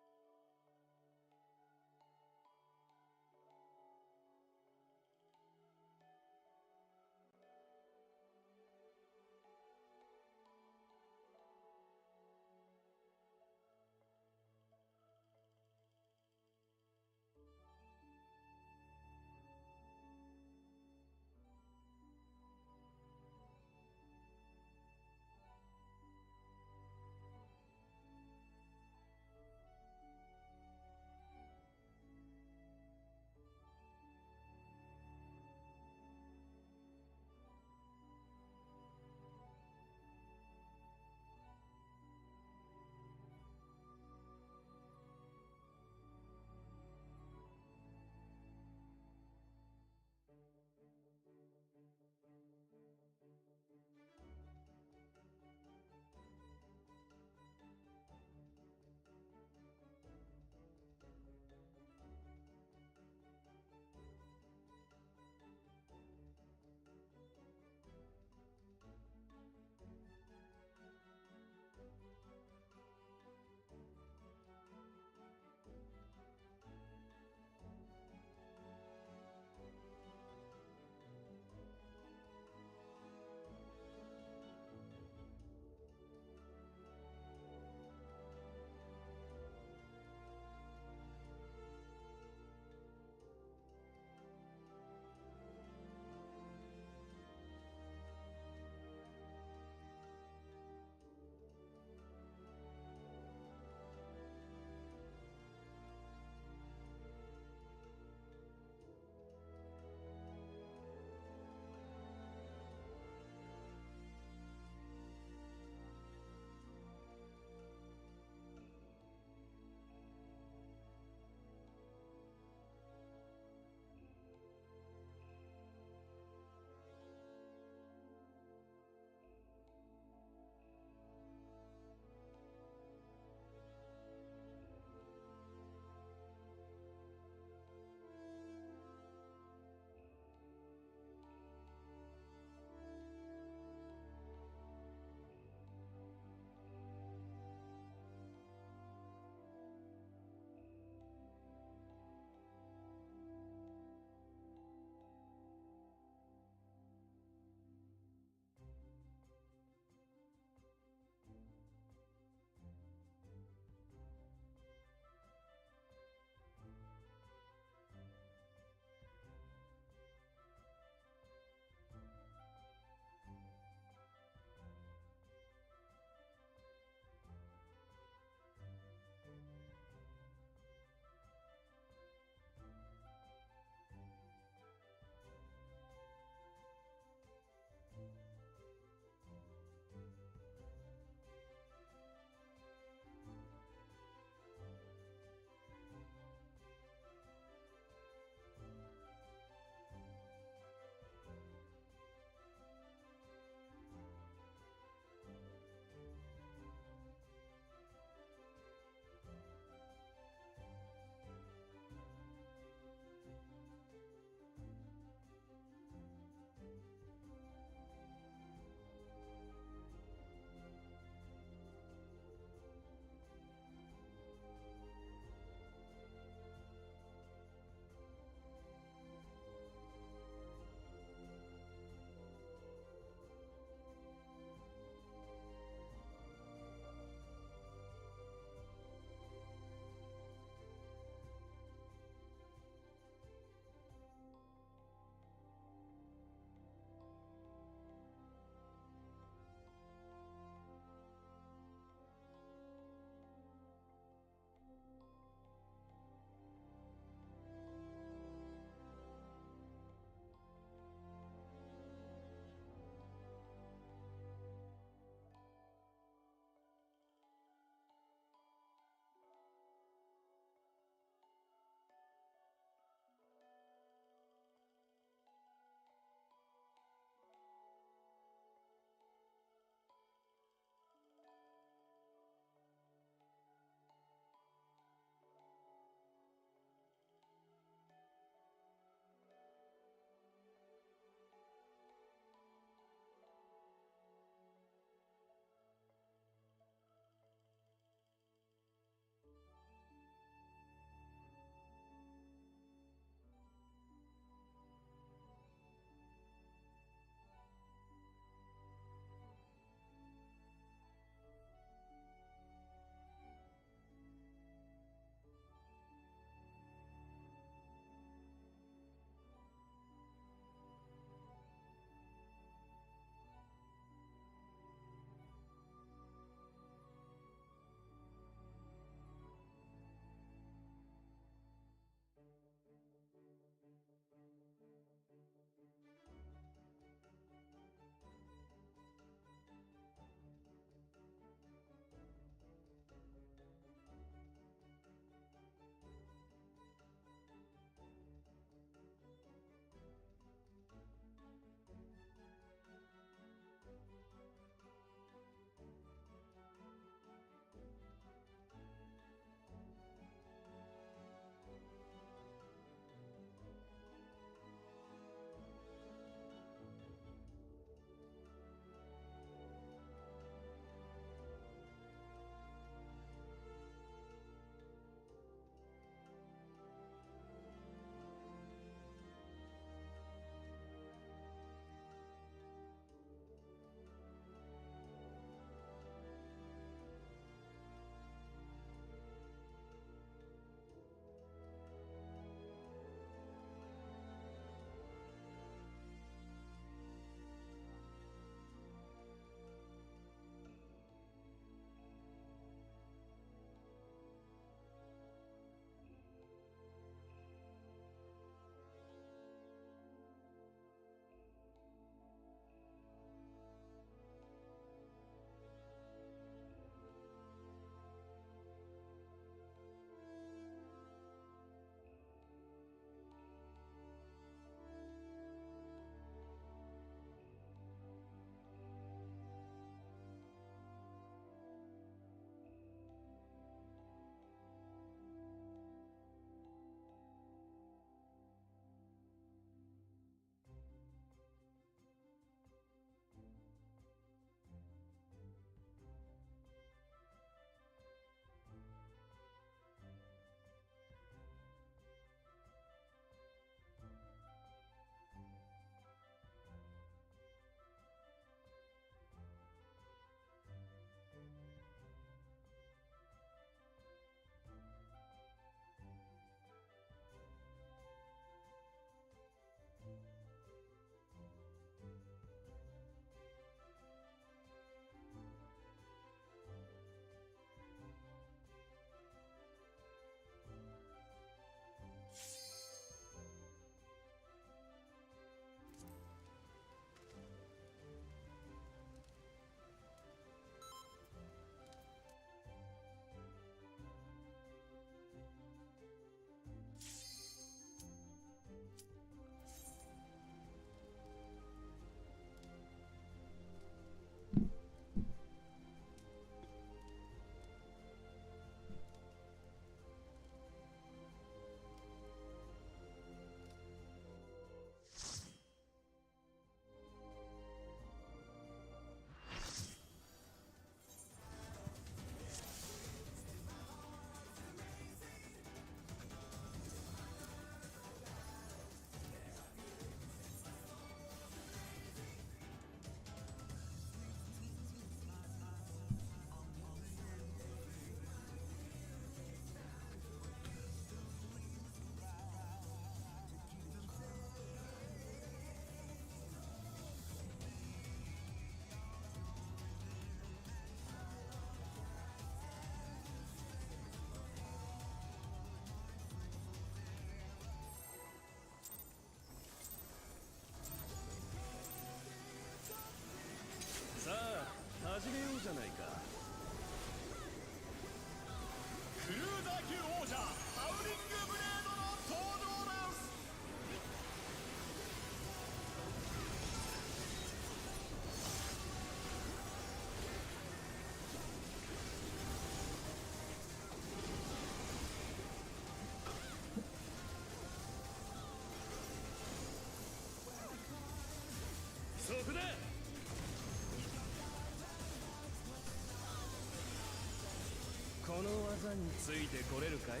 いてこれるかい？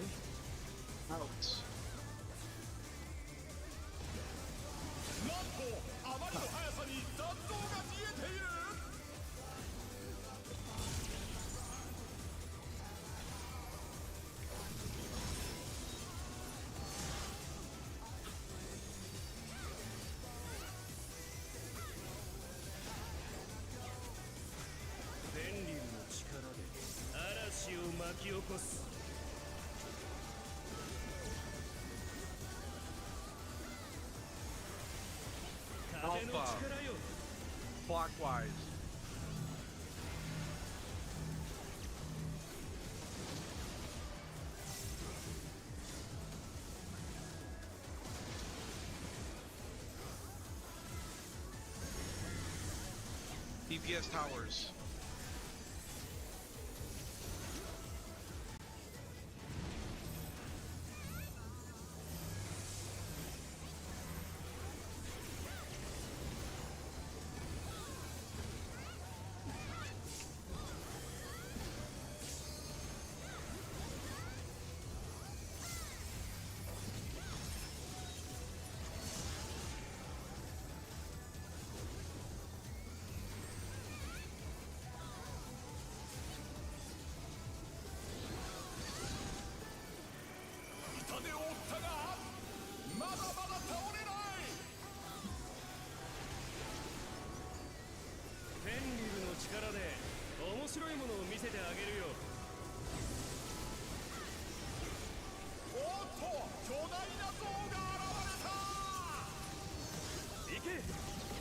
Out. なんとあまりの速さに残像が消えている。天竜の力で嵐を巻き起こす。風の力 Alpha. よ。 Clockwise. DPS towers.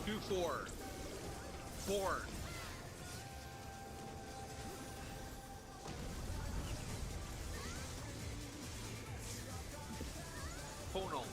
Do 4. 4. Tonal.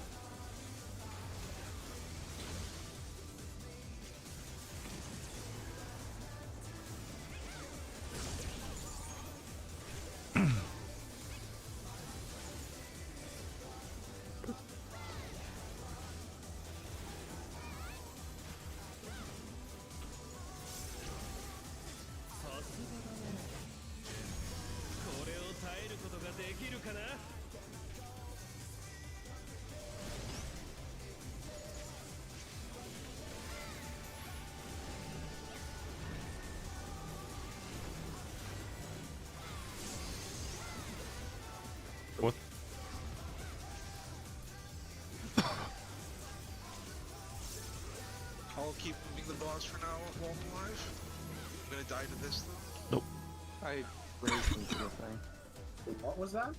What? I'll keep moving the boss for now while I'm alive. I'm gonna die to this though. Nope. I raised him to the thing. What was that?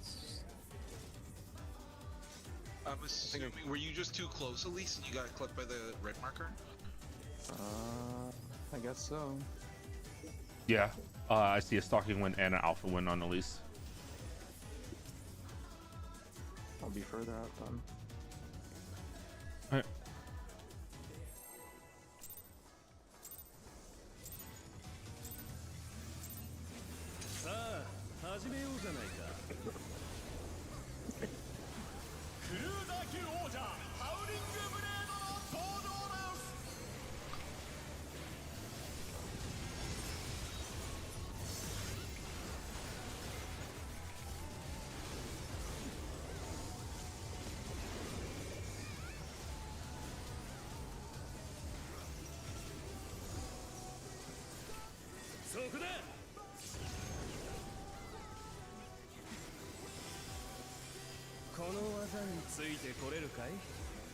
I'm assuming, were you just too close, Elise, and you got clipped by the red marker? I guess so. Yeah. I see a stalking win and an alpha win on Elise. I'll be further out then. Alright.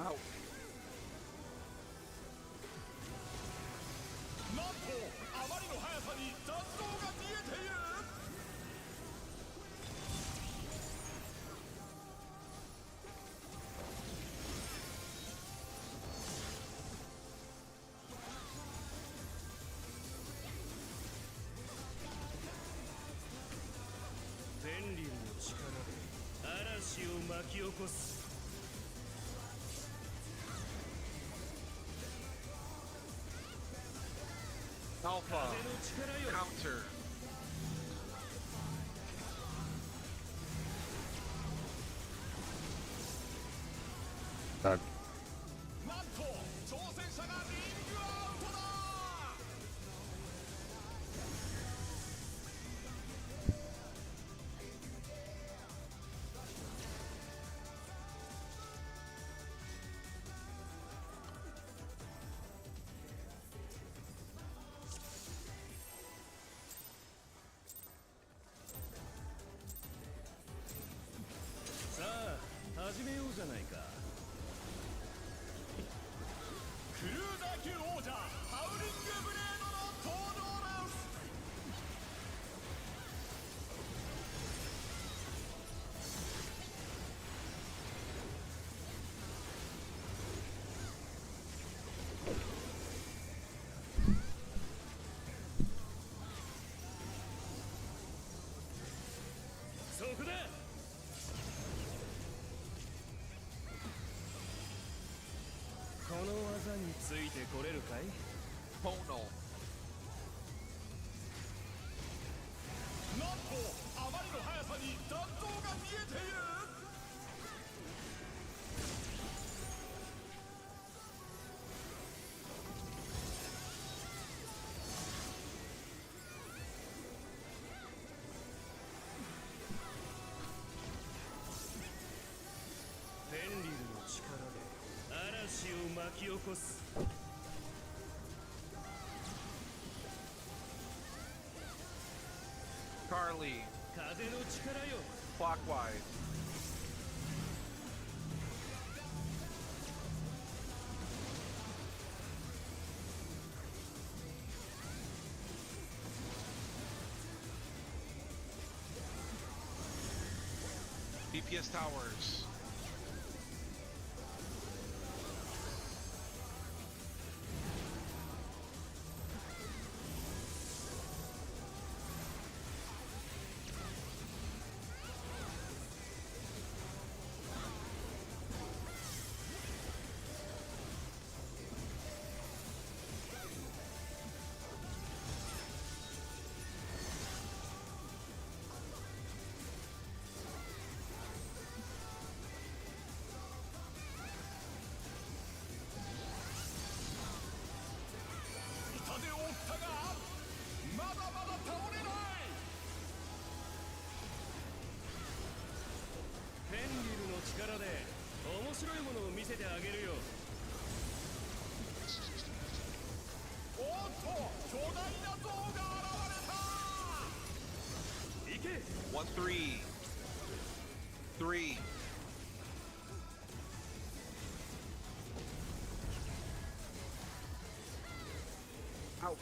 Ow. Alpha. Counter. That. ゃないか。クルーザー級王者ハウリングブレードの登場です。そこだ。この技についてこれるかい？ポノ。なんとあまりの速さに残像が見えている。フェンリルの力で嵐を巻き起こす。カーリー。風の力よ。Clockwise. DPS towers. One, three. Three. Ow.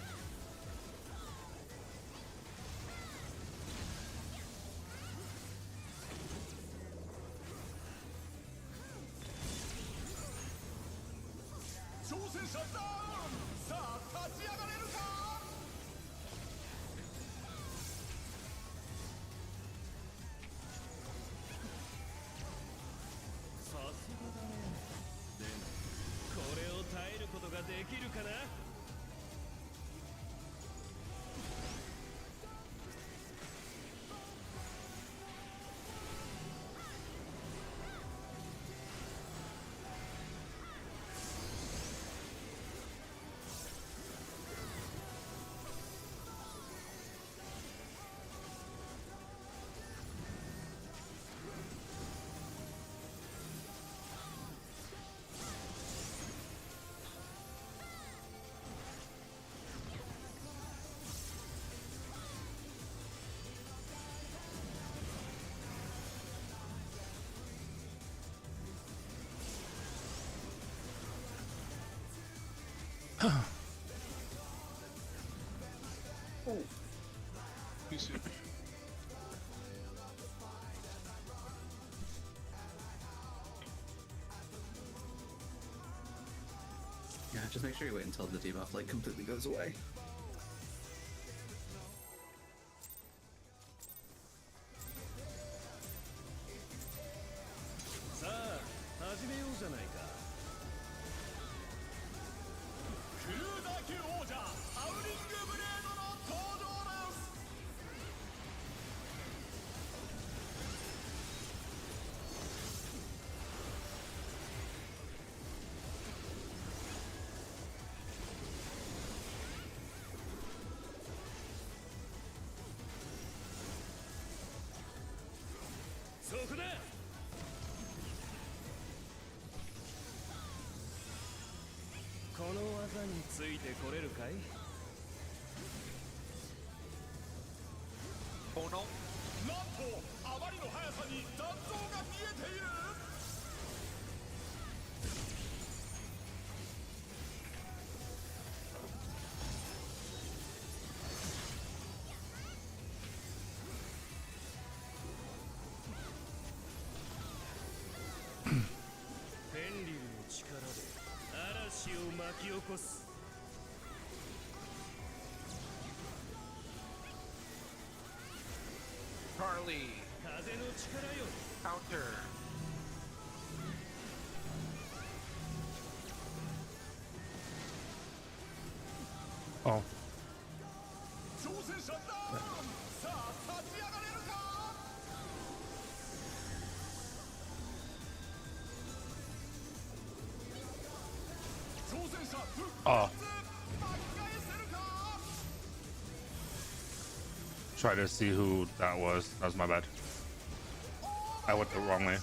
Too soon. Yeah, just make sure you wait until the debuff like completely goes away. Oh no. 巻き起こす Charlie. 風の力よ Counter. Oh. Oh. Try to see who that was. That was my bad. I went the wrong way.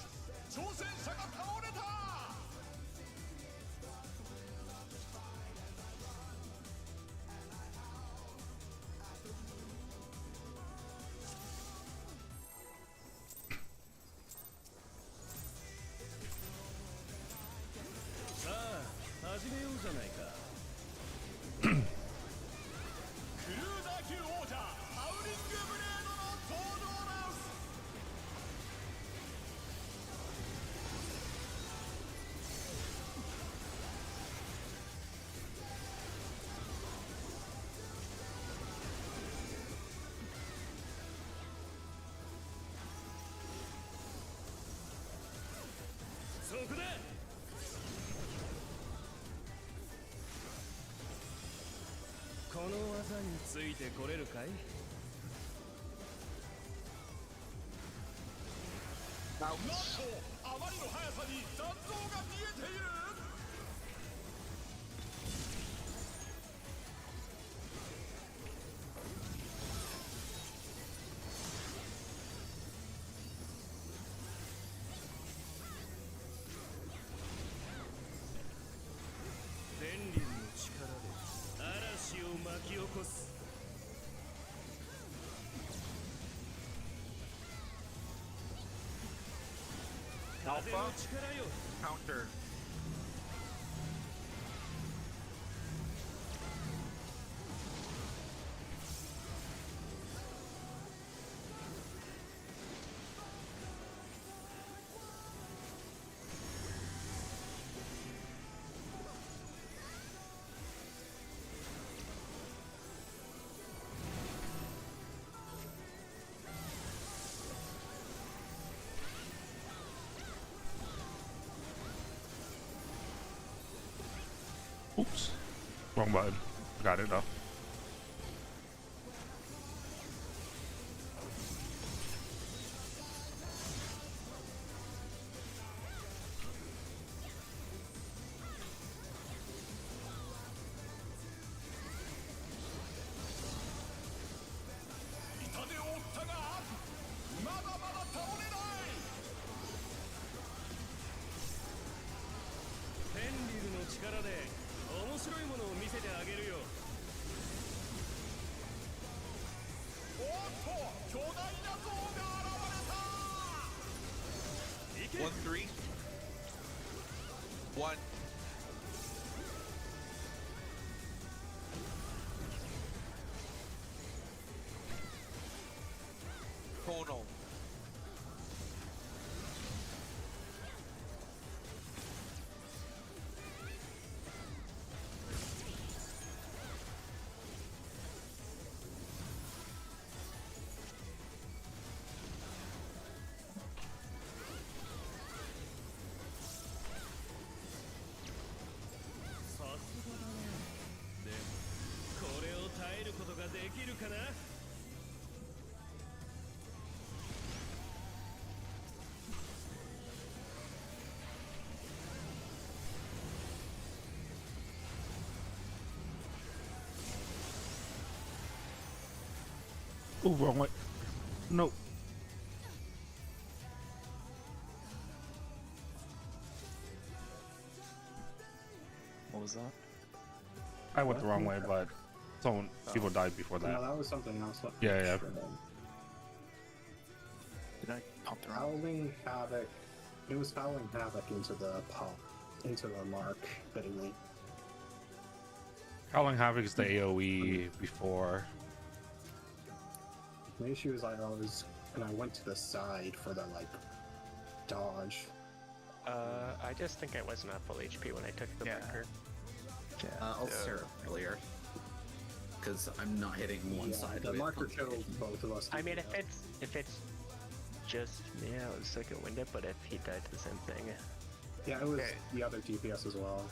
Bounce. Alpha. Counter. Oops. Wrong button. Got it though. One, three. One. Tonal. Oh, wrong way. No. What was that? I went the wrong way, but people died before that. No, that was something else. Yeah, yeah. Did I pump the wrong? Howling Havoc. It was Howling Havoc into the mark, fittingly. Howling Havoc is the AoE before. The issue is and I went to the side for the dodge. I just think I wasn't at full HP when I took the marker. I'll Seraph earlier. Because I'm not hitting one side. The with marker concentration. killed both of us. I mean, if it's just it was like a window, but if he died to the same thing, Yeah, it was Okay. the other DPS as well.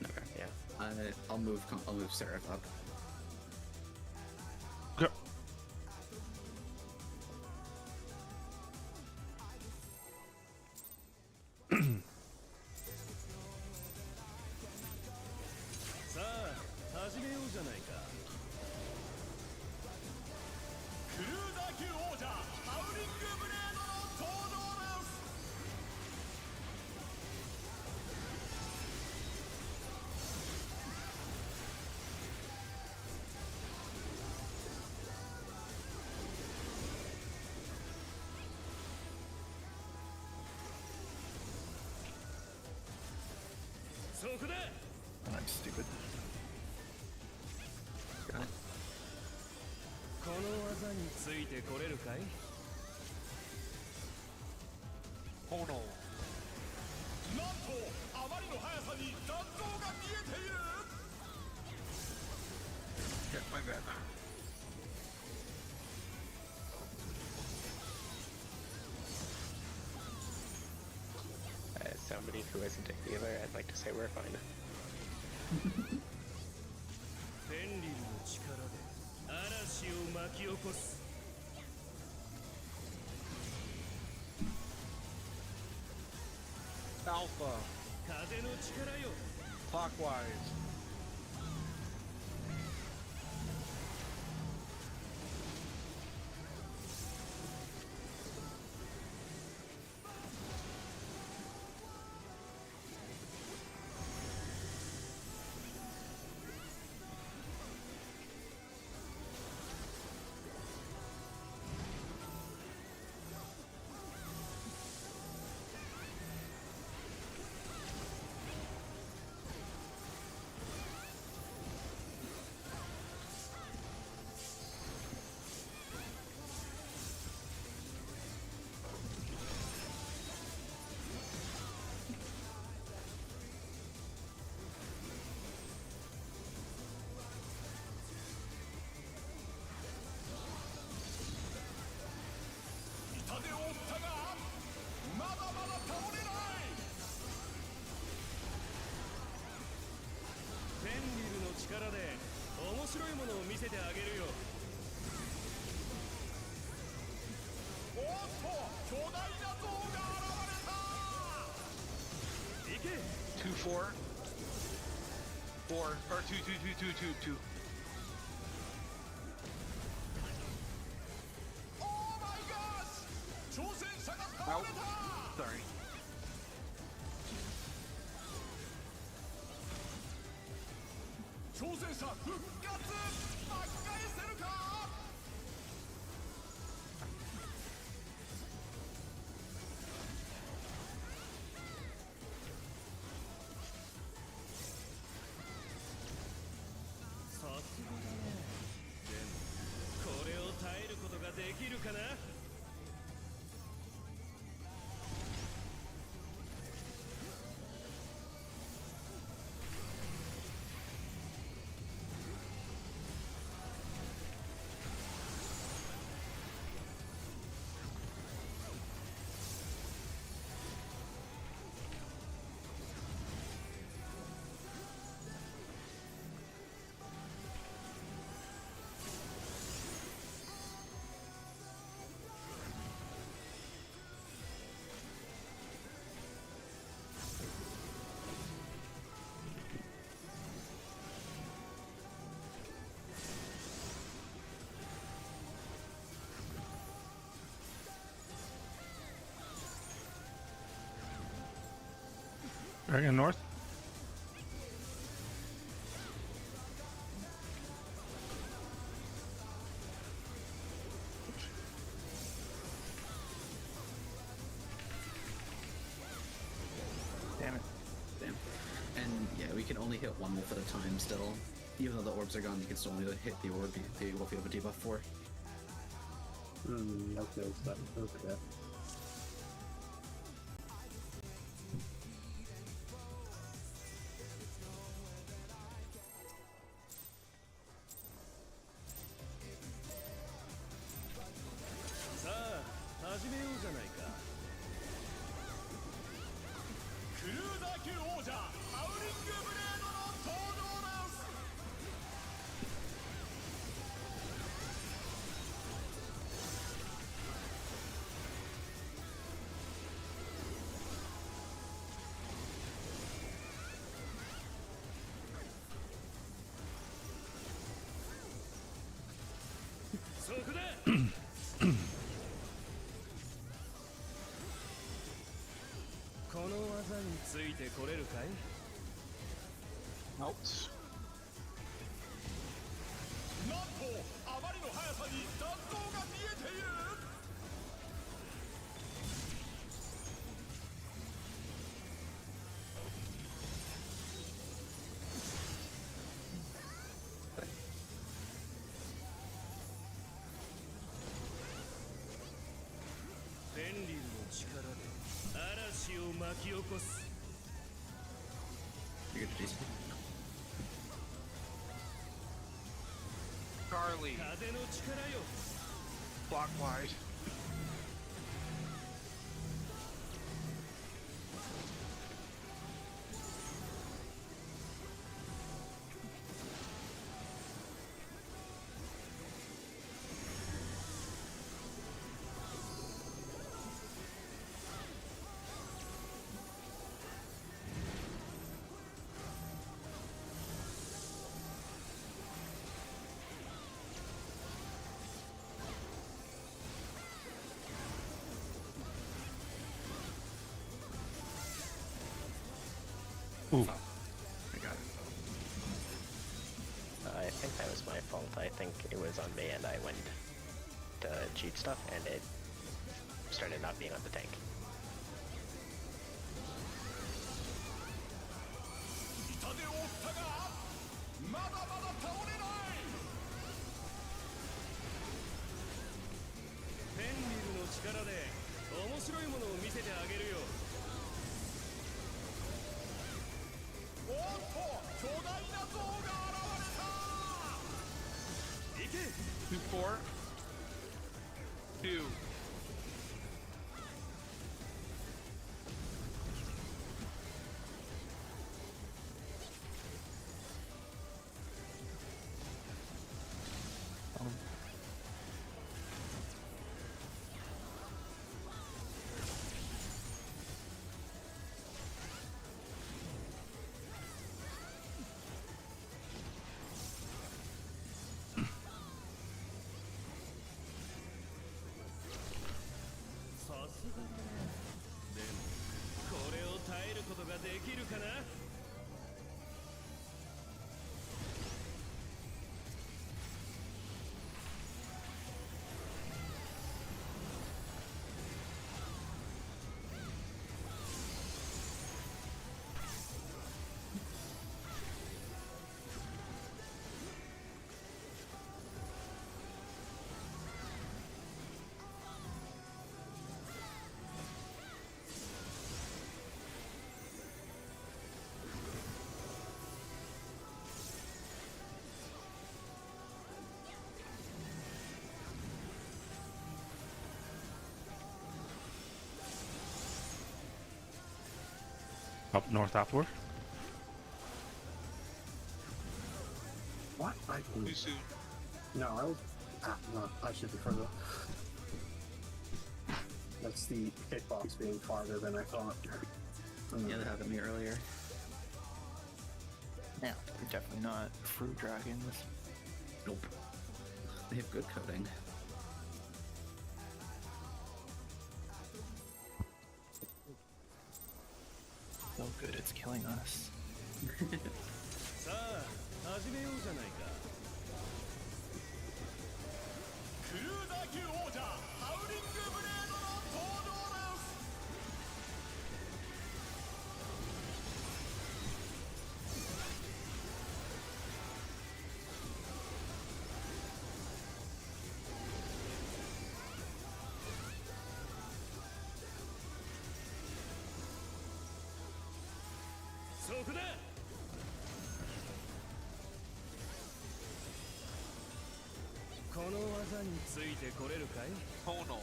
Okay. yeah. I'll move Seraph up. Okay. I'm stupid. この技についてこれるかい Oh no. Yeah, my bad. As somebody who isn't a healer, I'd like to say we're fine. フェンリルの力で嵐を巻き起こす Alpha. 風の力よ Clockwise. Two, four. Four. Or two. Out. Sorry. Dragon north. Damn it. Damn. And yeah, we can only hit one wolf at a time still. Even though the orbs are gone, you can still only hit the orb, the wolf you have a debuff for. Okay, so over that. そこだこの技についてこれるかい Nope. 天竜の力で嵐を巻き起こす You get to Jason. Charlie, 風の力よ block wide. Ooh. I got it. I think that was my fault. I think it was on me and I went to cheat stuff and it started not being on the tank. Two, 4, 2. Up north outward. What? Too soon. No, I was. No, I should be further. That's the hitbox being farther than I thought. Yeah, that happened to me earlier. Yeah, they're definitely not fruit dragons. Nope. They have good coding. So good, it's killing us. さあ始めようじゃないかクルーザー級王者ハウリングブレードの登場ですそこだこの技についてこれるかい Tonal.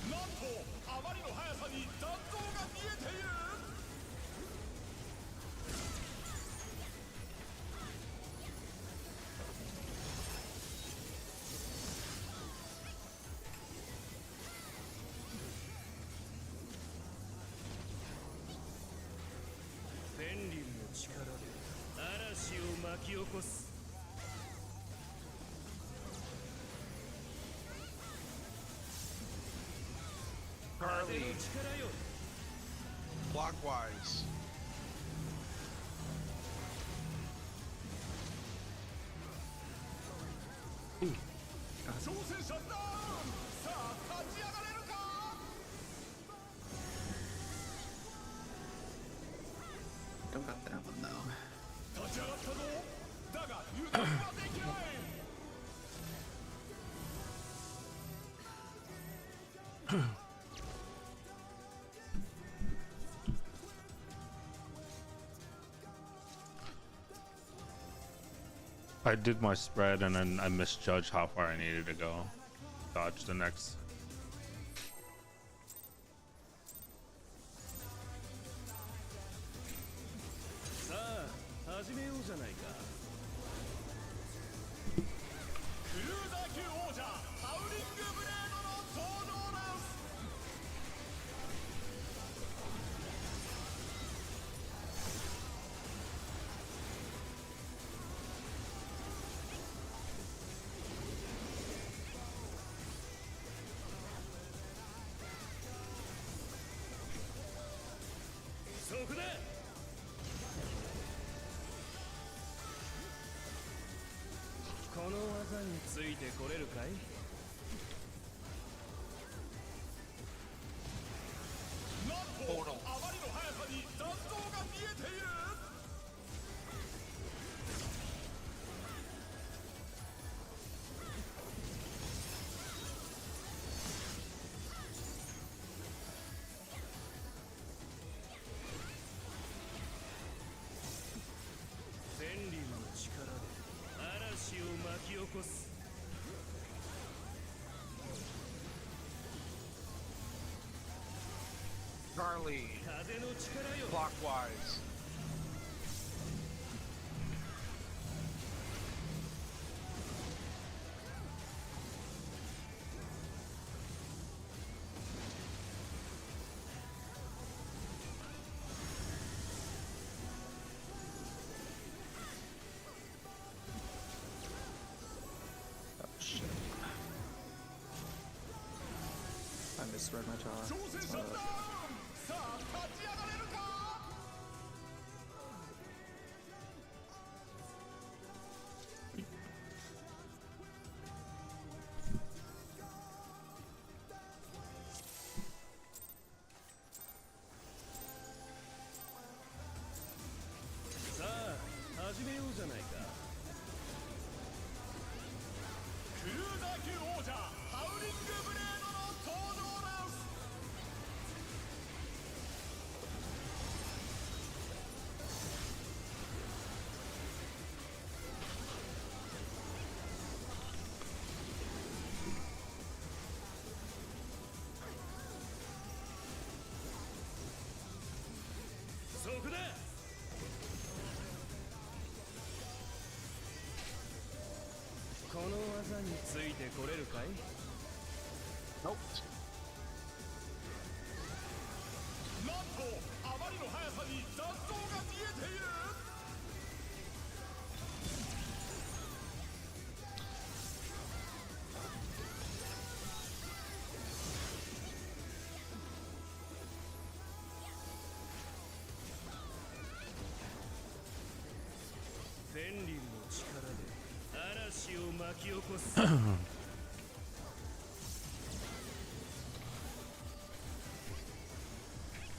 なんと千里の力で嵐を巻き起こす。 Carly, clockwise. Don't got that one though. I did my spread and then I misjudged how far I needed to go. Dodge the next. Portal. Carly, clockwise. Oh shit. I misread my tower. That's my bad. Nope.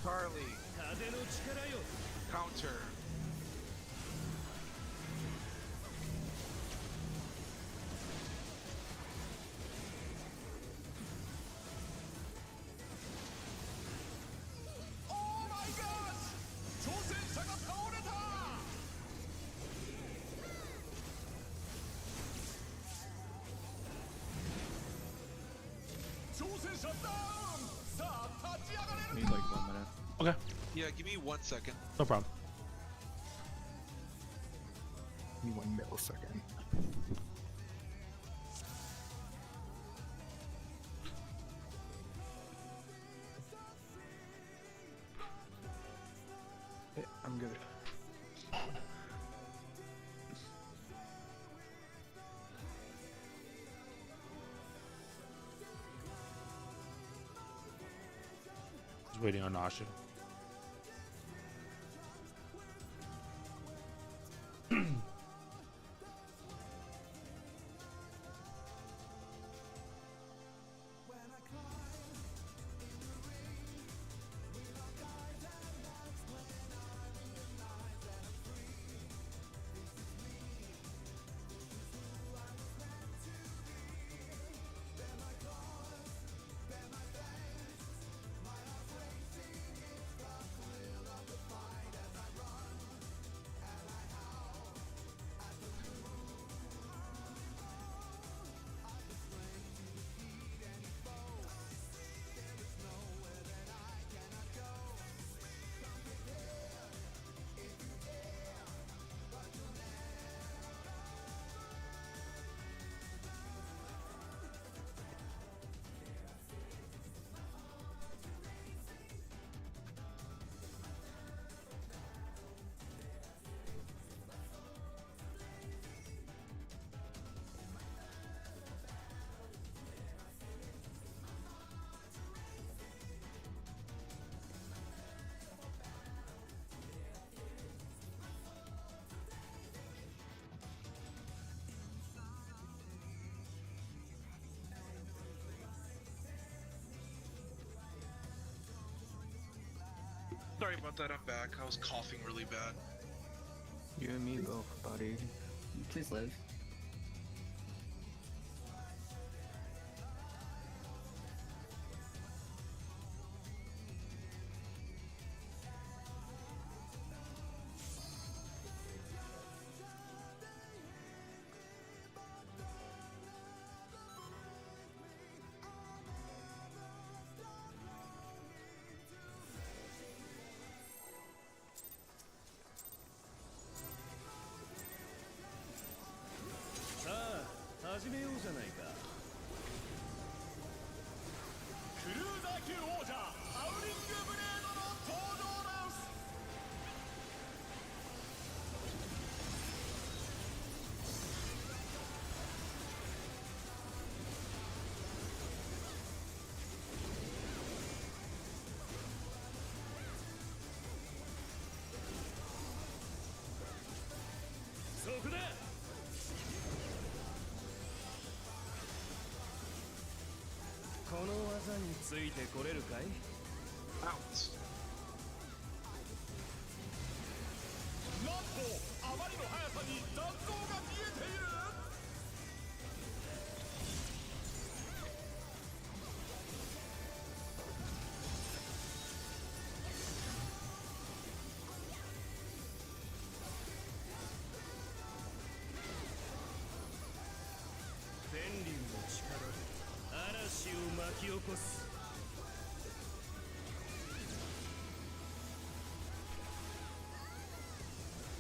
Carly, counter. Okay, Yeah, give me 1 second. no problem. Give me 1 millisecond. Yeah, I'm good. Just waiting on Nasha. Sorry about that, I'm back. I was coughing really bad. You and me both, buddy. Please live. Bounce.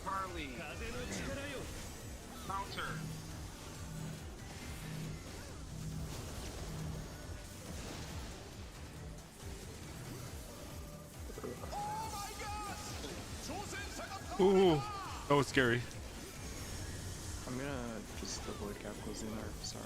Harley. Bouncer. Ooh, that was scary. I'm gonna just avoid cap closing there. Sorry.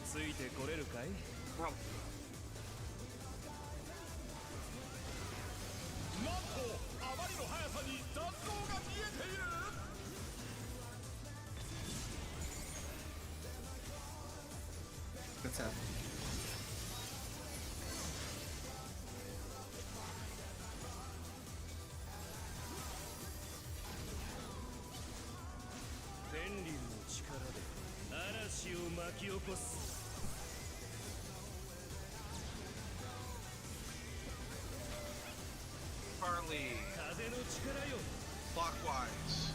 ついてこれるかい？Bro, なんとあまりの速さに残像が見えている。 What's up? Carly. Clockwise.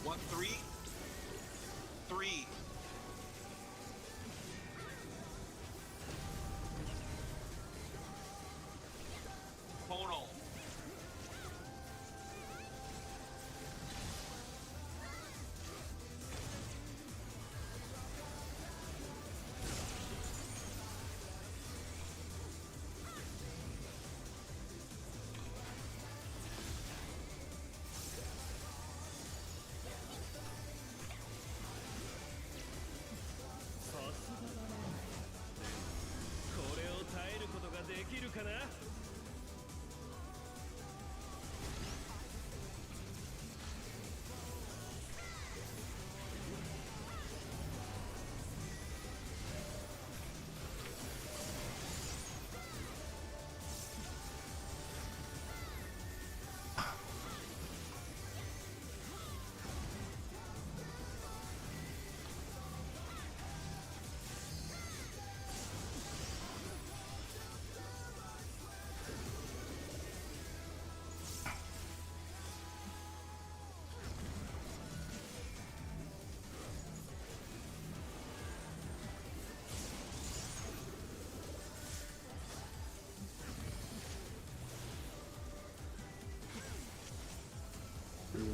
One, three. Three. Tonal.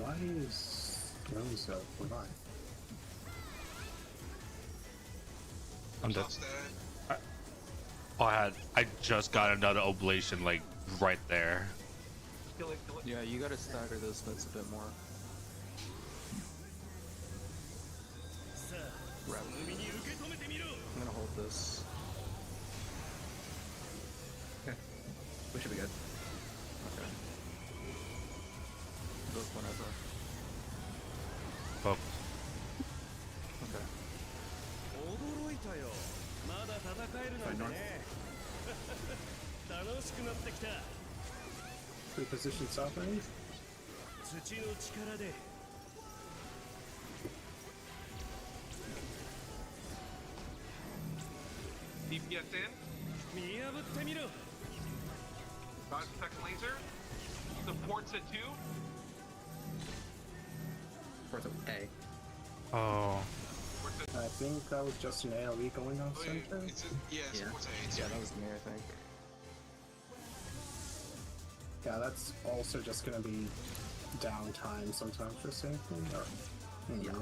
Why is Rosa alive? I'm dead. Toss that. I just got another oblation like right there. Kill it, kill it. Yeah, you gotta stagger those bits a bit more. Rep. I'm gonna hold this. Okay. We should be good. Okay. Book whenever. Focus. Okay. Reposition south range? DPS in. Got second laser. Supports at 2. Fourth of A. Oh. Supports at I think that was just an AoE going on oh, center. yeah, Yeah. supports at 8. Yeah, that was me, I think. Yeah, that's also just gonna be downtime sometimes for safety. Or, Yeah.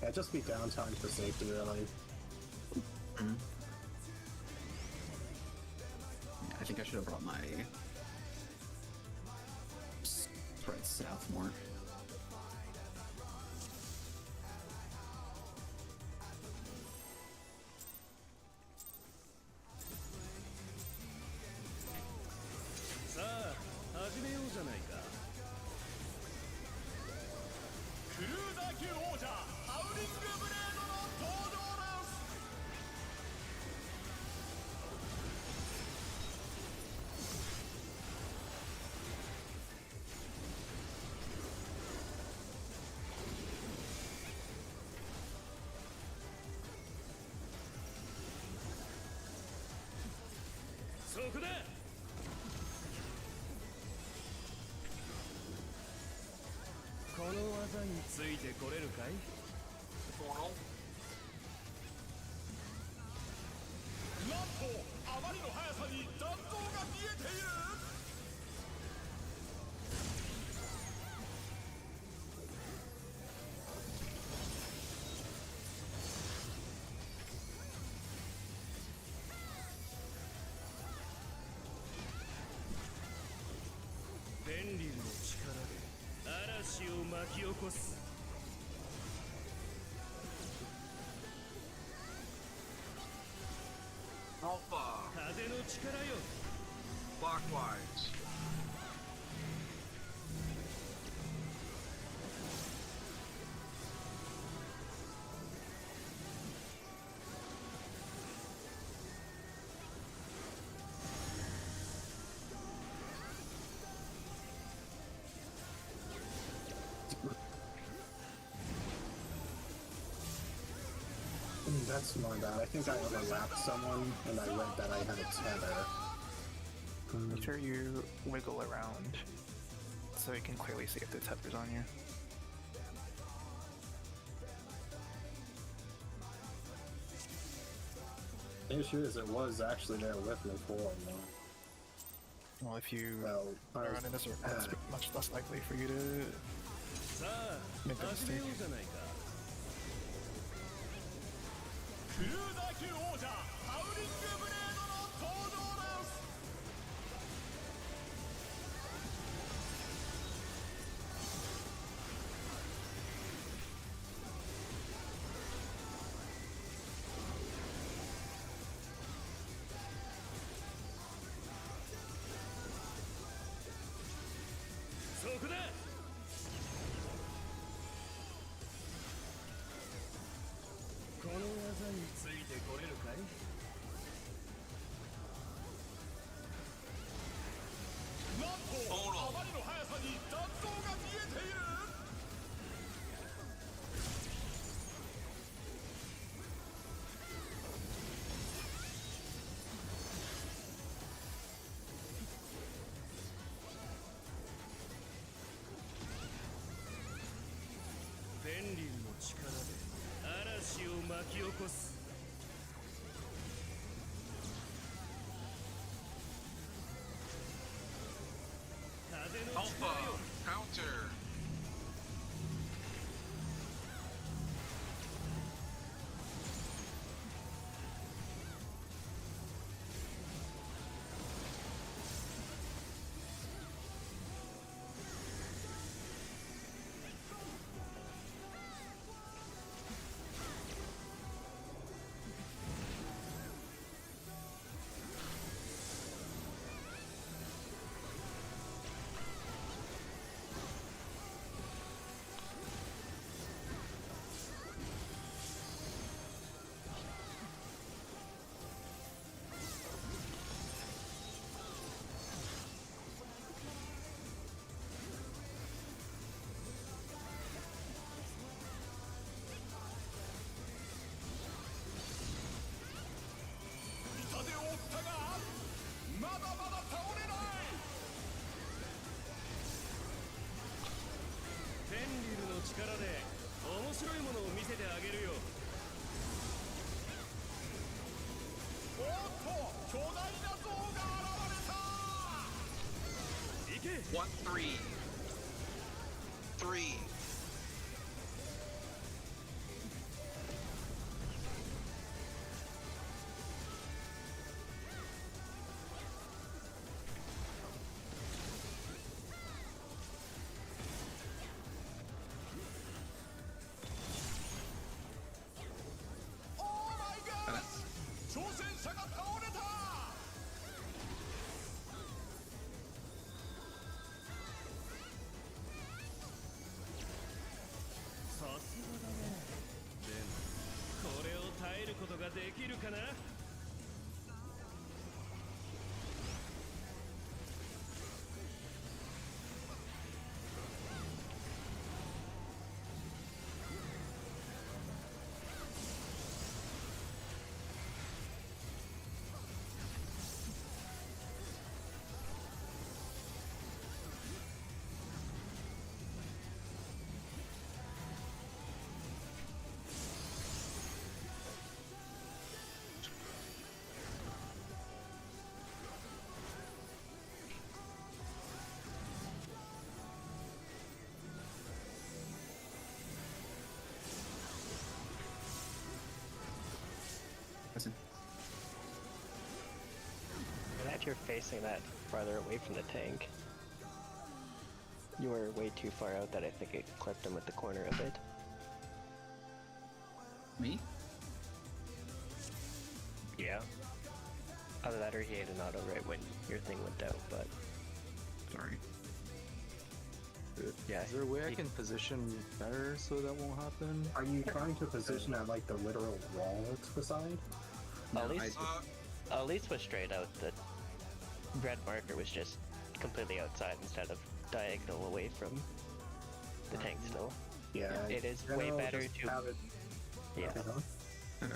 Yeah, just be downtime for safety, really. Mm-hmm. I think I should have brought my spread south more. そこだ。この技についてこれるかい？なんとあまりの速さに残像が見えている。ベンリルの力で嵐を巻き起こす。Alpha. 風の力よ。 Clockwise. That's my bad. I think I overlapped someone and I read that I had a tether. Make sure you wiggle around so you can clearly see if the tether's on you. The issue is it was actually there with me for a while. Well, if you I run was- in a circle, it's much less likely for you to さあ make a 始め mistake. ようじゃないか。クルーザー級王者ハウリングブレードの登場です。そこだ。この技についてこれるかい？なんとあまりの速さに残像が見えている。ベンリルの力で嵐を巻き起こす。風の力 Alpha. よ。 Counter.力で面白いものを見せてあげるよ。おっと巨大な像が現れた。行け。 1, 3. Oh my god! 挑戦者が倒れた。Listen. Glad you're facing that farther away from the tank. You were way too far out that I think it clipped him with the corner of it. Me? Yeah. Either that or he had an auto right when your thing went out, but... Sorry. Yeah. Is there a way I can position better so that won't happen? Are you trying to position at like the literal wall to the side? No, At least was straight out. The red marker was just completely outside instead of diagonal away from the tank still. Yeah. It is in way general, better just to... have it. Yeah. Okay.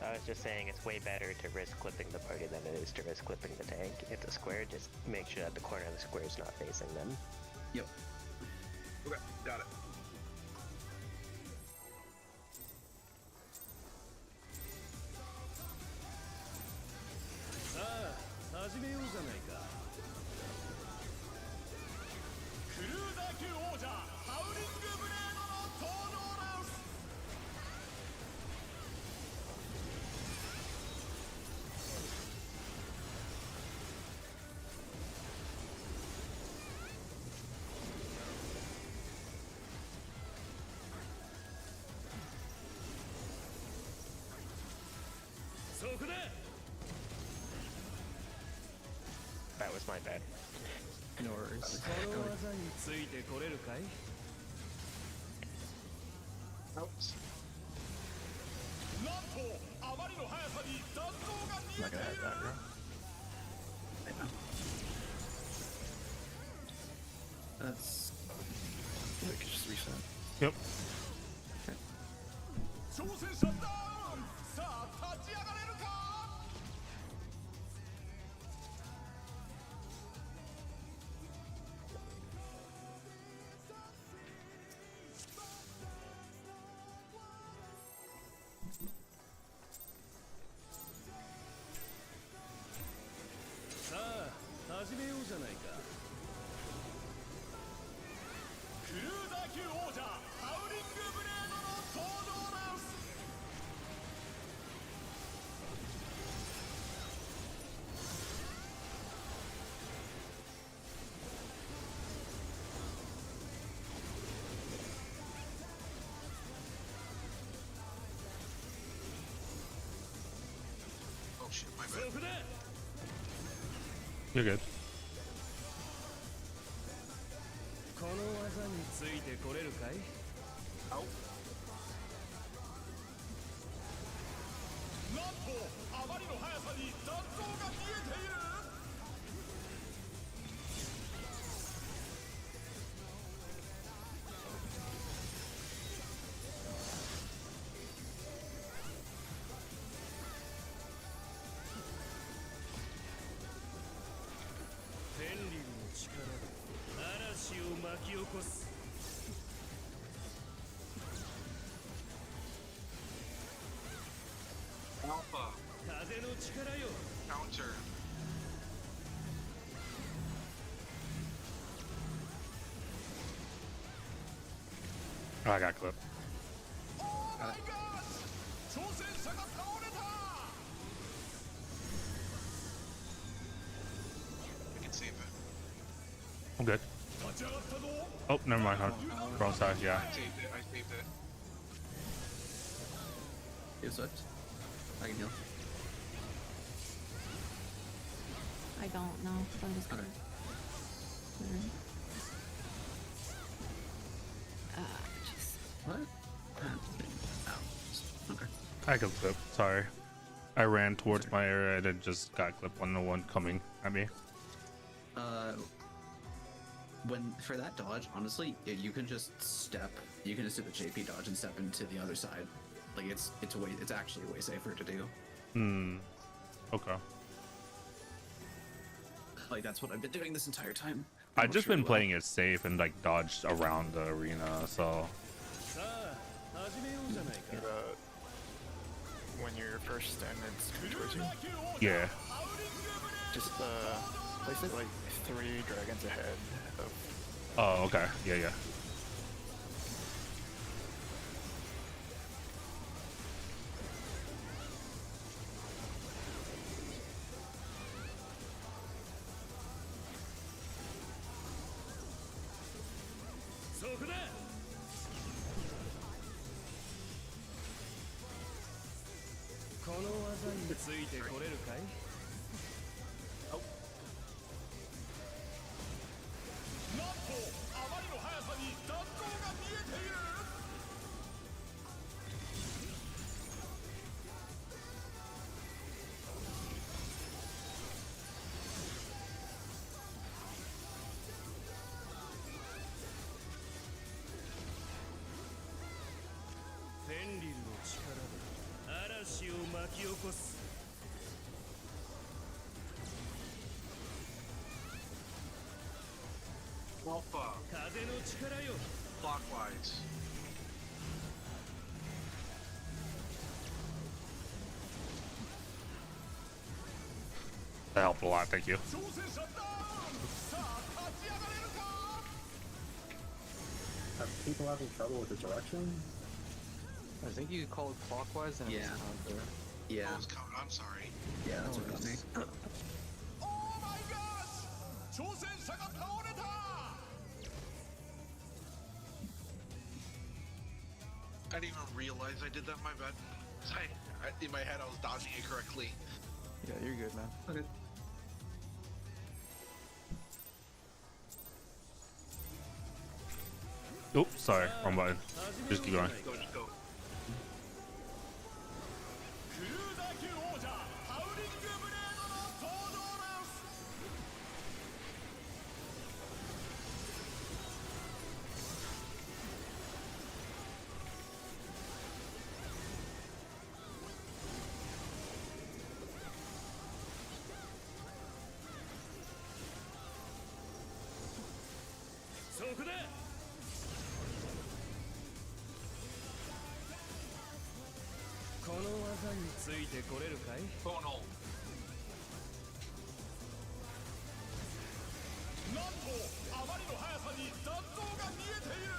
I was just saying it's way better to risk clipping the party than it is to risk clipping the tank. If the square, just make sure that the corner of the square is not facing them. Yep. Okay, got it. That was my bad. No worries. Oops. Not gonna have that, bro. That's... We could just reset. Yep. 挑戦者ダウンさあ立ち上がれるか さあ始めようじゃないかクルーザー級王者ハウリングブレードの登場ダンス Oh shit, my bad. そこで You're good. この技についてこれるかいなんとあまりの速さに残像が見えている 天竜の力で嵐を巻き起こす Alpha. 風の力よ Counter. Oh, I got clipped. 挑戦者が倒れた We can save it. I'm good. 立ち上がったぞ Oh, never mind. Huh? Wrong side. Yeah. I saved it. I saved it. He was hooked. I can heal. I don't know. So I'm just gonna. Just. What? Oh. Okay. I got clipped. Sorry. I ran towards my area and it just got clipped. 101 coming at me. When for that dodge, honestly, you can just step. You can just do the JP dodge and step into the other side. Like it's actually way safer to do. Hmm. Okay. Like that's what I've been doing this entire time. I've just been playing it safe and like dodged around the arena, so. さあ始めようじゃないか When you're first and it's coming towards you, Yeah. just place it like 3 dragons ahead of. Oh, okay. Yeah, yeah. ついてこれるかい？なんとあまりの速さに弾道が見えている。フェンリルの力で嵐を巻き起こす。Alpha, 風の力よ。 clockwise. That helped a lot, thank you. 挑戦者ダウン。さあ立ち上がれるか。 Are people having trouble with the direction? I think you could call it clockwise and Yeah. it's counter. Yeah, Oh, it's coming. I'm sorry. yeah, that's what got me. Oh my gosh! 挑戦者が倒れた。 I didn't even realize I did that. My bad. In my head, I was dodging it correctly. Yeah, you're good, man. Okay. Oops, sorry, wrong button. Just keep going. Go, just go. クルーザー級王者ハウリングブレードの登場です。 そこだ。この技についてこれるかい？ Oh no. なんとあまりの速さに弾道が見えている。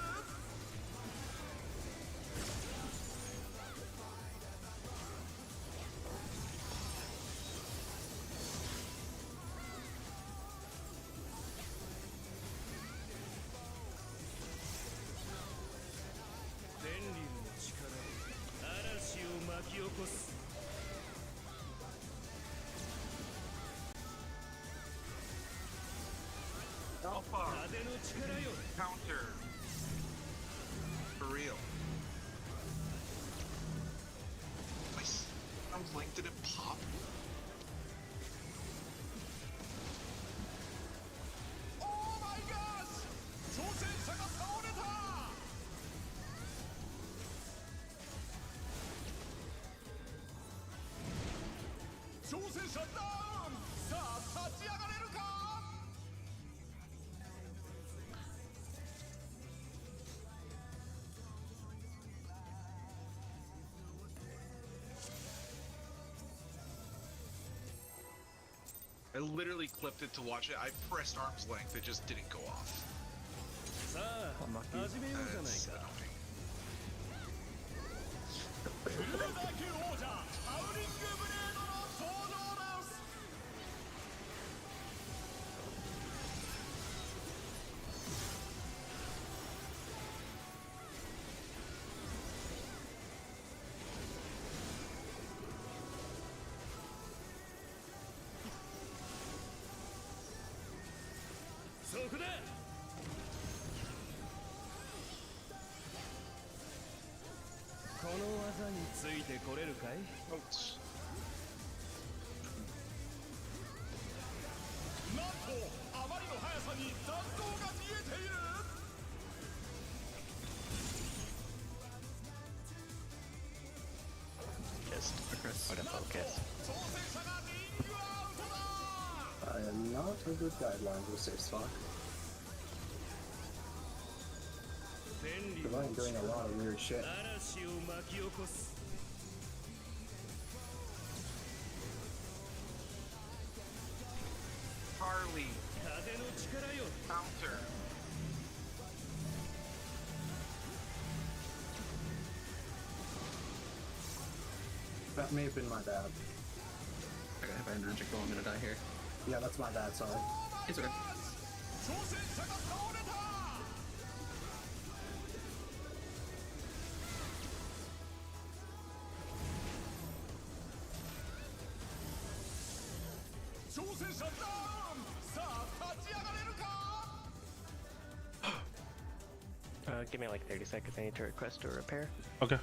フェンリルの力で嵐を巻き起こす。 Alpha, 風の力よ。 counter. For real. My sounds like did it pop? Oh my gosh! 挑戦者が倒れた。 挑戦者ダウン。さあ立ち上がれるか。 I literally clipped it to watch it. I pressed arm's length. It just didn't go off. さあ始めようじゃない That's か。 annoying. クルーザー級王者ハウリングブレードの登場です。 そこだ。この技についてこれるかい？ Ouch. なんとあまりの速さに弾道が見えている。 Just what a focus. 挑戦者がリングアウトだ。 I am not a good guideline with this fuck. フェンリル Because の I'm doing a lot of weird shit. 嵐を巻き起こす。 Harley, 風の力よ。 counter. That may have been my bad. I got hit by a magic ball. I'm gonna die here. Yeah, that's my bad, sorry. It's okay. 挑戦者が倒れた。 I 戦者ダウン。さあ立ち上がれるか。Give me like 30 seconds. I need to request a repair. Okay.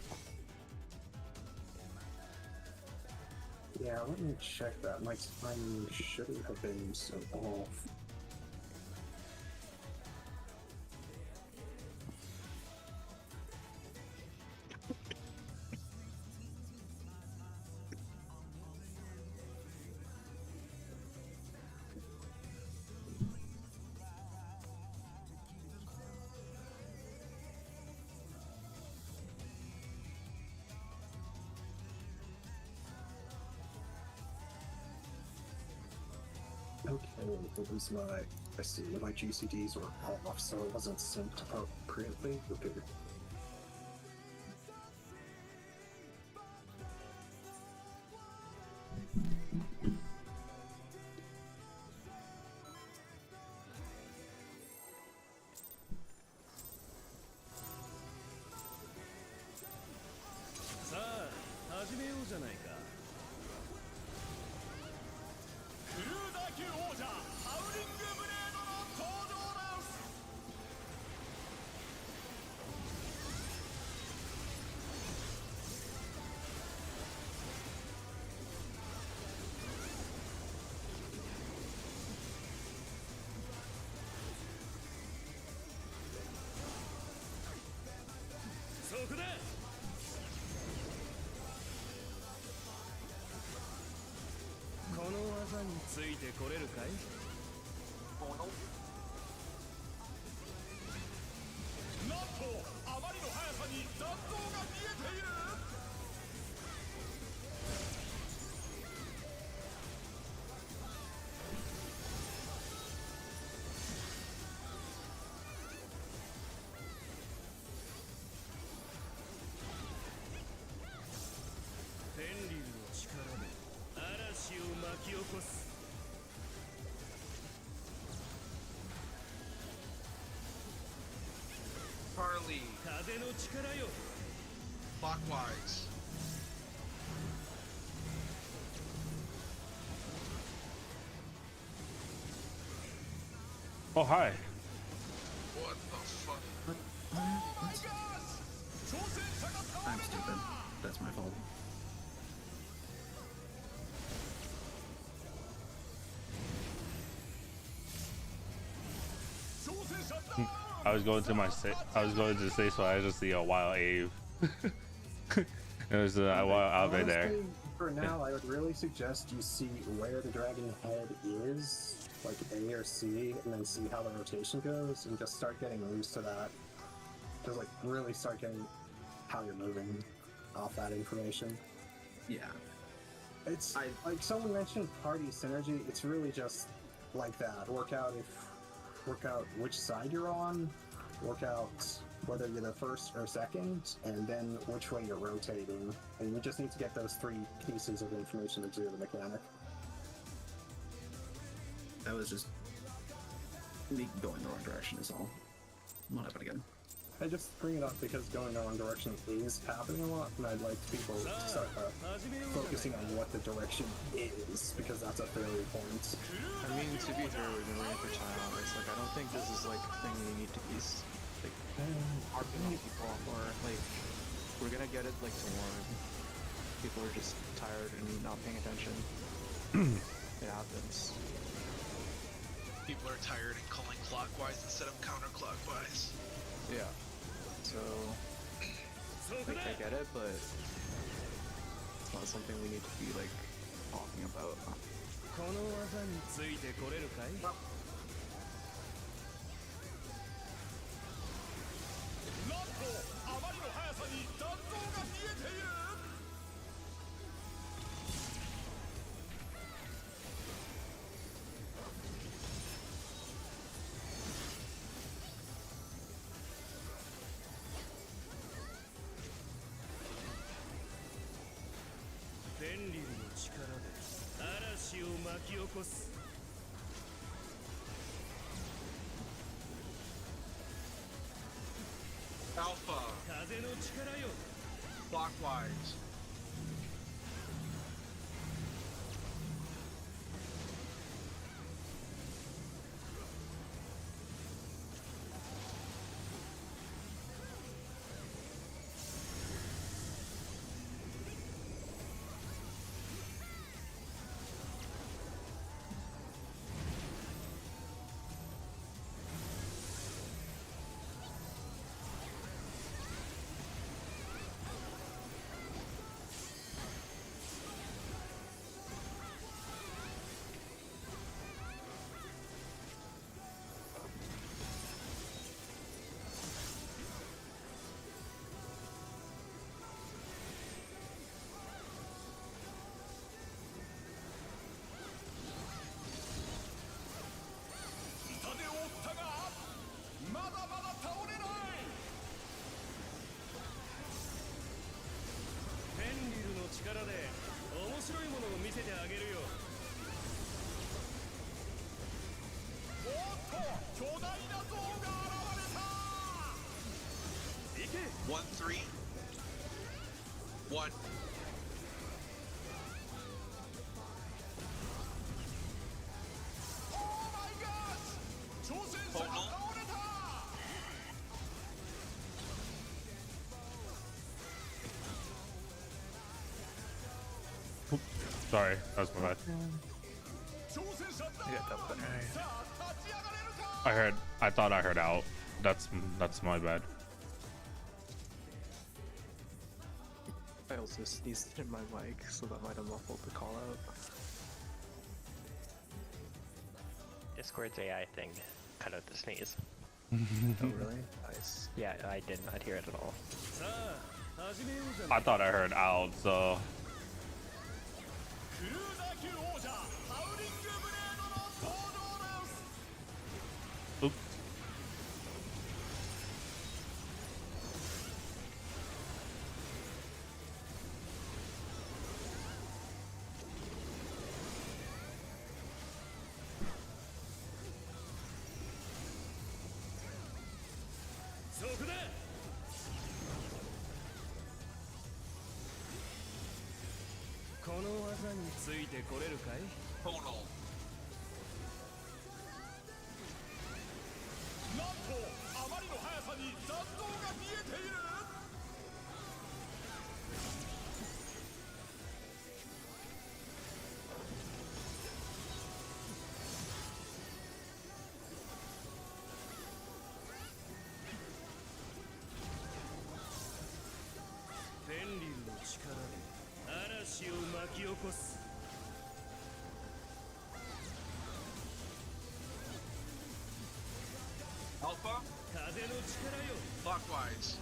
Yeah, let me check that. My timing shouldn't have been so off. Okay, it was I see, my GCDs were off, so it wasn't synced appropriately. Okay. Carly. Clockwise. Oh, hi. What the fuck? I'm stupid. That's my fault. I was going to say so. I just see a wild Ave. It was a wild Ave there. For now, I would really suggest you see where the dragon head is, like A or C, and then see how the rotation goes, and just start getting used to that. Just like really start getting how you're moving off that information. Yeah. It's like someone mentioned party synergy. It's really just like that. Work out which side you're on, work out whether you're the first or second, and then which way you're rotating. And you just need to get those three pieces of information to do the mechanic. That was just me going the wrong direction is all. Won't happen again. I just bring it up because going the wrong direction is happening a lot, and I'd like people to start focusing on what the direction is, because that's a failure point. I mean, to be fair, we've been waiting for time. It's like, I don't think this is like a thing you need to be like harping on people, or like, we're gonna get it like tomorrow. People are just tired and not paying attention. It happens. People are tired and calling clockwise instead of counterclockwise. Yeah. So, like, I get it, but it's not something we need to be, like, talking about. Alpha. Clockwise. 1-3. 1. Sorry, that was my bad. I got that button. I thought I heard out. That's my bad. I also sneezed in my mic, so that might have muffled the call out. Discord's AI thing cut out the sneeze. Oh really? Nice. Yeah, I did not hear it at all. I thought I heard out, so クルーザー級王者ハウリングブレードの登場です。 oops. Tonal. なんとあまりの速さに残像が見えている。 フェンリルの力で嵐を巻き起こす。 Alpha. 風の力よ。 Clockwise.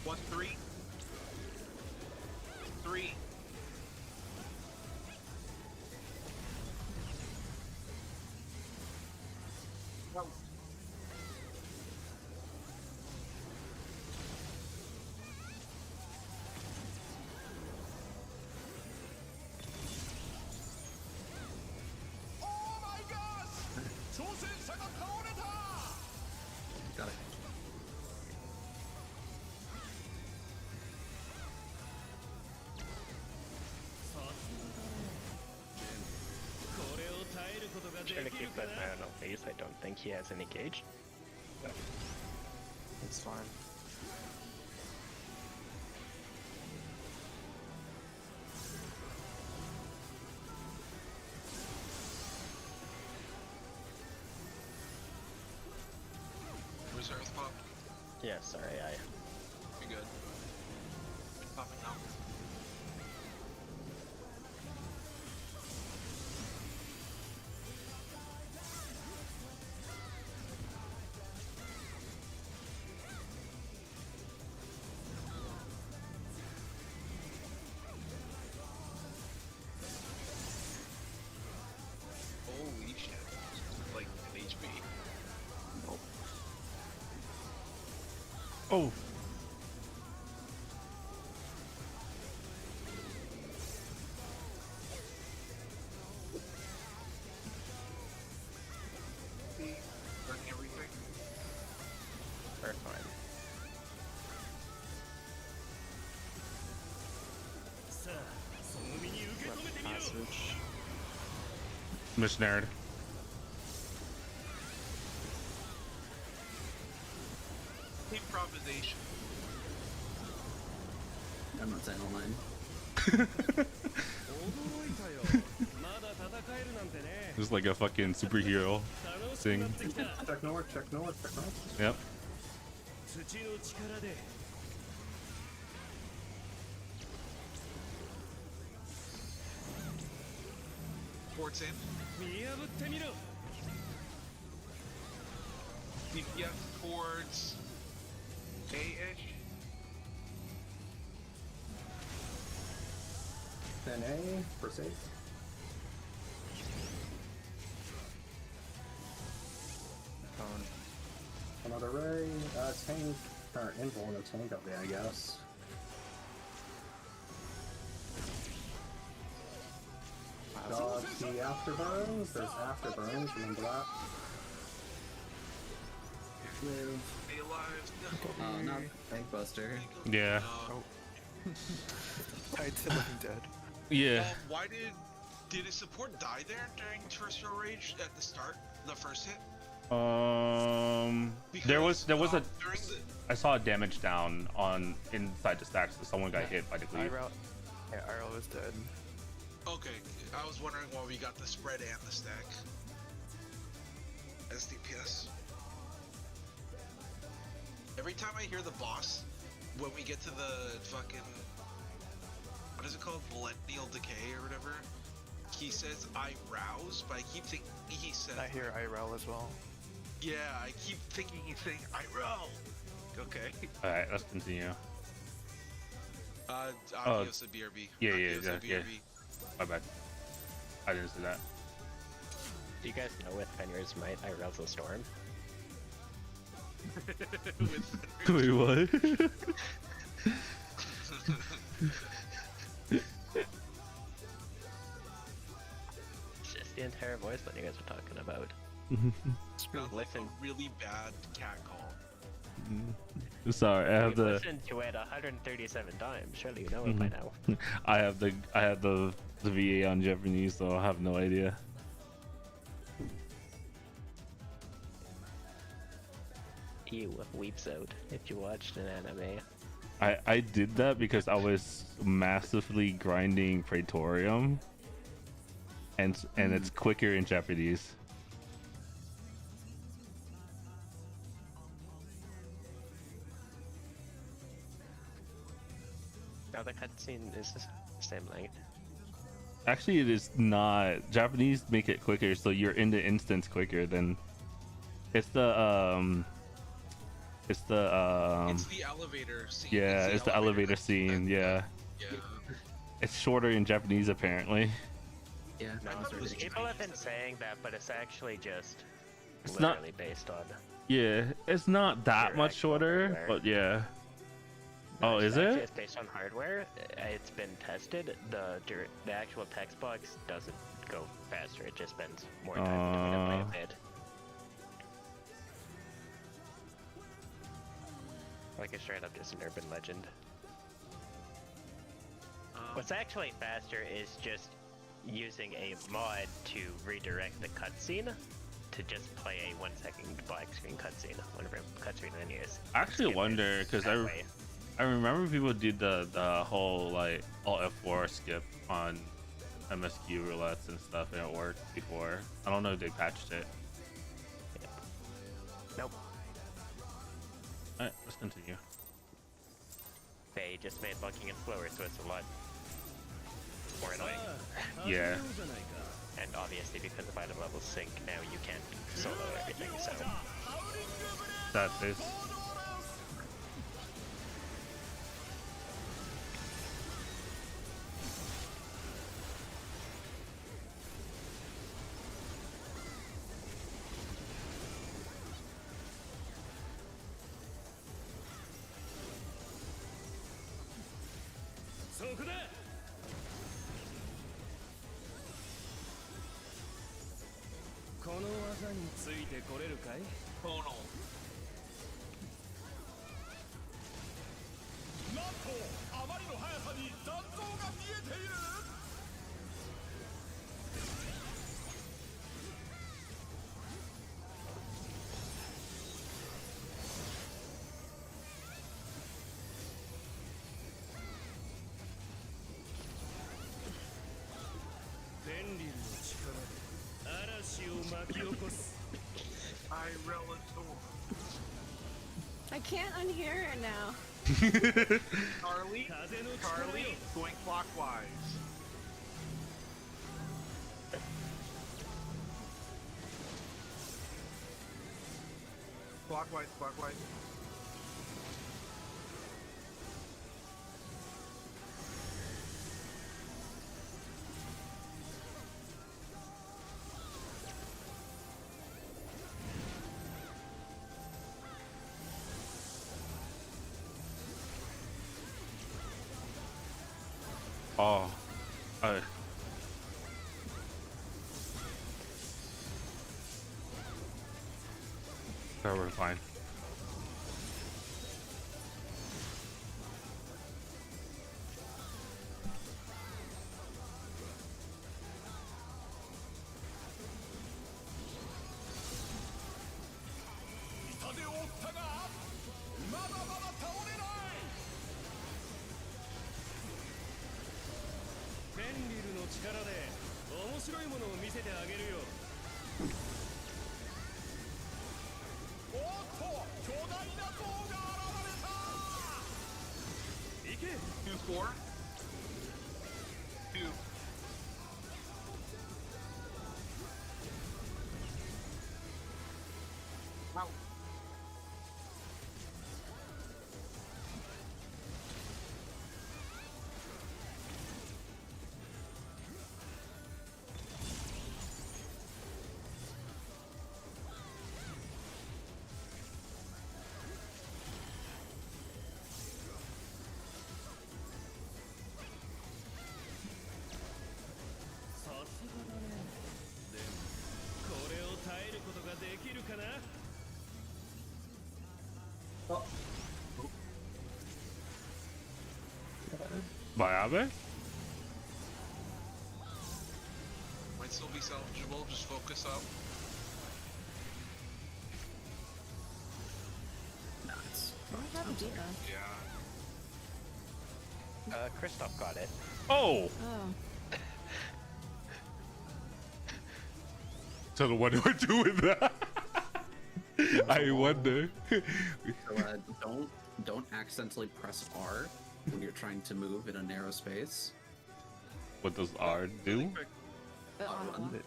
One, 3. 3. Go. Got it. Trying to keep that man on base. I don't think he has any gauge. It's fine. Reserve pop. Yeah, sorry, You're good. Popping out. Holy shit. Like an HP. Oh. Running everything. Very fine. message. Missionary. Improvisation. I'm not saying online. Just like a fucking superhero thing. Check north, check north, check north. Yep. Ports in. DPS towards A-ish. Then A for safe. Another ray, tank, or invul and a tank up there, I guess. Dodge the afterburns, there's afterburns, remember that? Stay alive. Not Tank Buster. Yeah. Tied to Living Dead. Yeah. Why did his support die there during Terrestrial Rage at the start, the first hit? There was during a. the... I saw a damage down on inside the stacks, so someone got hit by the cleave. Irel was dead. Okay, I was wondering why we got the spread and the stack. SDPS. Every time I hear the boss, when we get to the fucking, what is it called, Millennial Decay or whatever, he says I rouse, but I keep thinking he says. I hear Irel as well. Yeah, I keep thinking he's saying Irel. Okay. All right, let's continue. Adios at BRB. Yeah. BRB. My bad. I didn't see that. Do you guys know with Fenrir's Might, Irel's a storm? Wait, what? It's just the entire voice that you guys are talking about. Listen. A really bad cat call. Sorry, I have You've the. listened to it 137 times. Surely you know it by now. I have the VA on Japanese, so I have no idea. You weeps out if you watched an anime. I did that because I was massively grinding Praetorium, and it's quicker in Japanese. Now the cutscene is the same length. Actually, it is not. Japanese make it quicker, so you're in the instance quicker than. It's the It's the elevator scene. Yeah, it's the elevator scene. Yeah. Yeah. It's shorter in Japanese apparently. Yeah. No, people have been saying that, but it's actually just It's not- literally based on. Yeah, it's not that Your much actual shorter, hardware. but yeah. Oh, It's is actually- it? It's based on hardware. It's been tested. The actual text box doesn't go faster. It just spends more time doing it by a bit. Like a straight up just an urban legend. What's actually faster is just using a mod to redirect the cutscene to just play a 1 second black screen cutscene whenever cutscene menu is. I actually Skip it wonder because that way. I remember people did the whole like Alt F4 skip on MSQ roulettes and stuff, and it worked before. I don't know if they patched it. Nope. Alright, let's continue. They just made locking it slower, so it's a lot more annoying. Yeah. And obviously, because of item level sync, now you can't solo everything, so. That is. Tonal. なんとあまりの速さに残像が見えている I can't unhear it now. Charlie, going clockwise. Clockwise. Oh, we're fine. Bayabe? Might still be salvageable, just focus up. Nice. I have a Vita. Yeah. Kristoff got it. Oh! Oh. So what do I do with that? I wonder. So, don't accidentally press R when you're trying to move in a narrow space. What does R do? But on Run.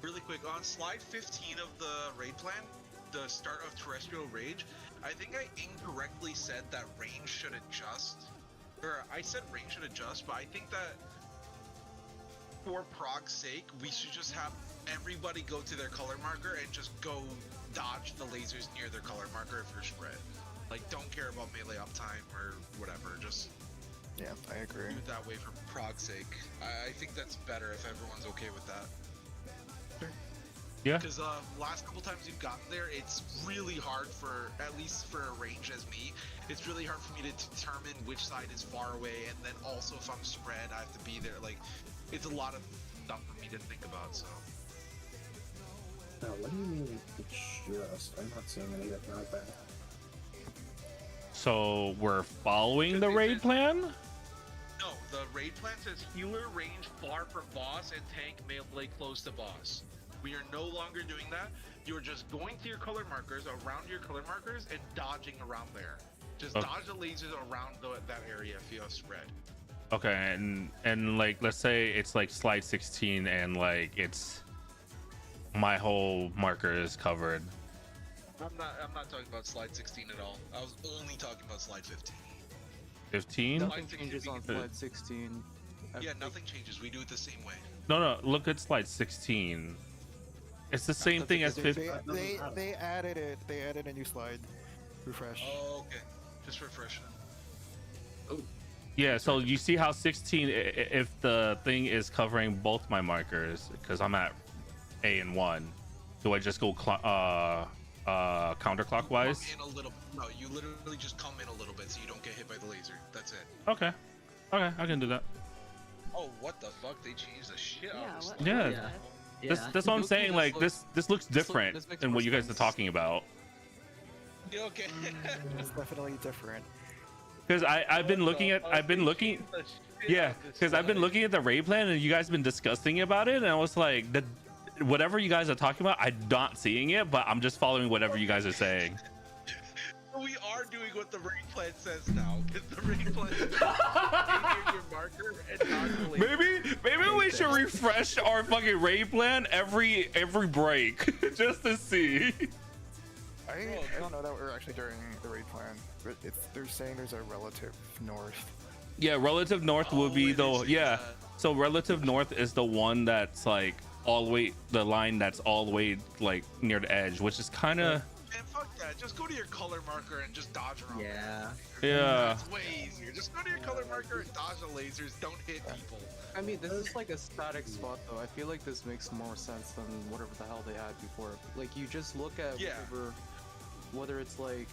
Really quick, on slide 15 of the raid plan, the start of Terrestrial Rage, I think I incorrectly said that range should adjust. Or I said range should adjust, but I think that for Prog's sake, we should just have everybody go to their color marker and just go dodge the lasers near their color marker if you're spread. Like, don't care about melee uptime or whatever, just Yeah, I agree. do it that way for Prog's sake. I think that's better if everyone's okay with that. Yeah. Because last couple times you've gotten there, it's really hard for, at least for a range as me, it's really hard for me to determine which side is far away, and then also if I'm spread, I have to be there. Like, it's a lot of stuff for me to think about, so. Now, what do you mean adjust? I'm not seeing any of that. So we're following the raid plan? No, the raid plan says healer range far from boss and tank melee close to boss. We are no longer doing that. You're just going to your color markers, around your color markers, and dodging around there. Just dodge the lasers around that area if you have spread. Okay, and like let's say it's like slide 16 and like it's my whole marker is covered. I'm not talking about slide 16 at all. I was only talking about slide 15. 15? Nothing changes on slide 16. Yeah, nothing changes. We do it the same way. No, look at slide 16. It's the same thing as 15. They added it. They added a new slide. Refresh. Oh, okay. Just refresh. Oh, Yeah, so you see how 16, if the thing is covering both my markers, because I'm at A and 1, do I just go counterclockwise? Come in a little. No, you literally just come in a little bit so you don't get hit by the laser. That's it. Okay, I can do that. Oh, what the fuck? They changed the shit out of this. Yeah. That's what I'm saying. Like this looks different than what you guys are talking about. Yeah, okay. It's definitely different. Because I've been looking at because I've been looking at the raid plan and you guys have been discussing about it, and I was like, whatever you guys are talking about, I'm not seeing it, but I'm just following whatever you guys are saying. We are doing what the raid plan says now, because the raid plan is near your marker and not Maybe we should refresh our fucking raid plan every break just to see. I don't know that we're actually during the raid plan, but they're saying there's a relative north. Yeah, relative north will be the So relative north is the one that's like all the way, the line that's all the way like near the edge, which is kind of. Man, fuck that. Just go to your color marker and just dodge around. Yeah. Yeah. It's way easier. Just go to your color marker and dodge the lasers. Don't hit people. I mean, this is like a static spot, though. I feel like this makes more sense than whatever the hell they had before. Like, you just look at whether it's like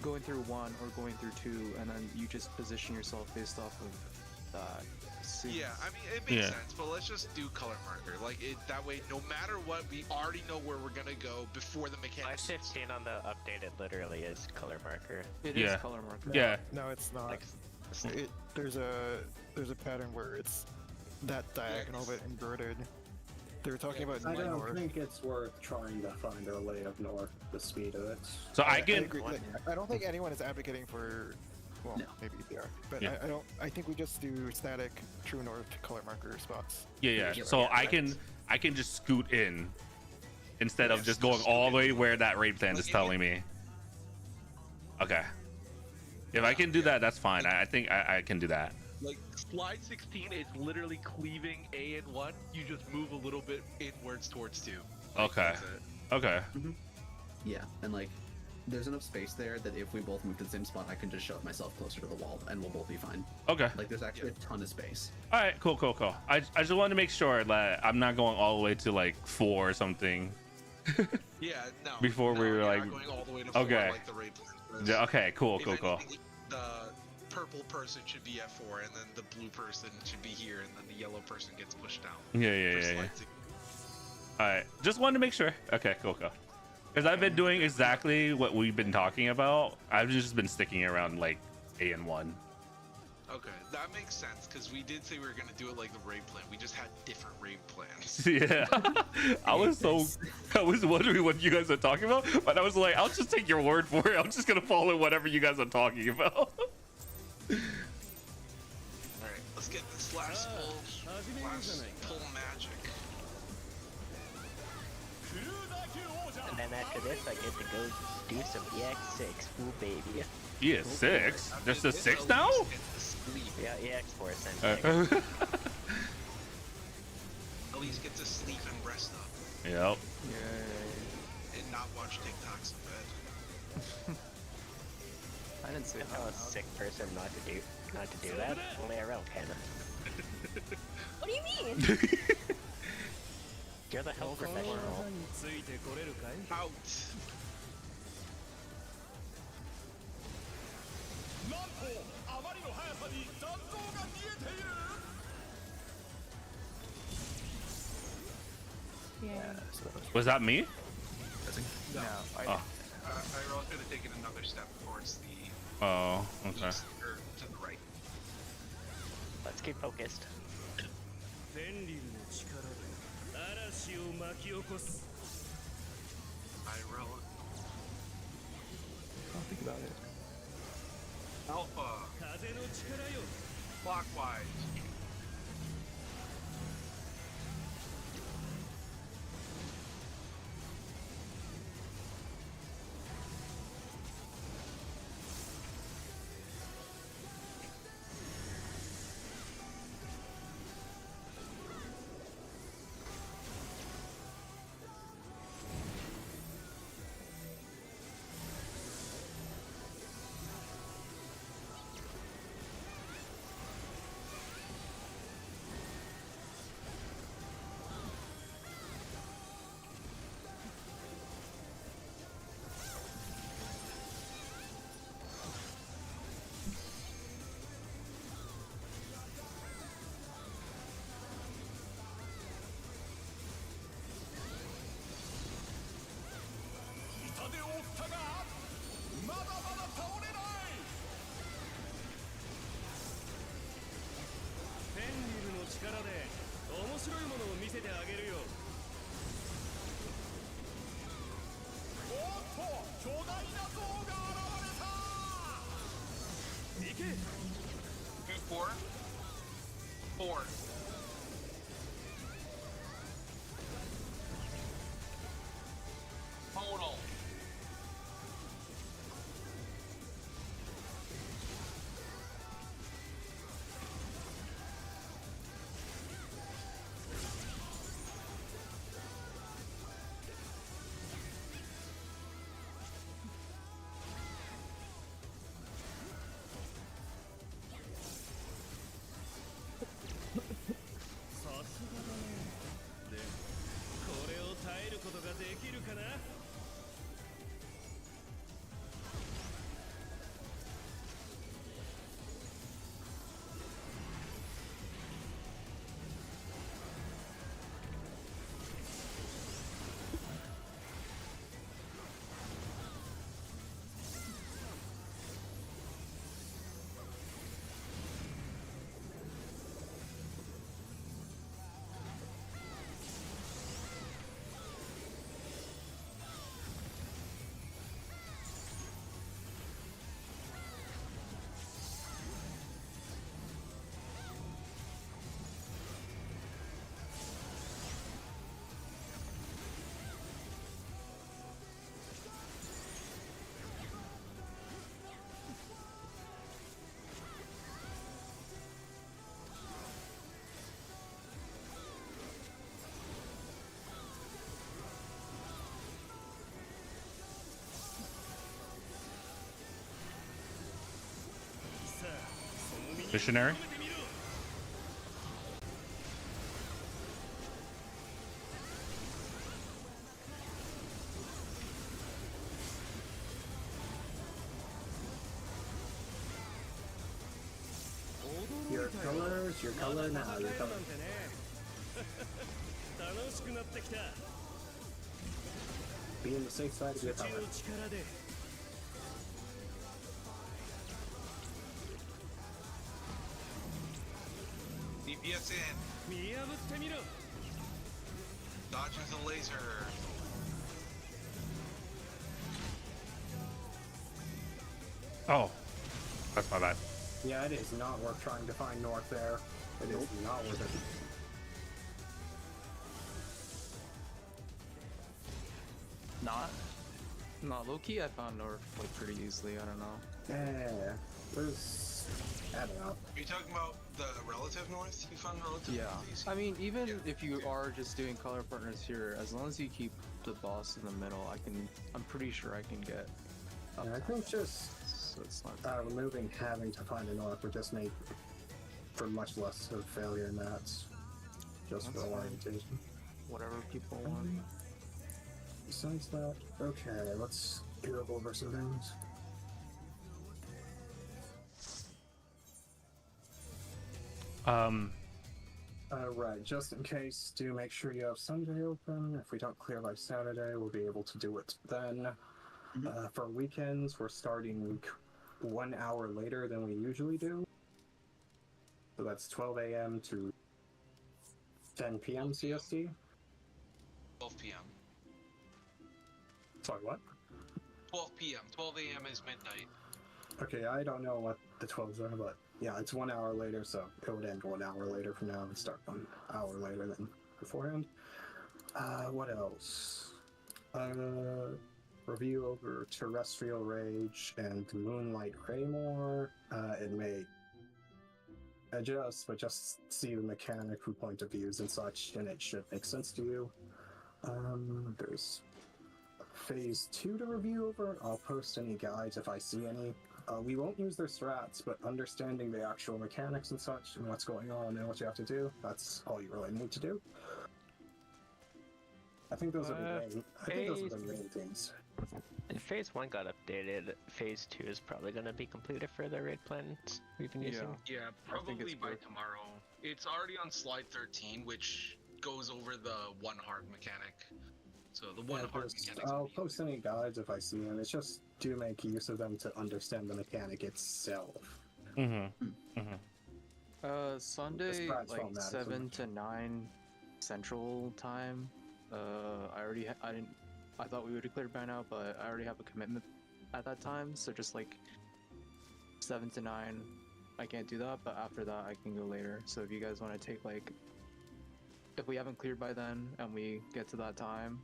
going through 1 or going through 2, and then you just position yourself based off of that. Yeah, I mean, it makes sense, but let's just do color marker. Like, that way, no matter what, we already know where we're gonna go before the mechanics. 515 on the updated literally is color marker. It is color marker. Yeah. No, it's not. There's a pattern where it's that diagonal but inverted. They were talking about I don't north. think it's worth trying to find our way up north, the speed of it. So I I can. agree. Like, I don't think anyone is advocating for. Well, maybe they are, but I don't. I think we just do static true north color marker spots. Yeah. So I can just scoot in instead of just going all the way where that raid plan is telling me. Okay. If I can do that, that's fine. I think I can do that. Like, slide 16 is literally cleaving A and 1. You just move a little bit inwards towards 2. Like, Okay. Okay. Yeah, and like, there's enough space there that if we both move to the same spot, I can just shove myself closer to the wall, and we'll both be fine. Okay. Like, there's actually a ton of space. All right. Cool. I just wanted to make sure that I'm not going all the way to like 4 or something. Yeah, no. Before we were like. Not going all the way to 4 Okay. like the raid plan says. Yeah, okay. Cool. If anything, the purple person should be at 4, and then the blue person should be here, and then the yellow person gets pushed down. Yeah. All right. Just wanted to make sure. Okay. Cool. Because I've been doing exactly what we've been talking about. I've just been sticking around like A and 1. Okay, that makes sense, because we did say we were going to do it like the raid plan. We just had different raid plans. Yeah. I was wondering what you guys are talking about, but I was like, I'll just take your word for it. I'm just going to follow whatever you guys are talking about. Alright, let's get this last pull magic. And then after this, I get to go do some EX6. Ooh, baby. EX6? There's a 6 now? Yeah, EX4 essentially. At least get to sleep and rest up. Yep. And not watch TikToks in bed. I didn't say I tell a sick person not to do that. Only RL can. What do you mean? You're the health professional. Out. なんとあまりの速さに残像が見えている Was that me? No, Oh. I was going to take it another step towards the Oh, okay. east, or to the right. Let's keep focused. ゼンリルの力で嵐を巻き起こす I roll. I'll think about it. Alpha. 風の力よ Clockwise. 4. 4. Total. Missionary. Your color now, your color. Be on the safe side of your color. DPS in. Dodges the laser. Oh, that's my bad. Yeah, it is not worth trying to find north there. It is not worth it. Not low key. I found north like pretty easily. I don't know. Yeah, there's. I don't know. Are you talking about the relative north? You found relative Yeah, north easy? I mean, even if you are just doing color partners here, as long as you keep the boss in the middle, I'm pretty sure I can get. Yeah, I think just So it's not. removing having to find a north would just make for much less of failure in that. Just That's for fine. orientation. Whatever people want. Besides that, okay, let's go over some things. Right, just in case, do make sure you have Sunday open. If we don't clear by Saturday, we'll be able to do it then. For weekends, we're starting 1 hour later than we usually do. So that's 12 a.m. to 10 p.m. CST. 12 p.m. Sorry, what? 12 p.m. 12 a.m. is midnight. Okay, I don't know what the 12s are, but yeah, it's 1 hour later, so it would end 1 hour later from now and start 1 hour later than beforehand. What else? Review over Terrestrial Rage and Moonlight Raymore. It may adjust, but just see the mechanic from point of views and such, and it should make sense to you. There's Phase 2 to review over. I'll post any guides if I see any. We won't use their strats, but understanding the actual mechanics and such, and what's going on and what you have to do, that's all you really need to do. I think those are the main things. Phase 1 got updated. Phase 2 is probably going to be completed for the raid plans we've been using. Yeah, probably by good. tomorrow. It's already on slide 13, which goes over the one heart mechanic. So the one heart mechanic. I'll post any guides if I see them. It's just do make use of them to understand the mechanic itself. Sunday, strats like won't matter so 7 much. to 9 Central Time. I thought we would have cleared by now, but I already have a commitment at that time. So just like 7 to 9, I can't do that, but after that I can go later. So if you guys want to take like, if we haven't cleared by then and we get to that time,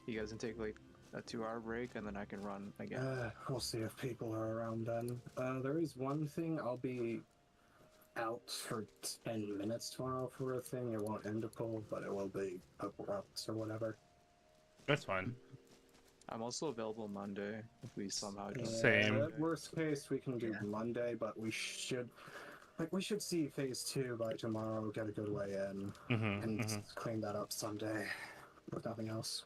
you guys can take like a 2-hour break and then I can run again. We'll see if people are around then. There is one thing, I'll be out for 10 minutes tomorrow for a thing. It won't end a pool, but it will be abrupt or whatever. That's fine. I'm also available Monday if we somehow don't. Same. Worst case, we can do Monday, but we should see phase 2 by tomorrow, get a good way in, and clean that up Sunday with nothing else.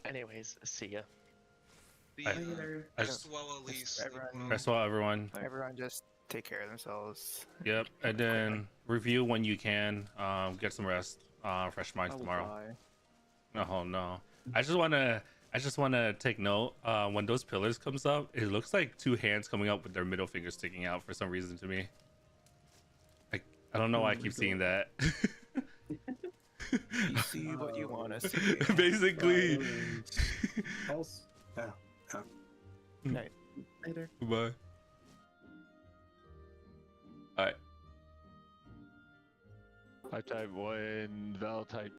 Anyways, see ya. I saw everyone. Everyone just take care of themselves. Yep, and then review when you can. Get some rest. Fresh minds tomorrow. Oh no! I just wanna take note. When those pillars comes up, it looks like 2 hands coming up with their middle finger sticking out for some reason to me. Like I don't know why I keep seeing that. You see what you want to see. Basically. Night. Later. Bye. Alright. I type when Val type